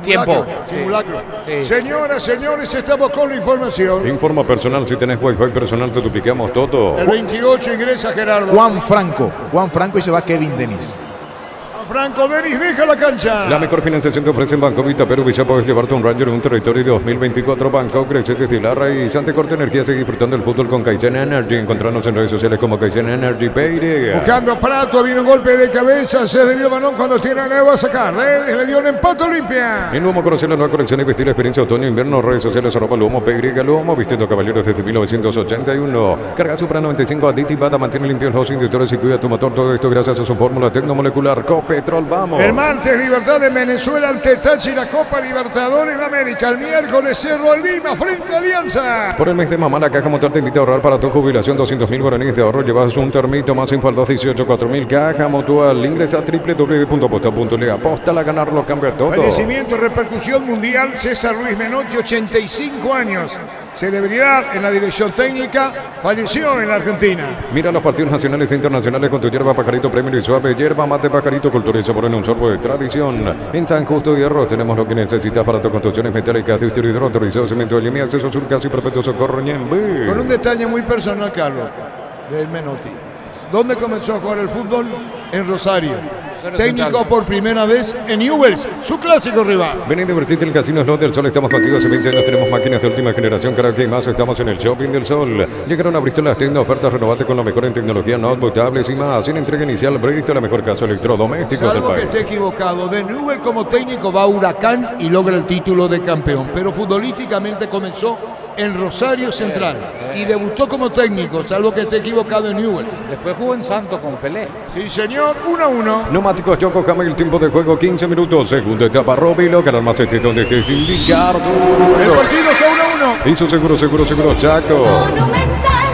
Tiempo. Simulacro. Sí. Señoras, señores, estamos con la información. Informa personal, si tenés wifi personal te duplicamos todo. El 28 ingresa Gerardo. Juan Franco y se va Kevin Denis. Franco Denis deja la cancha. La mejor financiación te ofrece en Banco Vita Perú. Visa, puedes llevarte un Ranger en un territorio 2024. Banco crece desde Larra y Santa Corte Energía. Sigue disfrutando el fútbol con Kaizen Energy. Encontrarnos en redes sociales como Kaizen Energy PY. Buscando Prato, viene un golpe de cabeza. Se desvió el balón cuando tiene la va a sacar. Redes le dio un empate Olimpia. En Luomo, conocer la nueva colección y vestir la experiencia otoño-invierno. Redes sociales @Luomo PY Luomo. Vistiendo caballeros desde 1981. Carga Supra 95 aditivada. Mantiene limpios los inductores y cuida tu motor. Todo esto gracias a su fórmula tecnomolecular Copetrol. Vamos. El martes, Libertad de Venezuela ante Tachi, la Copa Libertadores de América. El miércoles, Cerro Lima frente a Alianza. Por el mes de mamá, la Caja Motor te invita a ahorrar para tu jubilación 200.000 guaraníes de ahorro. Llevas un termito más info al 218 4.000. Caja Mutual. Ingresa a www.aposta.le. Aposta a ganar lo cambia todo. Fallecimiento, repercusión mundial. César Luis Menotti, 85 años. Celebridad en la dirección técnica. Falleció en la Argentina. Mira los partidos nacionales e internacionales con tu hierba Pajarito Premio y Suave. Hierba mate Pajarito, cultura y sabor en un sorbo de tradición. En San Justo de Arroz tenemos lo que necesitas para tus construcciones metálicas de hidro autorizado, cemento de Limi, acceso sur, casi perpetuo socorro, Ñembe. Con un detalle muy personal, Carlos, del Menotti. ¿Dónde comenzó a jugar el fútbol? En Rosario. Técnico por primera vez en Newell's, su clásico rival. Ven y divertirte en el Casino Slot del Sol. Estamos contigo hace 20 años. Tenemos máquinas de última generación. Cada que más estamos en el Shopping del Sol. Llegaron a Bristol las tiendas. Ofertas renovate con lo mejor en tecnología, notebook, tablets y más. Sin entrega inicial, Bristol, la mejor casa electrodomésticos del Salvo que país. esté equivocado, de Newell como técnico va a Huracán y logra el título de campeón. Pero futbolísticamente comenzó en Rosario Central y debutó como técnico, salvo que esté equivocado en Newell. Después jugó en Santos con Pelé. Sí, señor, 1-1. Neumáticos Yokohama, el tiempo de juego 15 minutos. Segunda etapa, Robilo, ganar más este donde estés indicado. El partido está 1-1. Hizo seguro, Chaco. Monumental.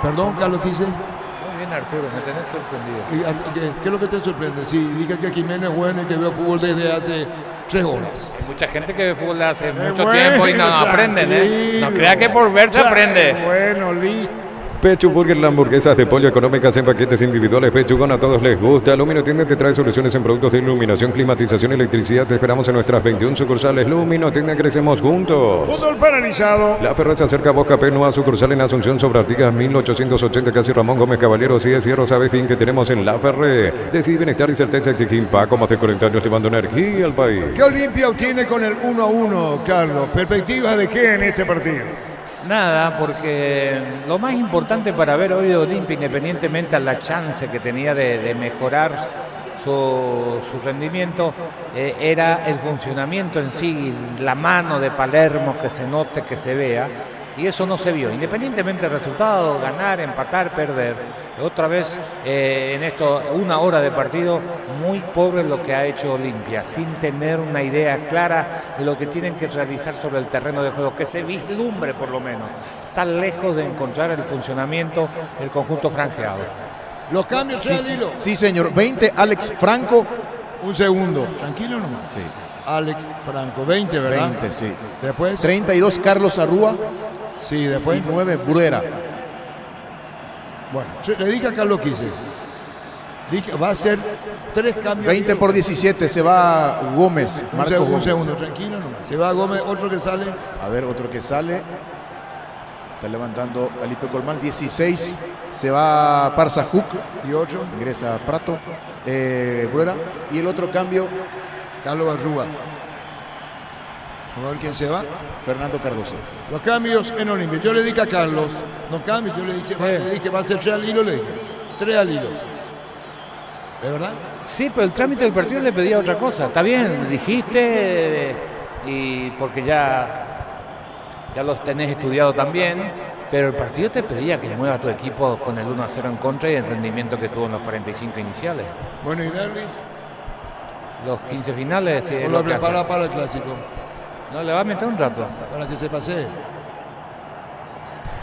Perdón, Carlos, ¿qué hice? Muy bien, Arturo, me tenés sorprendido. ¿Qué es lo que te sorprende? Sí, diga que Jiménez es bueno y que veo fútbol desde hace 3 horas. Hay mucha gente que ve fútbol hace mucho Bueno, tiempo y no aprenden, ¿eh? No crea que por ver se aprende. Bueno, listo. Pechu Burger, las hamburguesas de pollo económicas en paquetes individuales. Pechugón, a todos les gusta. Lumino Tienda te trae soluciones en productos de iluminación, climatización y electricidad. Te esperamos en nuestras 21 sucursales. Lumino Tienda, crecemos juntos. Fútbol paralizado. La Ferrer se acerca a Boca P, nueva sucursal en Asunción sobre Artigas 1880, casi Ramón Gómez Caballero. Si es cierro, sabes bien que tenemos en La Ferrer. Decide bienestar y certeza exigir Paco, más de 40 años llevando energía al país. ¿Qué Olimpia obtiene con el 1-1, Carlos? ¿Perspectivas de qué en este partido? Nada, porque lo más importante para ver hoy de Olimpia, independientemente a la chance que tenía de mejorar su rendimiento, era el funcionamiento en sí, la mano de Palermo, que se note, que se vea. Y eso no se vio, independientemente del resultado, ganar, empatar, perder. Otra vez, en esto, 1 hora de partido, muy pobre lo que ha hecho Olimpia, sin tener una idea clara de lo que tienen que realizar sobre el terreno de juego, que se vislumbre por lo menos. Está lejos de encontrar el funcionamiento del conjunto franjeado. Los cambios Sí, al hilo. sí, señor. 20, Alex Franco. Un segundo. Tranquilo nomás. Sí. Alex Franco. 20, ¿verdad? 20, sí. Después. 32, Carlos Arrúa. Sí, después. Y 9, Bruera. Bueno, yo le dije a Carlos Quise. Dije, va a ser 3 cambios. 20 por 17 se va Gómez. Marco Un Gómez. segundo, tranquilo nomás. Se va Gómez, otro que sale. A ver, otro que sale. Está levantando Felipe Colmán. 16 se va Parzajuk. Y 8. Ingresa Prato. Bruera. Y el otro cambio, Carlos Arrúa. Vamos a ver quién se va. Fernando Cardoso. Los cambios en Olimpia. Yo le dije a Carlos, no cambios, yo le dije va a ser 3 al hilo, le dije. 3 al hilo. ¿Es verdad? Sí, pero el trámite del partido le pedía otra cosa. Está bien, dijiste, y porque ya los tenés estudiado también, pero el partido te pedía que muevas tu equipo con el 1-0 en contra y el rendimiento que tuvo en los 45 iniciales. Bueno, y Derlis, Los 15 finales, sí, es lo lo que prepara hace. para el clásico, No, le va a meter un rato. para que se pase.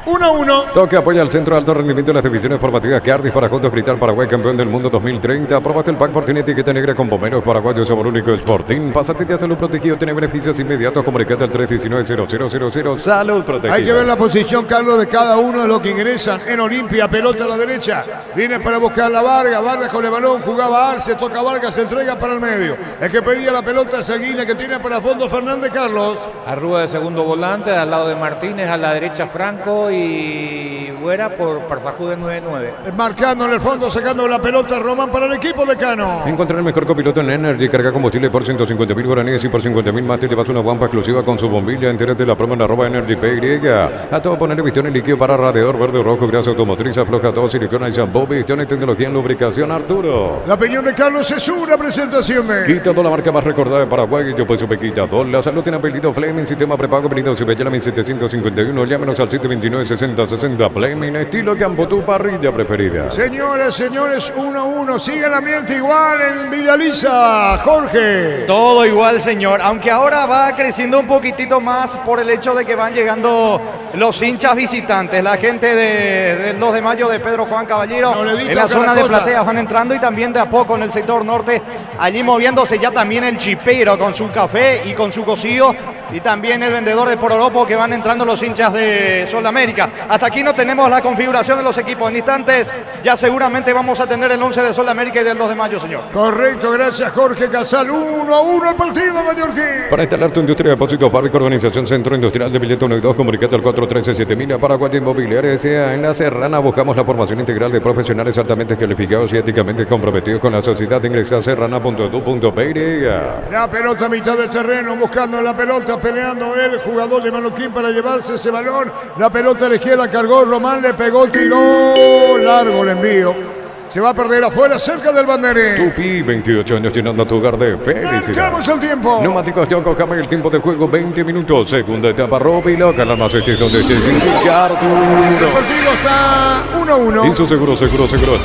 1-1. Toque apoya al centro de alto rendimiento de las divisiones formativas Cardis para juntos gritar Paraguay campeón del mundo 2030. Aprobaste el pack por tiene etiqueta negra con bomberos paraguayos sobre único Sporting. Pásate de salud protegido, tiene beneficios inmediatos. Comunicate al 319-0000. Salud protegida. Hay que ver la posición, Carlos, de cada uno de los que ingresan en Olimpia. Pelota a la derecha. Viene para buscar la Vargas. Vargas con el balón. Jugaba Arce. Toca Vargas. Se entrega para el medio. El que pedía la pelota es Aguina, que tiene para fondo Fernández Carlos. Arrúa de segundo volante, al lado de Martínez, a la derecha Franco y Buera por Parzajú de 9-9. Marcando en el fondo, sacando la pelota Román para el equipo de Cano. Encontrar el mejor copiloto en Energy. Carga combustible por 150.000 guaraníes y por 50.000 más te llevas una guampa exclusiva con su bombilla. Entérate de la promo en @EnergyPY. A todo poner pistón y líquido para radiador verde o rojo, grasa automotriz, afloja todo, silicona y shampoo, pistón y tecnología en lubricación Arturo. La opinión de Carlos es una presentación de Quitado, la marca más recordada de Paraguay. Yo pues supe Quitado. La salud tiene apellido Fleming. Sistema prepago apellido Subellana 1751. Llámenos al 729-6060. Fleming, estilo Campo, tu parrilla preferida. Señoras, señores, 1-1. Sigue el ambiente igual en Villaliza. Jorge. Todo igual, señor. Aunque ahora va creciendo un poquitito más por el hecho de que van llegando los hinchas visitantes. La gente del 2 de mayo de Pedro Juan Caballero. No le di En la toca zona la de cota. plateas van entrando y también de a poco en el sector norte. Allí moviéndose ya también el chipero con su café y con su cocido. Y también el vendedor de Pororopo, que van entrando los hinchas de Sol América. Hasta aquí no tenemos la configuración de los equipos. En instantes ya seguramente vamos a tener el 11 de Sol América y del 2 de mayo, señor. Correcto, gracias Jorge Casal. 1-1 el partido, Mallorquín. Para instalar tu industria de depósitos, Fábrica Organización Centro Industrial de Billete 1 y 2, comunicate al 413-7000. Paraguay Inmobiliaria S.A. En La Serrana buscamos la formación integral de profesionales altamente calificados y éticamente comprometidos con la sociedad. Ingresa a serrana.edu.py. La pelota a mitad de terreno, buscando la pelota, peleando el jugador de Manoquín para llevarse ese balón. La pelota a la izquierda cargó Román, le pegó, tiró largo el envío. Se va a perder afuera, cerca del banderín. Tupi, 28 años llenando tu hogar de felicidad. Marcamos el tiempo. Neumáticos Yoko Jammer, el tiempo de juego 20 minutos. Segunda etapa, Roby Loca, la más donde estés sin El Arturo. partido está 1-1. Hizo seguro,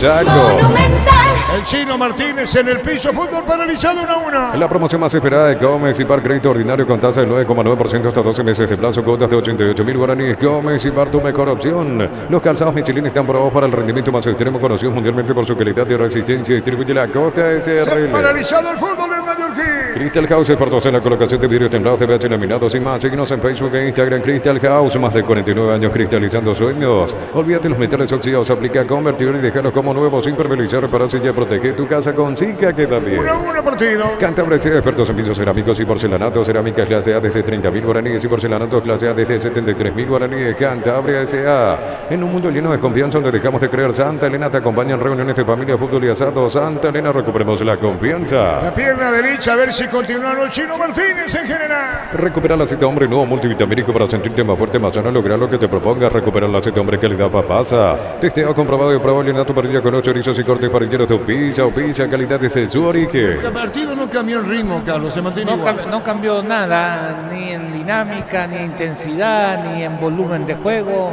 Chaco. Monumental. El Chino Martínez en el piso, fútbol paralizado 1-1. La promoción más esperada de Gómez y Par Crédito Ordinario con tasa del 9,9% hasta 12 meses de plazo, cuotas de 88.000 guaraníes. Gómez y Par, tu mejor opción. Los calzados Michelin están probados para el rendimiento más extremo, conocidos mundialmente por su calidad y resistencia. Distribuye la Costa Se ha SRL. paralizado el fútbol en Mallorquín. Crystal House, expertos en la colocación de vidrios templados, TVH laminados y más. Síguenos en Facebook e Instagram. Crystal House, más de 49 años cristalizando sueños. Olvídate los metales oxidados, aplica convertidor y déjalos como nuevos sin permeabilizar, repararse y ya protege tu casa con Zika que también. 1-1 partido. Cantabria, expertos en pisos cerámicos y porcelanatos, cerámicas clase A desde 30.000 guaraníes y porcelanatos clase A desde 73.000 guaraníes. Cantabria S.A. En un mundo lleno de confianza donde dejamos de creer, Santa Elena te acompaña en reuniones de familia, fútbol y asado. Santa Elena, recuperemos la confianza. La pierna derecha, a ver si continuaron el Chino Martínez en general. Recupera la cita hombre nuevo multivitamínico para sentirte más fuerte, más sano, lograr lo que te propongas. Recupera la cita hombre calidad papasa. Testeo comprobado y probable en tu parrilla con 8 chorizos y cortes parrilleros de pizza, calidad desde su origen. El partido no cambió el ritmo, Carlos, se mantiene igual. No cambió nada, ni en dinámica, ni en intensidad, ni en volumen de juego.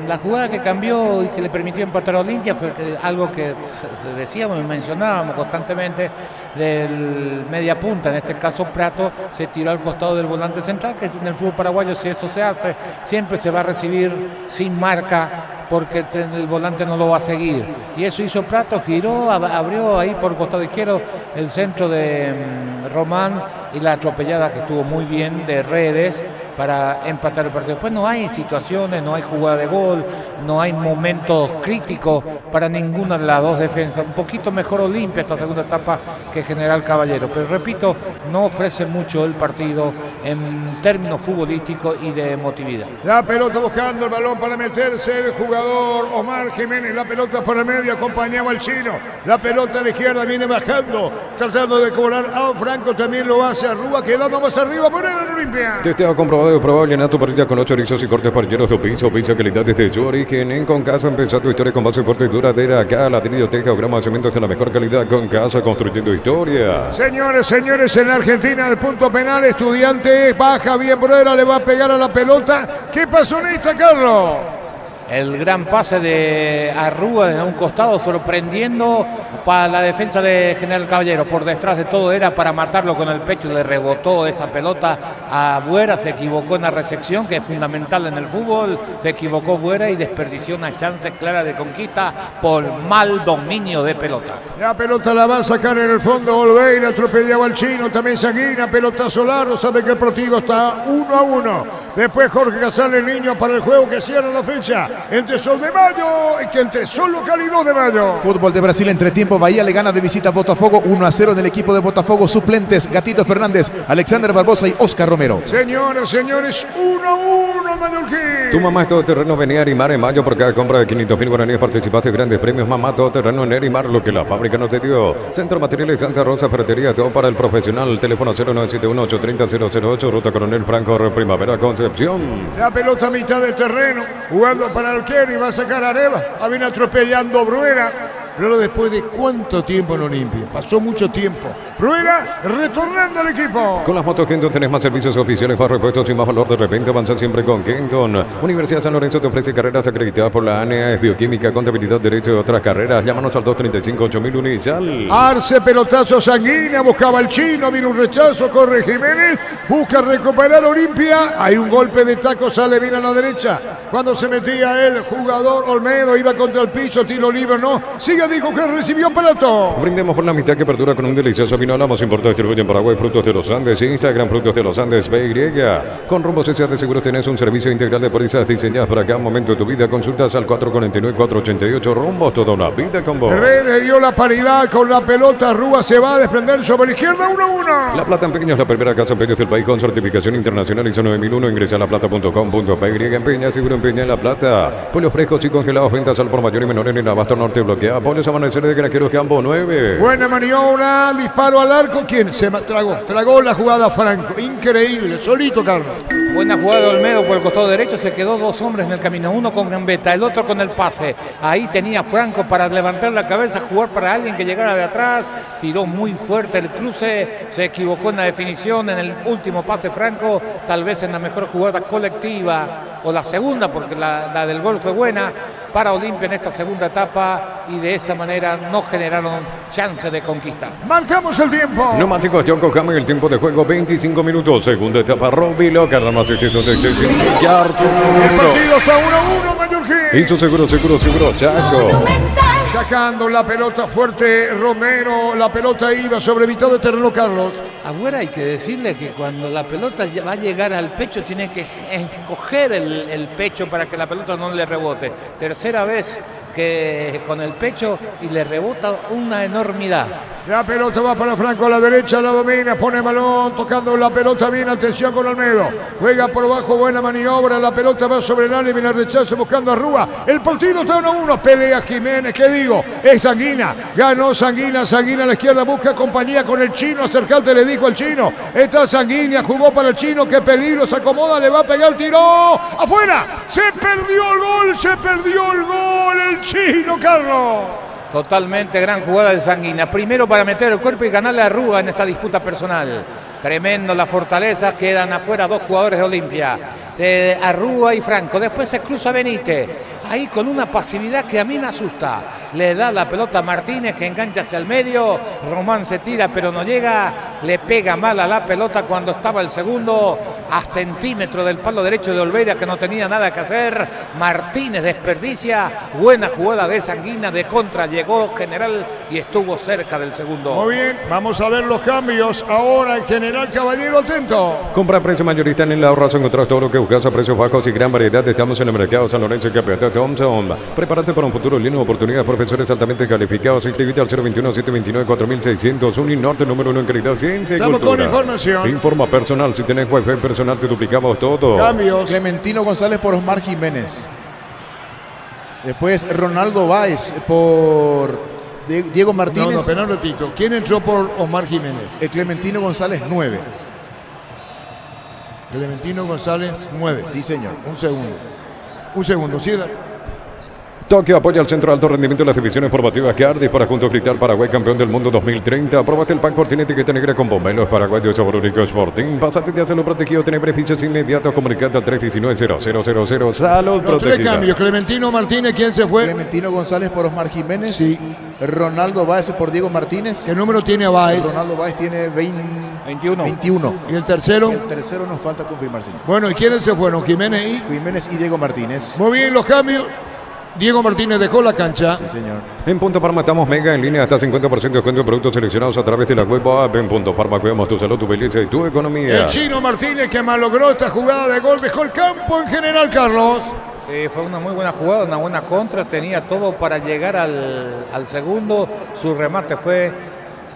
La jugada que cambió y que le permitió empatar a Olimpia fue algo que decíamos y mencionábamos constantemente del media punta, en este caso Prato, se tiró al costado del volante central, que en el fútbol paraguayo, si eso se hace, siempre se va a recibir sin marca, porque el volante no lo va a seguir. Y eso hizo Prato, giró, abrió ahí por el costado izquierdo el centro de Román y la atropellada que estuvo muy bien de Redes para empatar el partido. Después no hay situaciones, no hay jugada de gol, no hay momentos críticos para ninguna de las dos defensas. Un poquito mejor Olimpia esta segunda etapa que General Caballero, pero repito, no ofrece mucho el partido en términos futbolísticos y de emotividad. La pelota buscando el balón para meterse el jugador Omar Jiménez, la pelota por el medio, acompañaba al chino, la pelota a la izquierda viene bajando, tratando de cobrar a Franco, también lo hace Arrúa, quedando más arriba por el Olimpia. Testeo comprobado y probable en tu parrilla con 8 erizos y cortes parrilleros de piso, pizza calidad desde su origen. En Concasa empezar tu historia con base fuerte y duradera. Acá ladrillo, teja o grama de cemento es de la mejor calidad. Concasa, construyendo historias. Señores, en Argentina el punto penal, Estudiantes baja bien Bruera, le va a pegar a la pelota. ¿Qué pasó en esta, Carlos? El gran pase de Arrúa desde un costado, sorprendiendo para la defensa de General Caballero. Por detrás de todo era para matarlo con el pecho, le rebotó esa pelota a Buera, se equivocó en la recepción, que es fundamental en el fútbol, se equivocó Buera y desperdició una chance clara de conquista por mal dominio de pelota. La pelota la va a sacar en el fondo Olveira, atropellaba al chino, también Sanguina, pelotazo largo, sabe que el partido está 1-1. Después Jorge Casal, el niño para el juego que cierra la fecha. Entre Sol de Mayo y que entre Sol Local y 2 de Mayo. Fútbol de Brasil, entretiempo, Bahía le gana de visita a Botafogo 1-0 en el equipo de Botafogo. Suplentes, Gatito Fernández, Alexander Barbosa y Oscar Romero. Señoras, señores, 1-1 Mallorquín. Tu mamá es todoterreno, venía a Arimar en mayo por cada compra de 500.000 guaraníes participaste en grandes premios. Mamá todoterreno en Arimar, lo que la fábrica no te dio. Centro Materiales Santa Rosa, ferretería, todo para el profesional. Teléfono 0971-830-008, Ruta Coronel Franco, Primavera, Concepción. La pelota a mitad del terreno, jugando para Alqueri, va a sacar a Areva, viene atropellando Bruera. Pero después de cuánto tiempo en Olimpia, pasó mucho tiempo. Bruera retornando al equipo. Con las motos Kenton tenés más servicios oficiales, más repuestos y más valor. De repente avanza siempre con Kenton. Universidad San Lorenzo te ofrece carreras acreditadas por la ANEA, es bioquímica, contabilidad, derecho y otras carreras. Llámanos al 235-8000 Unisal. Arce, pelotazo Sanguina, buscaba el chino, viene un rechazo, corre Jiménez, busca recuperar Olimpia. Hay un golpe de taco, sale bien a la derecha. Cuando se metía el jugador Olmedo, iba contra el piso, tiro libre, no. Sigue, dijo que recibió Pelato. Brindemos por la amistad que perdura con un delicioso vino. La más importante distribuye en Paraguay, Frutos de los Andes. Instagram, Frutos de los Andes, BY. Con Rumbo CCA de Seguros tenés un servicio integral de pólizas diseñadas para cada momento de tu vida. Consultas al 449-488. Rumbo, toda una vida con vos. Redes dio la paridad con la pelota. Rúa se va a desprender sobre la izquierda, 1-1. La Plata en Peña es la primera casa en Peñas del país con certificación internacional ISO 9001. Ingresa a laplata.com.py. En Peña, seguro en Peña, La Plata. Pollos frescos y congelados, ventas al por mayor y menor en el Abasto Norte bloqueada. Pollos Amanecer de Granjeros Campo 9. Buena maniobra, disparo al arco. ¿Quién? Se tragó la jugada Franco. Increíble, solito Carlos. Buena jugada de Olmedo por el costado derecho, se quedó dos hombres en el camino, uno con Gambetta, el otro con el pase. Ahí tenía Franco para levantar la cabeza, jugar para alguien que llegara de atrás, tiró muy fuerte el cruce, se equivocó en la definición, en el último pase Franco, tal vez en la mejor jugada colectiva, o la segunda, porque la del gol fue buena, para Olimpia en esta segunda etapa, y de esa manera no generaron chance de conquista. Marcamos el tiempo. Neumáticos John Cojame, el tiempo de juego 25 minutos. Segunda etapa, Robilo, Carlos El partido está 1-1, Mallorquín. Hizo seguro, Chaco. Sacando la pelota fuerte Romero, la pelota iba sobre mitad de terreno Carlos. Ahora hay que decirle que cuando la pelota va a llegar al pecho tiene que encoger el pecho para que la pelota no le rebote. Tercera vez que con el pecho y le rebota una enormidad. La pelota va para Franco a la derecha, la domina, pone balón, tocando la pelota bien, atención con Olmedo. Juega por abajo, buena maniobra, la pelota va sobre el área, viene el rechazo buscando a Rúa. El partido está 1-1, pelea Jiménez, ¿qué digo? Es Sanguina, ganó Sanguina a la izquierda, busca compañía con el chino, acercate, le dijo al chino. Está Sanguina, jugó para el chino, qué peligro, se acomoda, le va a pegar, tiró, afuera, se perdió el gol, el chino, Carlos. Totalmente gran jugada de Sanguina. Primero para meter el cuerpo y ganarle a Rúa en esa disputa personal. Tremendo la fortaleza, quedan afuera 2 jugadores de Olimpia, Arrúa y Franco. Después se cruza Benítez, ahí con una pasividad que a mí me asusta. Le da la pelota a Martínez, que engancha hacia el medio. Román se tira pero no llega, le pega mal a la pelota cuando estaba el segundo a centímetro del palo derecho de Olveira, que no tenía nada que hacer. Martínez desperdicia, buena jugada de Sanguina, de contra llegó General y estuvo cerca del segundo. Muy bien, vamos a ver los cambios ahora en General Caballero, atento. Compra a precio mayorista en el ahorrazo, encontrás todo lo que buscas a precios bajos y gran variedad. Estamos en el mercado San Lorenzo y Capiatá Thompson. Prepárate para un futuro lleno de oportunidades. Profesores altamente calificados. Inscríbete al 021-729-4600. Uninorte, número 1 en calidad, ciencia y Estamos cultura. con información. Informa personal. Si tenés wifi personal, te duplicamos todo. Cambios. Clementino González por Osmar Jiménez. Después Ronaldo Báez por Diego Martínez. No, pero un ratito. ¿Quién entró por Osmar Jiménez? Clementino González 9. Clementino González 9. Sí, señor. Un segundo, sí. Tokio apoya al centro de alto rendimiento de las divisiones formativas Cardis para juntos gritar Paraguay campeón del mundo 2030. Aprobaste el Pancor, tiene etiqueta negra con bombelos Paraguay de sabor único Sporting. Pásate de hacerlo protegido, tener beneficios inmediatos. Comunicate al 319-0000. Salud Los 3 protegida. cambios. Clementino Martínez, ¿quién se fue? Clementino González por Osmar Jiménez. Sí. Ronaldo Báez por Diego Martínez. ¿Qué número tiene Báez? Ronaldo Báez tiene 21. 21. ¿Y el tercero? El tercero nos falta confirmar, señor. Bueno, ¿y quiénes se fueron? Jiménez y... Jiménez y Diego Martínez. Muy bien, los cambios. Diego Martínez dejó la cancha. Sí, señor. En Punto Parma estamos mega en línea hasta 50% de descuento en productos seleccionados a través de la web app. En Punto Parma cuidamos tu salud, tu belleza y tu economía. El chino Martínez, que malogró esta jugada de gol, dejó el campo en General Carlos. Sí, fue una muy buena jugada, una buena contra, tenía todo para llegar al segundo. Su remate fue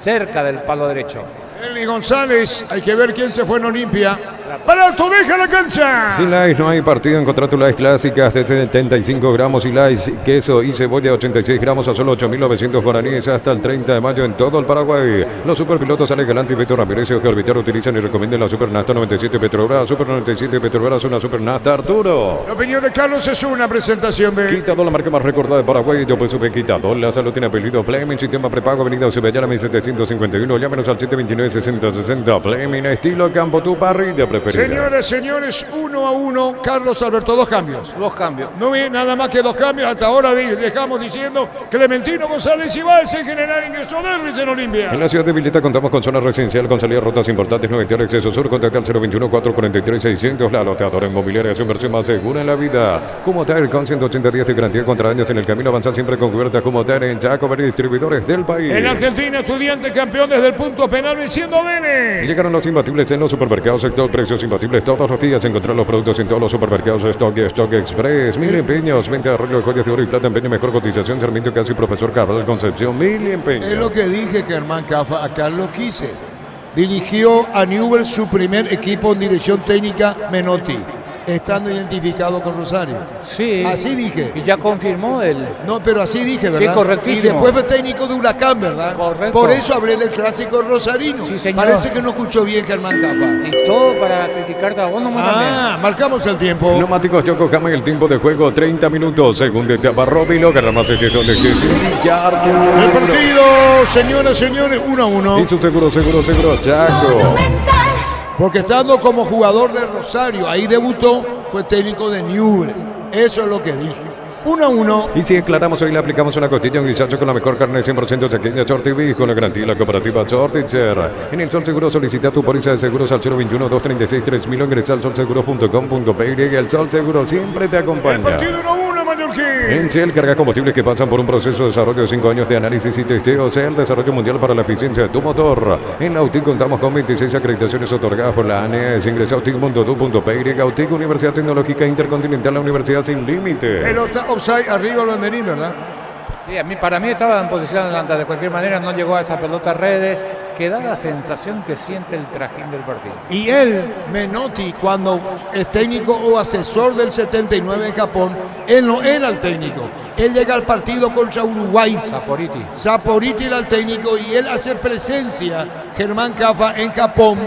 cerca del palo derecho. Eli González, hay que ver quién se fue en Olimpia. ¡Parato, deja la cancha! Sin Lays no hay partido. Encontrá tu Lays clásicas de 75 gramos y Lays queso y cebolla 86 gramos a solo 8.900 guaraníes hasta el 30 de mayo en todo el Paraguay. Los superpilotos Ale Galante y Beto Ramírez y Oscar Vitero utilizan y recomiendan la Super Nasta 97 Petrobras. Super 97 Petrobras, una Super Nasta Arturo. La opinión de Carlos es una presentación de... Quitador, la marca más recordada de Paraguay. Yo pues supe Quitador. La salud tiene apellido Fleming. Sistema prepago, avenida Subellana 1751. Llámenos al 729-6060. Fleming, estilo campo, tu parrilla preferida. Señores, 1-1. Carlos Alberto, 2 cambios. 2 cambios. No vi nada más que 2 cambios. Hasta ahora dejamos diciendo Clementino González y Báez en General ingresó Derlis en Olimpia. En la ciudad de Villeta contamos con zona residencial con salidas rutas importantes, 9 acceso sur. Contacta al 021-443-600. La loteadora inmobiliaria es su inversión más segura en la vida. Kumotare con 180 días de garantía contra daños en el camino. Avanza siempre con cubierta Kumotare en Jacob y distribuidores del país. En Argentina, Estudiante campeón desde el punto penal venciendo a Vélez. Llegaron los imbatibles en los supermercados sector precios imbatibles todos los días. Encontrar los productos en todos los supermercados Stock y Stock Express. Mil empeños, venta de arreglo de joyas de oro y plata, empeño, mejor cotización, Sarmiento Casi, Profesor Cabral Concepción, Mil empeños. Es lo que dije, Germán Cafa, acá lo quise. Dirigió a Newell's su primer equipo en dirección técnica, Menotti, estando identificado con Rosario. Sí. Así dije. Y ya confirmó el... No, pero así dije, ¿verdad? Sí, correctísimo. Y después fue técnico de Huracán, ¿verdad? Correcto. Por eso hablé del clásico rosarino. Sí, señor. Parece que no escuchó bien Germán Cafa. Y todo para criticarte a vos nomás también. Marcamos el tiempo. Neumáticos Yokohama, el tiempo de juego 30 minutos. Segunda etapa, Robilo, ganamos este donde que El partido, señoras, señores, 1-1. Y su seguro, Chaco. Monumental. Porque estando como jugador de Rosario, ahí debutó, fue técnico de Newell's. Eso es lo que dije. 1-1. Y si aclaramos, hoy le aplicamos una costilla a un guisacho con la mejor carne 100% chaqueña Shorty con la garantía de la cooperativa Shortitzer. En el Sol Seguro solicita tu póliza de seguros al 021-236-3000 o ingresa al solseguro.com.pe y el Sol Seguro siempre te El acompaña. partido 1-1, Mallorquín. En Shell carga combustibles que pasan por un proceso de desarrollo de 5 años de análisis y testeo. Shell, desarrollo mundial para la eficiencia de tu motor. En Autic contamos con 26 acreditaciones otorgadas por la ANES. Ingresa a autic.du.pe y Autic, Universidad Tecnológica Intercontinental, la universidad sin límites. Pelota offside arriba el banderín, ¿verdad? Sí, para mí estaba en posición adelante. De cualquier manera no llegó a esa pelota a redes, que da la sensación que siente el trajín del partido. Y él, Menotti, cuando es técnico o asesor del 79 en Japón, él no era el técnico. Él llega al partido contra Uruguay. Saporiti Era el técnico y él hace presencia, Germán Cafa, en Japón,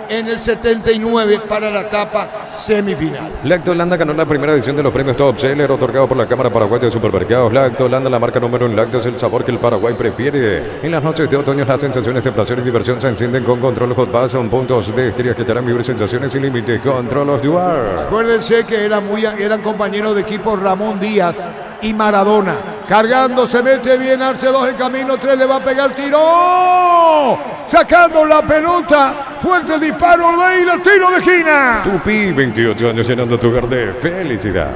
en el 79 para la etapa semifinal. Lacto Holanda ganó la primera edición de los premios Top Seller otorgados por la Cámara Paraguaya de Supermercados. Lacto Holanda, la marca número 1 en lácteos, el sabor que el Paraguay prefiere. En las noches de otoño las sensaciones de placer y diversión se encienden con Control Hot Bar. Son puntos de estría que te harán vivir sensaciones sin límites. Control of Duar. Acuérdense que eran compañeros de equipo Ramón Díaz y Maradona. Cargando, se mete bien Arce 2 en camino, 3 le va a pegar, tiro. Sacando la pelota, fuerte disparo, Olveira, tiro de esquina. Tupi, 28 años llenando tu hogar de felicidad.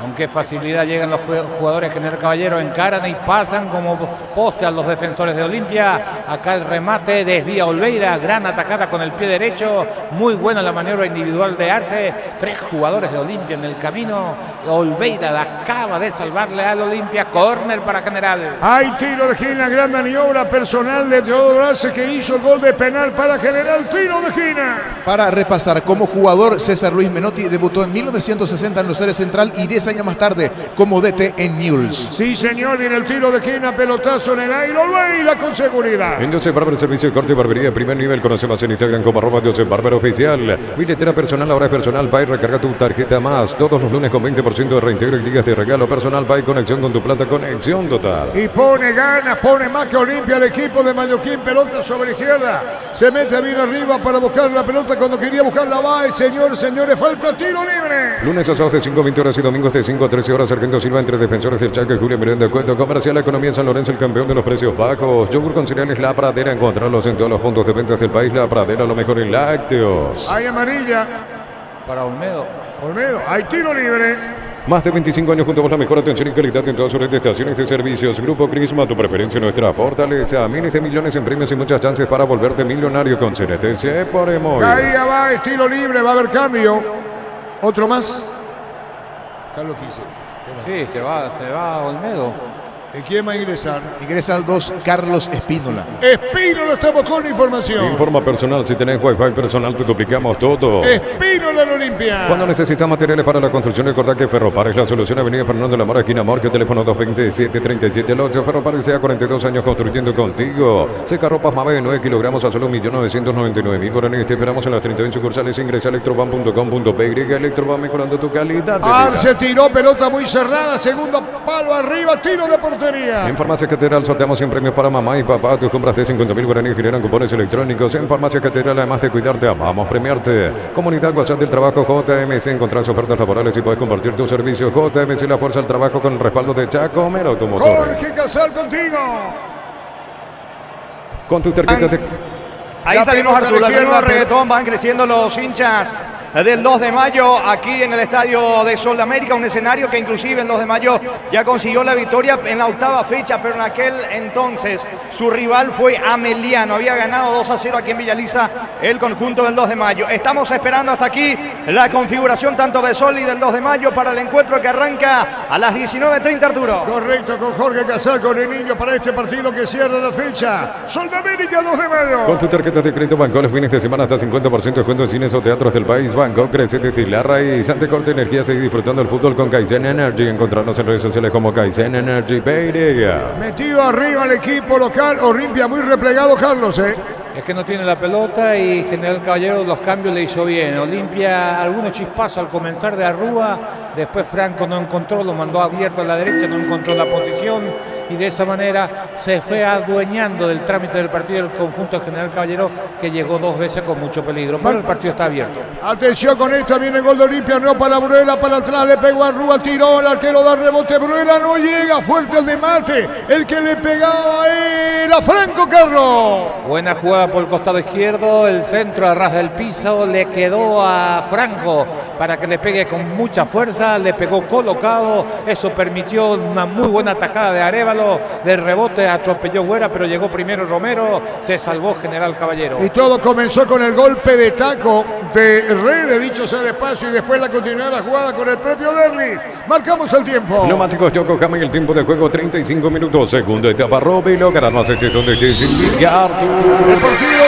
Con qué facilidad llegan los jugadores General Caballero, encaran y pasan como poste a los defensores de Olimpia. Acá el remate, desvía Olveira, gran atacada con el pie derecho. Muy buena la maniobra individual de Arce. 3 jugadores de Olimpia en el camino. Olveira acaba de salvarle al Olimpia. Córner para General. Hay tiro de esquina, gran maniobra personal de Teodoro Arce, que hizo el gol de penal para General. Tiro de esquina. Para repasar, como jugador, César Luis Menotti debutó en 1960 en Rosario Central y 10 años más tarde como DT en Newell's. Sí, señor, y en el tiro de esquina, pelotazo en el aire, Olveira con seguridad. En Joseph Barber, servicio de corte y barbería de primer nivel. Conoce más en Instagram como @Joseph Barber Oficial. Billetera personal, ahora es Personal Pay. Recarga tu tarjeta más todos los lunes con 20% de reintegro y días de regalo. Personal Pay, conexión con tu plata, conexión total. Y pone ganas, pone más que Olimpia el equipo de Mañoquín. Pelota sobre izquierda, se mete bien arriba para buscar la pelota cuando quería buscarla. Va, señores, falta tiro libre. Lunes a sábados de 5 a 20 horas y domingos de 5 a 13 horas. Sargento Silva entre defensores del Chaco y Julio Miranda. Cuento comercial, economía San Lorenzo, el campeón de los precios bajos. Yogur con cereales La Pradera, encontrarlos en todos los puntos de ventas del país. La Pradera, lo mejor en lácteos. Hay amarilla Para Olmedo. hay tiro libre. Más de 25 años junto a vos, la mejor atención y calidad en todas sus redes de estaciones de servicios. Grupo Prisma, tu preferencia, nuestra fortaleza. Miles de millones en premios y muchas chances para volverte millonario con CNTC por Emoy. Ahí va, estilo libre, va a haber cambio. Otro más. Carlos Quise. Sí, se va Olmedo. ¿Y quién va a ingresar? Ingresa al 2 Carlos Espínola. Espínola, estamos con la información. Informa personal, si tenés wifi personal te duplicamos todo. Espínola en Olimpia. Cuando necesitas materiales para la construcción, recordá que Ferropar es la solución. Avenida Fernando de la Mora, esquina Morque, teléfono 227-3708. Ferropar sea 42 años construyendo contigo. Seca ropas Mave de 9 kilogramos a solo 1.999.000 guaraníes. Te esperamos en las 31 sucursales. Ingresa a electroban.com.py. Electroban, mejorando tu calidad de vida. Arce tiró, pelota muy cerrada, segundo palo arriba, tiro de portería. En Farmacia Catedral sorteamos 100 premios para mamá y papá. Tus compras de 50.000 guaraníes generan cupones electrónicos. En Farmacia Catedral, además de cuidarte, amamos premiarte. Comunidad WhatsApp del Trabajo JMC. Encontrás ofertas laborales y puedes compartir tus servicios. JMC, la fuerza del trabajo con el respaldo de Chacomer Automotores. Jorge Casal contigo. Con tu tarjeta de... Ahí La salimos, pelota Arturo, a la al ritmo izquierda, de reggaetón, van creciendo los hinchas del 2 de mayo aquí en el estadio de Sol de América, un escenario que inclusive el 2 de mayo ya consiguió la victoria en la 8ª fecha, pero en aquel entonces su rival fue Ameliano, había ganado 2-0 aquí en Villaliza el conjunto del 2 de mayo. Estamos esperando hasta aquí la configuración tanto de Sol y del 2 de mayo para el encuentro que arranca a las 19:30, Arturo. Correcto, con Jorge Casal, con el niño para este partido que cierra la fecha. Sol de América, 2 de mayo. Con tu tarjeta de crédito Banco, los fines de semana hasta 50% de descuento en cines o teatros del país. Banco, crece desde la raíz. Ante Corte Energía, seguir disfrutando el fútbol con Kaizen Energy. Encontrarnos en redes sociales como Kaizen Energy Pereira. Metido arriba el equipo local, Olimpia muy replegado, Carlos, Es que no tiene la pelota y General Caballero los cambios le hizo bien. Olimpia, algunos chispazos al comenzar de Arrúa, después Franco no encontró, lo mandó abierto a la derecha, no encontró la posición y de esa manera se fue adueñando del trámite del partido el conjunto de General Caballero, que llegó 2 veces con mucho peligro, pero el partido está abierto. Atención con esta, viene el gol de Olimpia, no para Bruela, para atrás, le pegó a Arrúa, tiró, el arquero da rebote, Bruela no llega, fuerte el de Mate, el que le pegaba era Franco, Carlos. Buena jugada por el costado izquierdo, el centro a ras del piso, le quedó a Franco para que le pegue con mucha fuerza, le pegó colocado, eso permitió una muy buena tajada de Arévalo, del rebote atropelló Güera, pero llegó primero Romero, se salvó General Caballero. Y todo comenzó con el golpe de taco de Rede, dicho sea de espacio, y después la continuidad de la jugada con el propio Derlis. Marcamos el tiempo. Neumáticos Yokohama y el tiempo de juego 35 minutos. Segunda etapa, Robilo, ganarnos este donde esté sin ligar. El partido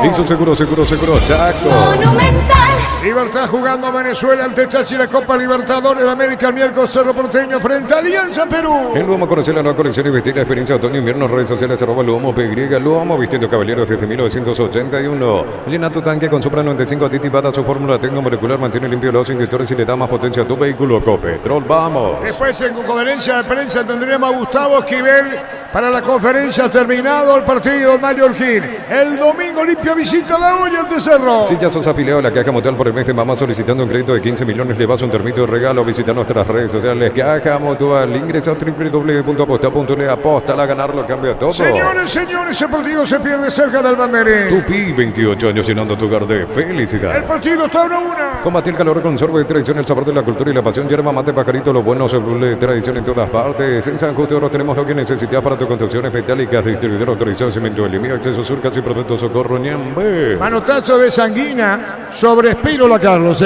1-1. Hizo seguro, Chaco. Monumental. Libertad jugando a Venezuela ante Chachi la Copa Libertadores de América el miércoles Cerro Porteño frente a Alianza Perú. El Luomo conoce la nueva colección y vestir la experiencia otoño-invierno. Redes sociales @Luomo PY. Luomo vistiendo caballeros desde 1981. Llena tu tanque con Supra 95 aditivada. Su fórmula tecnomolecular mantiene limpio los inductores y le da más potencia a tu vehículo. Copetrol, vamos. Después en conferencia de prensa tendremos a Gustavo Esquivel para la conferencia. Terminado el partido Mallorquín. El domingo Olimpia visita La Hoya ante Cerro. Si ya sos afiliado a la Caja Mutual por el mes de mamá solicitando un crédito de 15 millones, le vas un termito de regalo. Visita nuestras redes sociales. Caja Mutual. Ingresa a www.aposta.le. Aposta a ganarlo, cambia todo. Señores, el partido se pierde cerca del banderín. Tupi, 28 años llenando tu hogar de felicidad. El partido está 1-1. Combate el calor con sorbo de tradición, el sabor de la cultura y la pasión. Yerba mate, pajarito, lo bueno sobre tradición en todas partes. En San Justo ahora tenemos lo que necesitas para tus construcciones metálicas. Distribuidor autorizado, cemento Elimio, acceso sur, casi producto Socorro, Ñambe. Manotazo de Sanguina sobre Espírola, Carlos,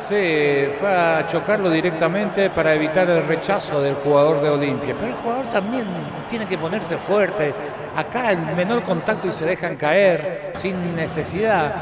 Sí, fue a chocarlo directamente para evitar el rechazo del jugador de Olimpia. Pero el jugador también tiene que ponerse fuerte. Acá el menor contacto y se dejan caer sin necesidad.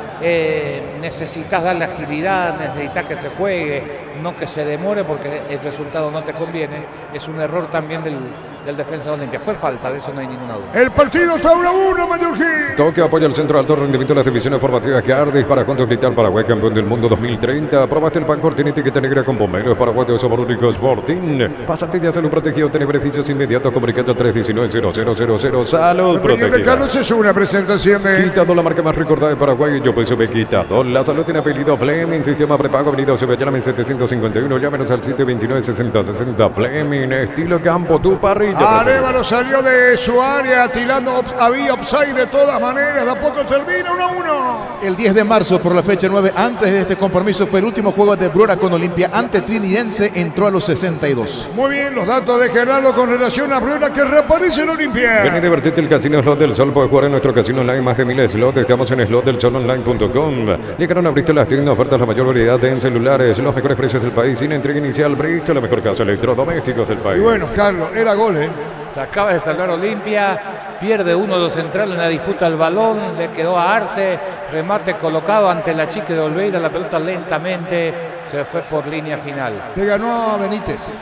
Necesitas darle agilidad, necesitas que se juegue, no que se demore porque el resultado no te conviene. Es un error también del defensa de Olimpia. Fue falta, de eso no hay ninguna duda. El partido está 1-1, Mallorquín. Toque apoya el centro de alto rendimiento de las divisiones formativas Cardis para conquistar Paraguay campeón del mundo 2030. Probaste el Pancor, tiene etiqueta negra con bomberos Paraguay de Sabor Único Sporting. Pásate de salud protegido, tiene beneficios inmediatos. Comunicando al 319-0000. Salud protegida. Carlos es una presentación de Quitado, la marca más recordada de Paraguay. Yo pues me Quitado. La salud tiene apellido Fleming. Sistema prepago avenida Sevillana 751. Llámenos al 729-6060. Fleming. Estilo campo, tu parrilla. Arévalo salió de su área, tirando, había offside de todas maneras, de a poco termina 1-1. El 10 de marzo, por la fecha 9, antes de este compromiso, fue el último juego de Brora con Olimpia ante Trinidense, entró a los 62. Muy bien, los datos de Gerardo con relación a Brora que reaparece en Olimpia. Ven y divertirte el Casino Slot del Sol. Puedes jugar en nuestro casino online más de 1000 slots. Estamos en slotdelsolonline.com. Llegaron a Bristol las tiendas ofertas, la mayor variedad en celulares, los mejores precios del país, sin entrega inicial. Bristol, la mejor casa electrodomésticos del país. Y bueno, Carlos, era gol, Se acaba de salvar Olimpia, pierde uno de los centrales en la disputa al balón, le quedó a Arce, remate colocado ante la chica de Olveira, la pelota lentamente se fue por línea final. Le ganó a Benítez.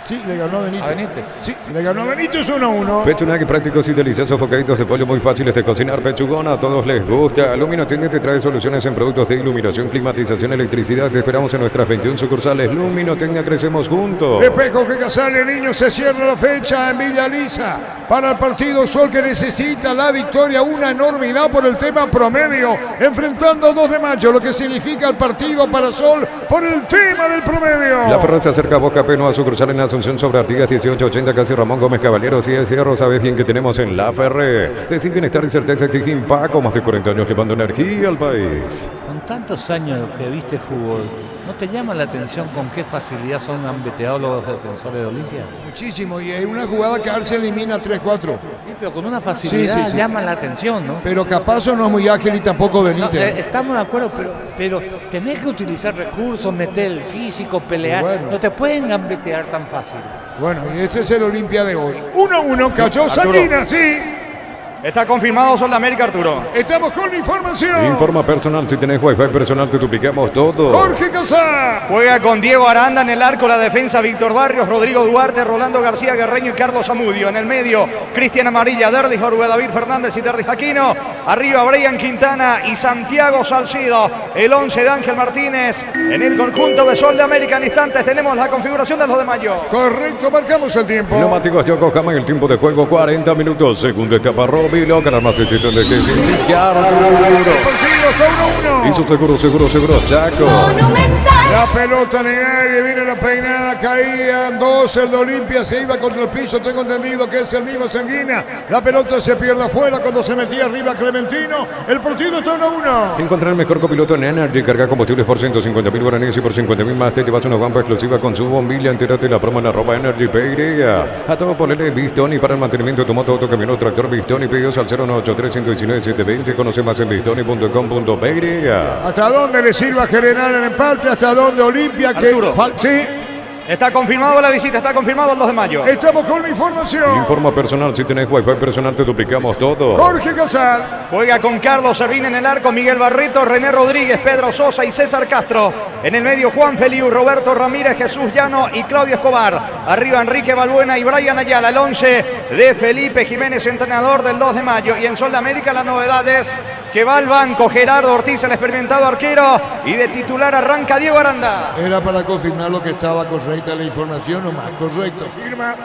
Sí, le ganó a Benítez. ¿A Benítez? Sí, le ganó a Benítez 1-1. Pechunagui, prácticos y deliciosos bocaditos de pollo muy fáciles de cocinar. Pechugona, a todos les gusta. Lumino Tienda te trae soluciones en productos de iluminación, climatización, electricidad. Te esperamos en nuestras 21 sucursales. Lumino Tienda, crecemos juntos. Espejo que Casale, niño, se cierra la fecha en Villa Lisa para el partido Sol que necesita la victoria, una enormidad por el tema promedio, enfrentando a 2 de mayo, lo que significa el partido para Sol por el tema del promedio. La Ferrer se acerca a Boca Peno a sucursal en Asunción sobre Artigas 1880, casi Ramón Gómez Caballero. Si es cierro, sabes bien que tenemos en La Ferrer. Decir bienestar y certeza exige Impaco, más de 40 años llevando energía al país. Con tantos años que viste fútbol, ¿no te llama la atención con qué facilidad son gambeteados los defensores de Olimpia? Muchísimo, y en una jugada que Arce elimina 3-4. Sí, pero con una facilidad Sí. llama la atención, ¿no? Pero Capazo no es muy ágil y tampoco Benítez. No, estamos de acuerdo, pero tenés que utilizar recursos, meter el físico, pelear. Bueno. No te pueden gambetear tan fácil. Bueno, y ese es el Olimpia de hoy. 1-1, cayó Sanguina, sí. Está confirmado Sol de América, Arturo. Estamos con la información. Informa personal, si tenés wifi personal te duplicamos todo. Jorge Casá. Juega con Diego Aranda en el arco, la defensa Víctor Barrios, Rodrigo Duarte, Rolando García Guerreño y Carlos Amudio. En el medio, Cristian Amarilla, Derdis Jorge David Fernández y Derdis Aquino. Arriba, Brian Quintana y Santiago Salcido. El 11 de Ángel Martínez. En el conjunto de Sol de América, en instantes tenemos la configuración de los de Mayo. Correcto, marcamos el tiempo. Neumáticos Yokohama en el tiempo de juego 40 minutos. Segunda etapa Robilo, ganar más institución de este sindicato. El partido está 1-1. Hizo seguro, Chaco. Monumental. La pelota en el aire, viene la peinada, caían 2, el de Olimpia se iba contra el piso, tengo entendido que es el mismo Sanguina. La pelota se pierde afuera cuando se metía arriba Clementino. El partido está 1-1. Encontrar el mejor copiloto en Energy. Carga combustibles por 150.000 guaraníes y por 50.000 más. Te llevas una guampa exclusiva con su bombilla. Entérate la promo en @Energy Peirea. A todo ponerle Bistoni para el mantenimiento de tu moto, auto, camión o tractor. Bistoni, pedidos al 098319720. Conoce más en bistoni.com.peirea. ¿Hasta dónde le sirva General el empate? ¿Hasta dónde Olimpia? Que Arturo. sí. Está confirmado la visita, está confirmado el 2 de mayo. Estamos con la información. Informa personal, si tenés wifi personal te duplicamos todo. Jorge Casal. Juega con Carlos Servín en el arco, Miguel Barreto, René Rodríguez, Pedro Sosa y César Castro. En el medio Juan Feliu, Roberto Ramírez, Jesús Llano y Claudio Escobar. Arriba Enrique Balbuena y Brian Ayala. El 11 de Felipe Jiménez, entrenador del 2 de mayo. Y en Sol de América la novedad es que va al banco Gerardo Ortiz, el experimentado arquero. Y de titular arranca Diego Aranda. Era para confirmar lo que estaba correcta la información o más. Correcto. Firma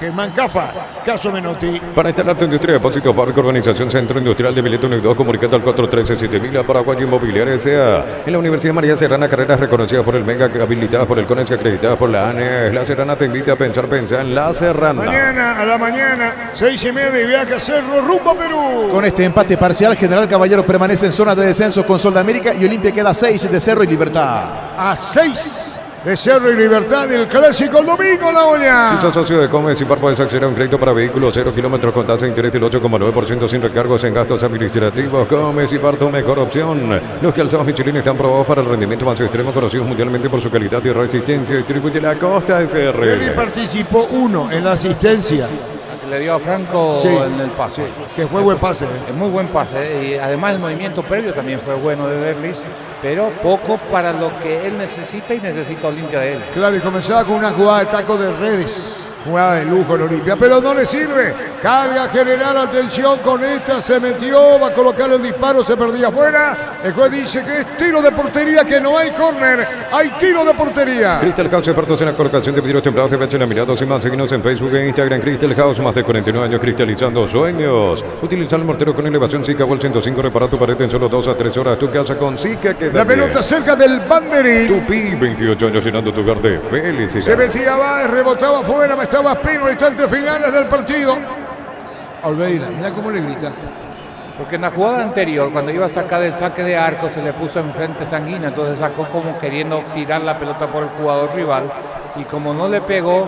Germán Cafa, caso Menotti. Para instalar tu industria, depósitos, banco, organización, Centro Industrial de Mileto 2, comunicado al 413-7000 a Paraguay Inmobiliaria S.A. En la Universidad María Serrana, carreras reconocidas por el MEGA, habilitadas por el CONES, acreditadas por la ANES. La Serrana te invita a pensar en La Serrana. Mañana a la mañana, 6:30 y viaja a Cerro rumbo a Perú. Con este empate parcial, General Caballero permanece en zona de descenso con Sol de América y Olimpia queda 6 de Cerro y Libertad. A 6 de Cerro y Libertad del clásico el domingo, La Olla. Si sos socio de Comes y Par, puedes acceder a un crédito para vehículos 0 kilómetros con tasa de interés del 8,9% sin recargos en gastos administrativos. Comes y Par, tu mejor opción. Los calzados Michelin están probados para el rendimiento más extremo, conocidos mundialmente por su calidad y resistencia. Distribuye la Costa SR. Él participó uno en la asistencia. Le dio a Franco Sí, en el pase. que fue buen pase. Es muy buen pase. Y además el movimiento previo también fue bueno de Berlis, pero poco para lo que él necesita y necesita Olimpia de él. Claro, y comenzaba con una jugada de taco de redes. Jugada de lujo en Olimpia, pero no le sirve. Carga General, atención con esta, se metió, va a colocar el disparo, se perdía afuera. El juez dice que es tiro de portería, que no hay córner, hay tiro de portería. Crystal House, expertos en la colocación de vidrios templados de fecha laminados y más. Seguinos en Facebook e Instagram. Crystal House, más de 49 años cristalizando sueños. Utiliza el mortero con elevación Zika Wall 105, repara tu pared en solo 2 a 3 horas. Tu casa con Zika queda La pelota cerca del banderín. Tupi, 28 años llenando tu hogar de felicidad. Se metía Báez, rebotaba afuera, estaba Pino en instantes finales del partido. Alveira, mira cómo le grita. Porque en la jugada anterior, cuando iba a sacar el saque de arco, se le puso enfrente Sanguina, entonces sacó como queriendo tirar la pelota por el jugador rival, y como no le pegó,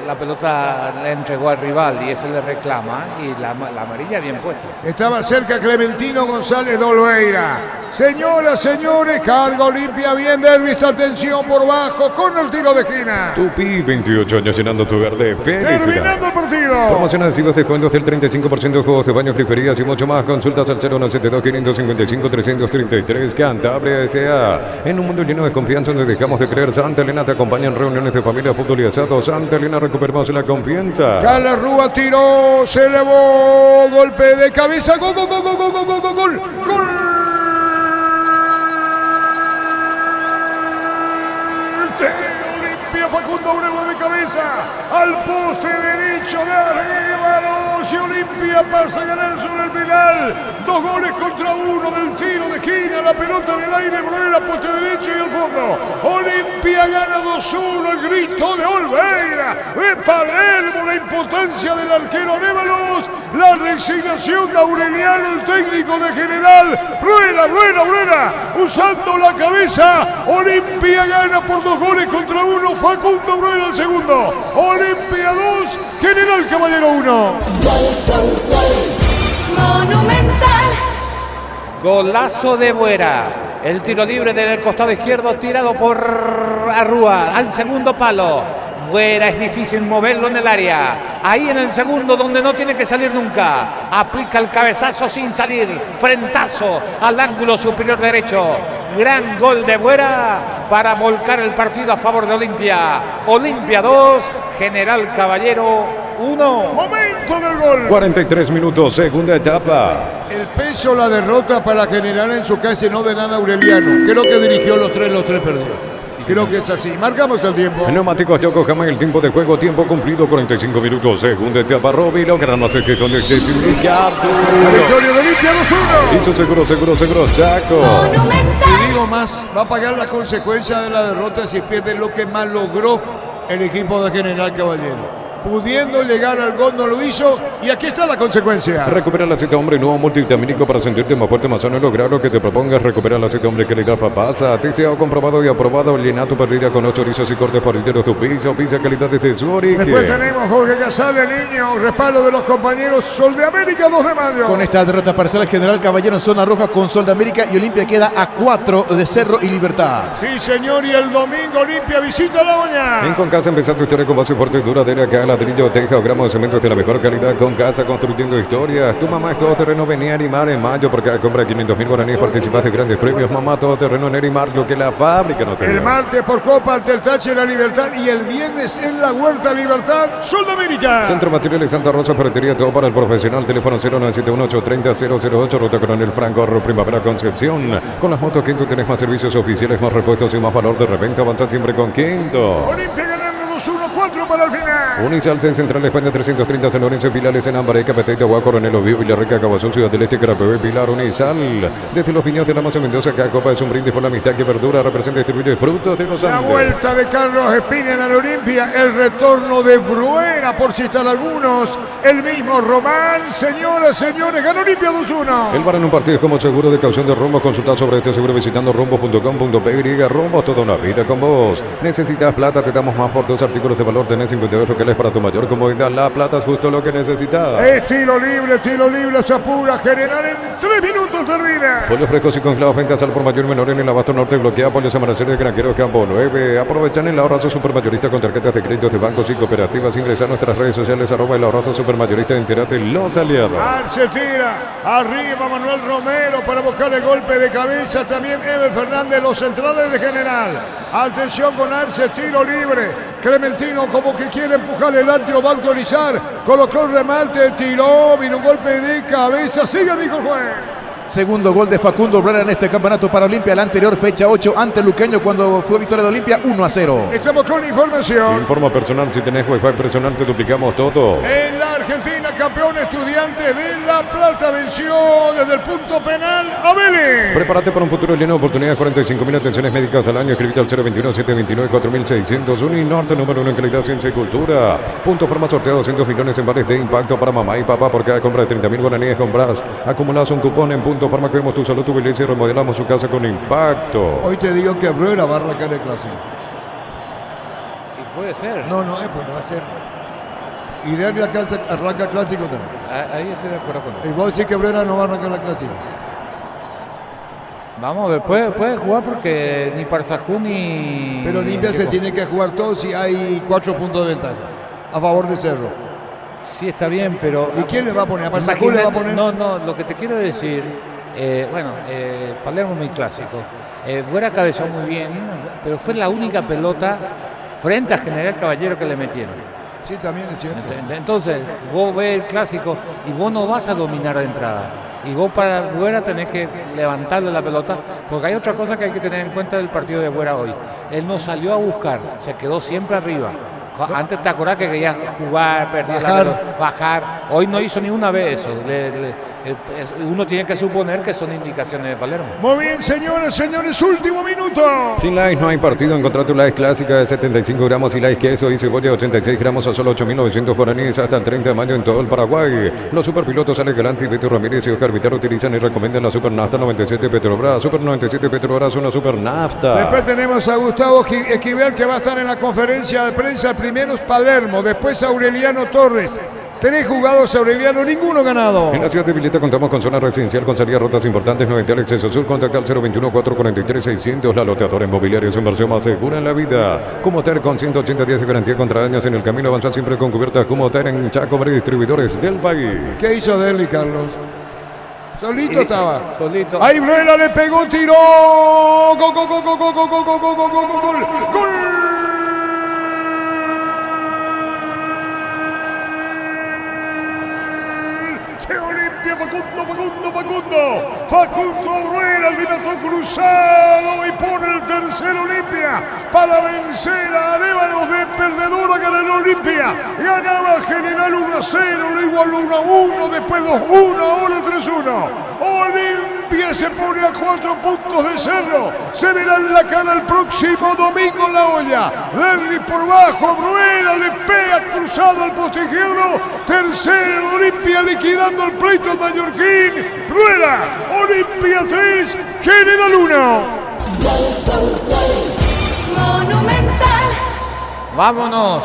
la pelota le entregó al rival y eso le reclama, y la amarilla bien puesta. Estaba cerca Clementino González de Olveira. Señoras, señores, carga Olimpia, bien Dervis, atención por bajo con el tiro de esquina. Tupi, 28 años llenando tu hogar de felicidad. Terminando el partido. Promociones adhesivas, descuentos del 35% de juegos de baños, griferías y mucho más. Consultas al 0172-555-333. Cantabria S.A. En un mundo lleno de confianza donde dejamos de creer, Santa Elena te acompaña en reuniones de familia, fútbol y asado. Santa Elena, recuperamos la confianza. Carla Rúa tiró, se elevó, golpe de cabeza, gol, gol, gol, gol, gol, gol, gol, gol, gol, gol. Olimpia, Facundo Abreu de cabeza al poste derecho de Arévalos y Olimpia pasa a ganar sobre el final. 2 goles contra 1 del tiro de esquina, la pelota en el aire, Bruera, poste derecho y al fondo. Olimpia gana 2-1, el grito de Olveira, de Palermo, la impotencia del arquero Arévalos, la resignación de Aureliano, el técnico de General. Bruera, usando la cabeza, Olimpia gana por 2 goles contra 1, Facundo Bruera el segundo. Olimpia 2, General Caballero 1. Monumental. Golazo de Buera. El tiro libre del costado izquierdo tirado por Arrúa al segundo palo. Buera, es difícil moverlo en el área. Ahí en el segundo donde no tiene que salir nunca. Aplica el cabezazo sin salir. Frentazo al ángulo superior derecho. Gran gol de Buera para volcar el partido a favor de Olimpia. Olimpia 2, General Caballero 1. Momento del gol. 43 minutos, segunda etapa. El peso, la derrota para General en su casa y no de nada Aureliano. Creo que dirigió los tres perdió. Creo que es así. Marcamos el tiempo. Neumáticos Yoko Hama, el tiempo de juego, tiempo cumplido, 45 minutos, segunda etapa. Roby logra no sé qué con este sindicato. Victoria de Olimpia 2-1. Hizo seguro, Chaco. Monumental. Y digo más, va a pagar las consecuencias de la derrota si pierde lo que más logró el equipo de General Caballero. pudiendo llegar al gol no lo hizo, y aquí está la consecuencia. Recupera el aceite hombre nuevo multivitamínico para sentirte más fuerte, más sano y lograr lo que te propongas. Recupera el aceite hombre calidad papasa, testeado, comprobado y aprobado. Llena tu parrilla con 8 chorizos y cortes parrilleros tu pizza calidad desde su origen. Después tenemos Jorge Casale, niño, respaldo de los compañeros Sol de América, 2 de mayo. Con esta derrota parcial, General Caballero en zona roja con Sol de América y Olimpia queda a 4 de Cerro y Libertad. Sí, señor, y el domingo Olimpia visita La Oña. En Concasa empezar tu historia con base fuerte, duradera, acá ladrillo, teja o gramos de cemento de la mejor calidad. Concasa construyendo historias. Tu mamá es todoterreno, venía a animar en mayo porque compra 500.000 guaraníes, participas de grandes premios. Mamá todoterreno en Erimar, lo que la fábrica no te El dio. martes por Copa ante el Tache La Libertad y el viernes en la Huerta Libertad, Sol de América. Centro Materiales Santa Rosa, ferretería, todo para el profesional. Teléfono 0971-830-008, Ruta Coronel Franco, Primavera Concepción. Con las motos Quinto tenés más servicios oficiales, más repuestos y más valor de reventa. Avanza siempre con Quinto. Olimpia ganando 2-1-4 para el final. Unisalce en Central España 330, San Lorenzo, Pilares en Ámbar, Capeteta, Agua, Coronel Oviedo, Villarrica, Cabo Azul, Ciudad del Este, Carapebé, Pilar, Unisal. Desde los Piños de la Maza Mendoza, cada copa es un brindis por la amistad que verdura, representa y distribuye frutos de los La Andes. vuelta de Carlos Espinen al Olimpia, el retorno de Bruera, por citar algunos, el mismo Román, señoras, señores, gana Olimpia 2-1. El bar en un partido es como seguro de caución de rombos. Consulta sobre este seguro visitando rombos.com.py. Rombos, toda una vida con vos. Necesitas plata, te damos más por 2 artículos de valor. Tenés 52 locales para tu mayor comodidad. La plata es justo lo que necesitas. Estilo libre, se apura, general en 3 minutos termina. Pollos frescos y congelados, ventas al por mayor y menor en el abasto norte. Bloquea pollos amanecer de Granjero Campo 9. Aprovechan el ahorrazo supermayorista con tarjetas de créditos de bancos y cooperativas. Ingresa a nuestras redes sociales @ el ahorrazo supermayorista. Entérate los aliados. Se tira, arriba Manuel Romero para buscar el golpe de cabeza. También Ever Fernández, los centrales de general. Atención con Arce, tiro libre. Clementino como que quiere empujar el arte, lo va a autorizar. Colocó el remate, tiró, vino un golpe de cabeza. Sigue, dijo el juez. Segundo gol de Facundo Bruera en este campeonato para Olimpia. La anterior fecha 8 ante Luqueño cuando fue victoria de Olimpia 1-0. Estamos con información. Informa personal, si tenés wifi personal te duplicamos todo. En la Argentina, campeón Estudiantes de La Plata venció desde el punto penal a Vélez. Prepárate para un futuro lleno de oportunidades. 45.000 atenciones médicas al año. Escribite al 021-729-4600. Norte número 1 en calidad, ciencia y cultura. Punto Farma sortea 200 millones en vales de impacto para mamá y papá. Por cada compra de 30.000 guaraníes compras, acumulas un cupón en Punto Farma. Cuidemos tu salud, tu belleza y remodelamos su casa con impacto. Hoy te digo que Bruera va a arrancar el clásico. Y puede ser. No, pues va a ser. Y Derby arranca el clásico también. Ahí estoy de acuerdo con Y vos decís que Bruera no va a arrancar el clásico. Vamos a ver, puede jugar porque ni Parsajú ni... Pero Olimpia se tiene que jugar todo si hay 4 puntos de ventaja a favor de Cerro. Sí, está bien, pero... ¿Y quién le va a poner? ¿A Parsajú le va a poner? No, lo que te quiero decir, Palermo es muy clásico. Fuera cabezó muy bien, pero fue la única pelota frente a General Caballero que le metieron. Sí, también es cierto. Entonces, vos ves el clásico y vos no vas a dominar de entrada. Y vos para Buera tenés que levantarle la pelota, porque hay otra cosa que hay que tener en cuenta del partido de Buera hoy. Él no salió a buscar, se quedó siempre arriba. Antes te acordás que quería jugar, perder la pelota, bajar. Hoy no hizo ni una vez eso. Uno tiene que suponer que son indicaciones de Palermo. Muy bien, señores, último minuto. Sin Lays no hay partido. Encontrá tu Lays clásica de 75 gramos y Lays queso y cebolla de 86 gramos a solo 8.900 guaraníes hasta el 30 de mayo en todo el Paraguay. Los superpilotos Ale Galante, Beto Ramírez y Oscar Vitar utilizan y recomiendan la Super Nafta 97 Petrobras. Super 97 Petrobras, una Super Nafta. Después tenemos a Gustavo Esquivel que va a estar en la conferencia de prensa. Primero es Palermo, después Aureliano Torres. 3 jugados, Aureliano, ninguno ganado. En la ciudad de Vileta contamos con zona residencial con salidas rotas importantes. 90 al exceso sur. Contacta al 021-443-600. La loteadora inmobiliaria es su inversión más segura en la vida. Cumoter con 180 días de garantía contra daños en el camino. Avanza siempre con cubiertas Cumoter en Chaco, varios distribuidores del país. ¿Qué hizo Derly, Carlos? Solito estaba. Solito. Ahí Bruera le pegó, tiró. Gol. De Olimpia, Facundo Bruera, el dilató cruzado y pone el tercer Olimpia para vencer a Arévanos de perdedora. Ganó Olimpia, ganaba General 1-0, lo igualó 1-1, después 2-1, ahora 3-1. Olimpia. Olimpia se pone a 4 puntos de Cerro. Se verá en la cara el próximo domingo La Olla. Derli por bajo, Bruera le pega cruzado al poste izquierdo. Tercero Olimpia liquidando el pleito al mallorquín. Bruera, Olimpia 3, General 1. Monumental. Vámonos,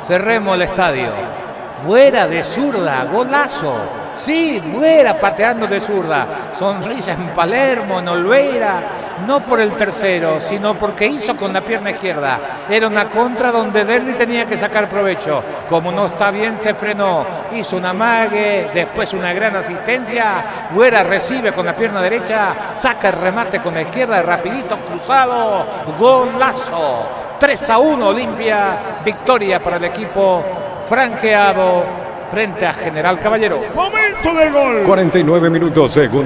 cerremos el estadio. Buera de zurda, golazo. Sí, Buera pateando de zurda. Sonrisa en Palermo, en Olveira. No por el tercero, sino porque hizo con la pierna izquierda. Era una contra donde Derli tenía que sacar provecho. Como no está bien, se frenó. Hizo un amague, después una gran asistencia. Buera recibe con la pierna derecha, saca el remate con la izquierda, rapidito, cruzado. Golazo. 3-1 Olimpia. Victoria para el equipo franjeado frente a General Caballero. Momento del gol. 49 minutos, segunda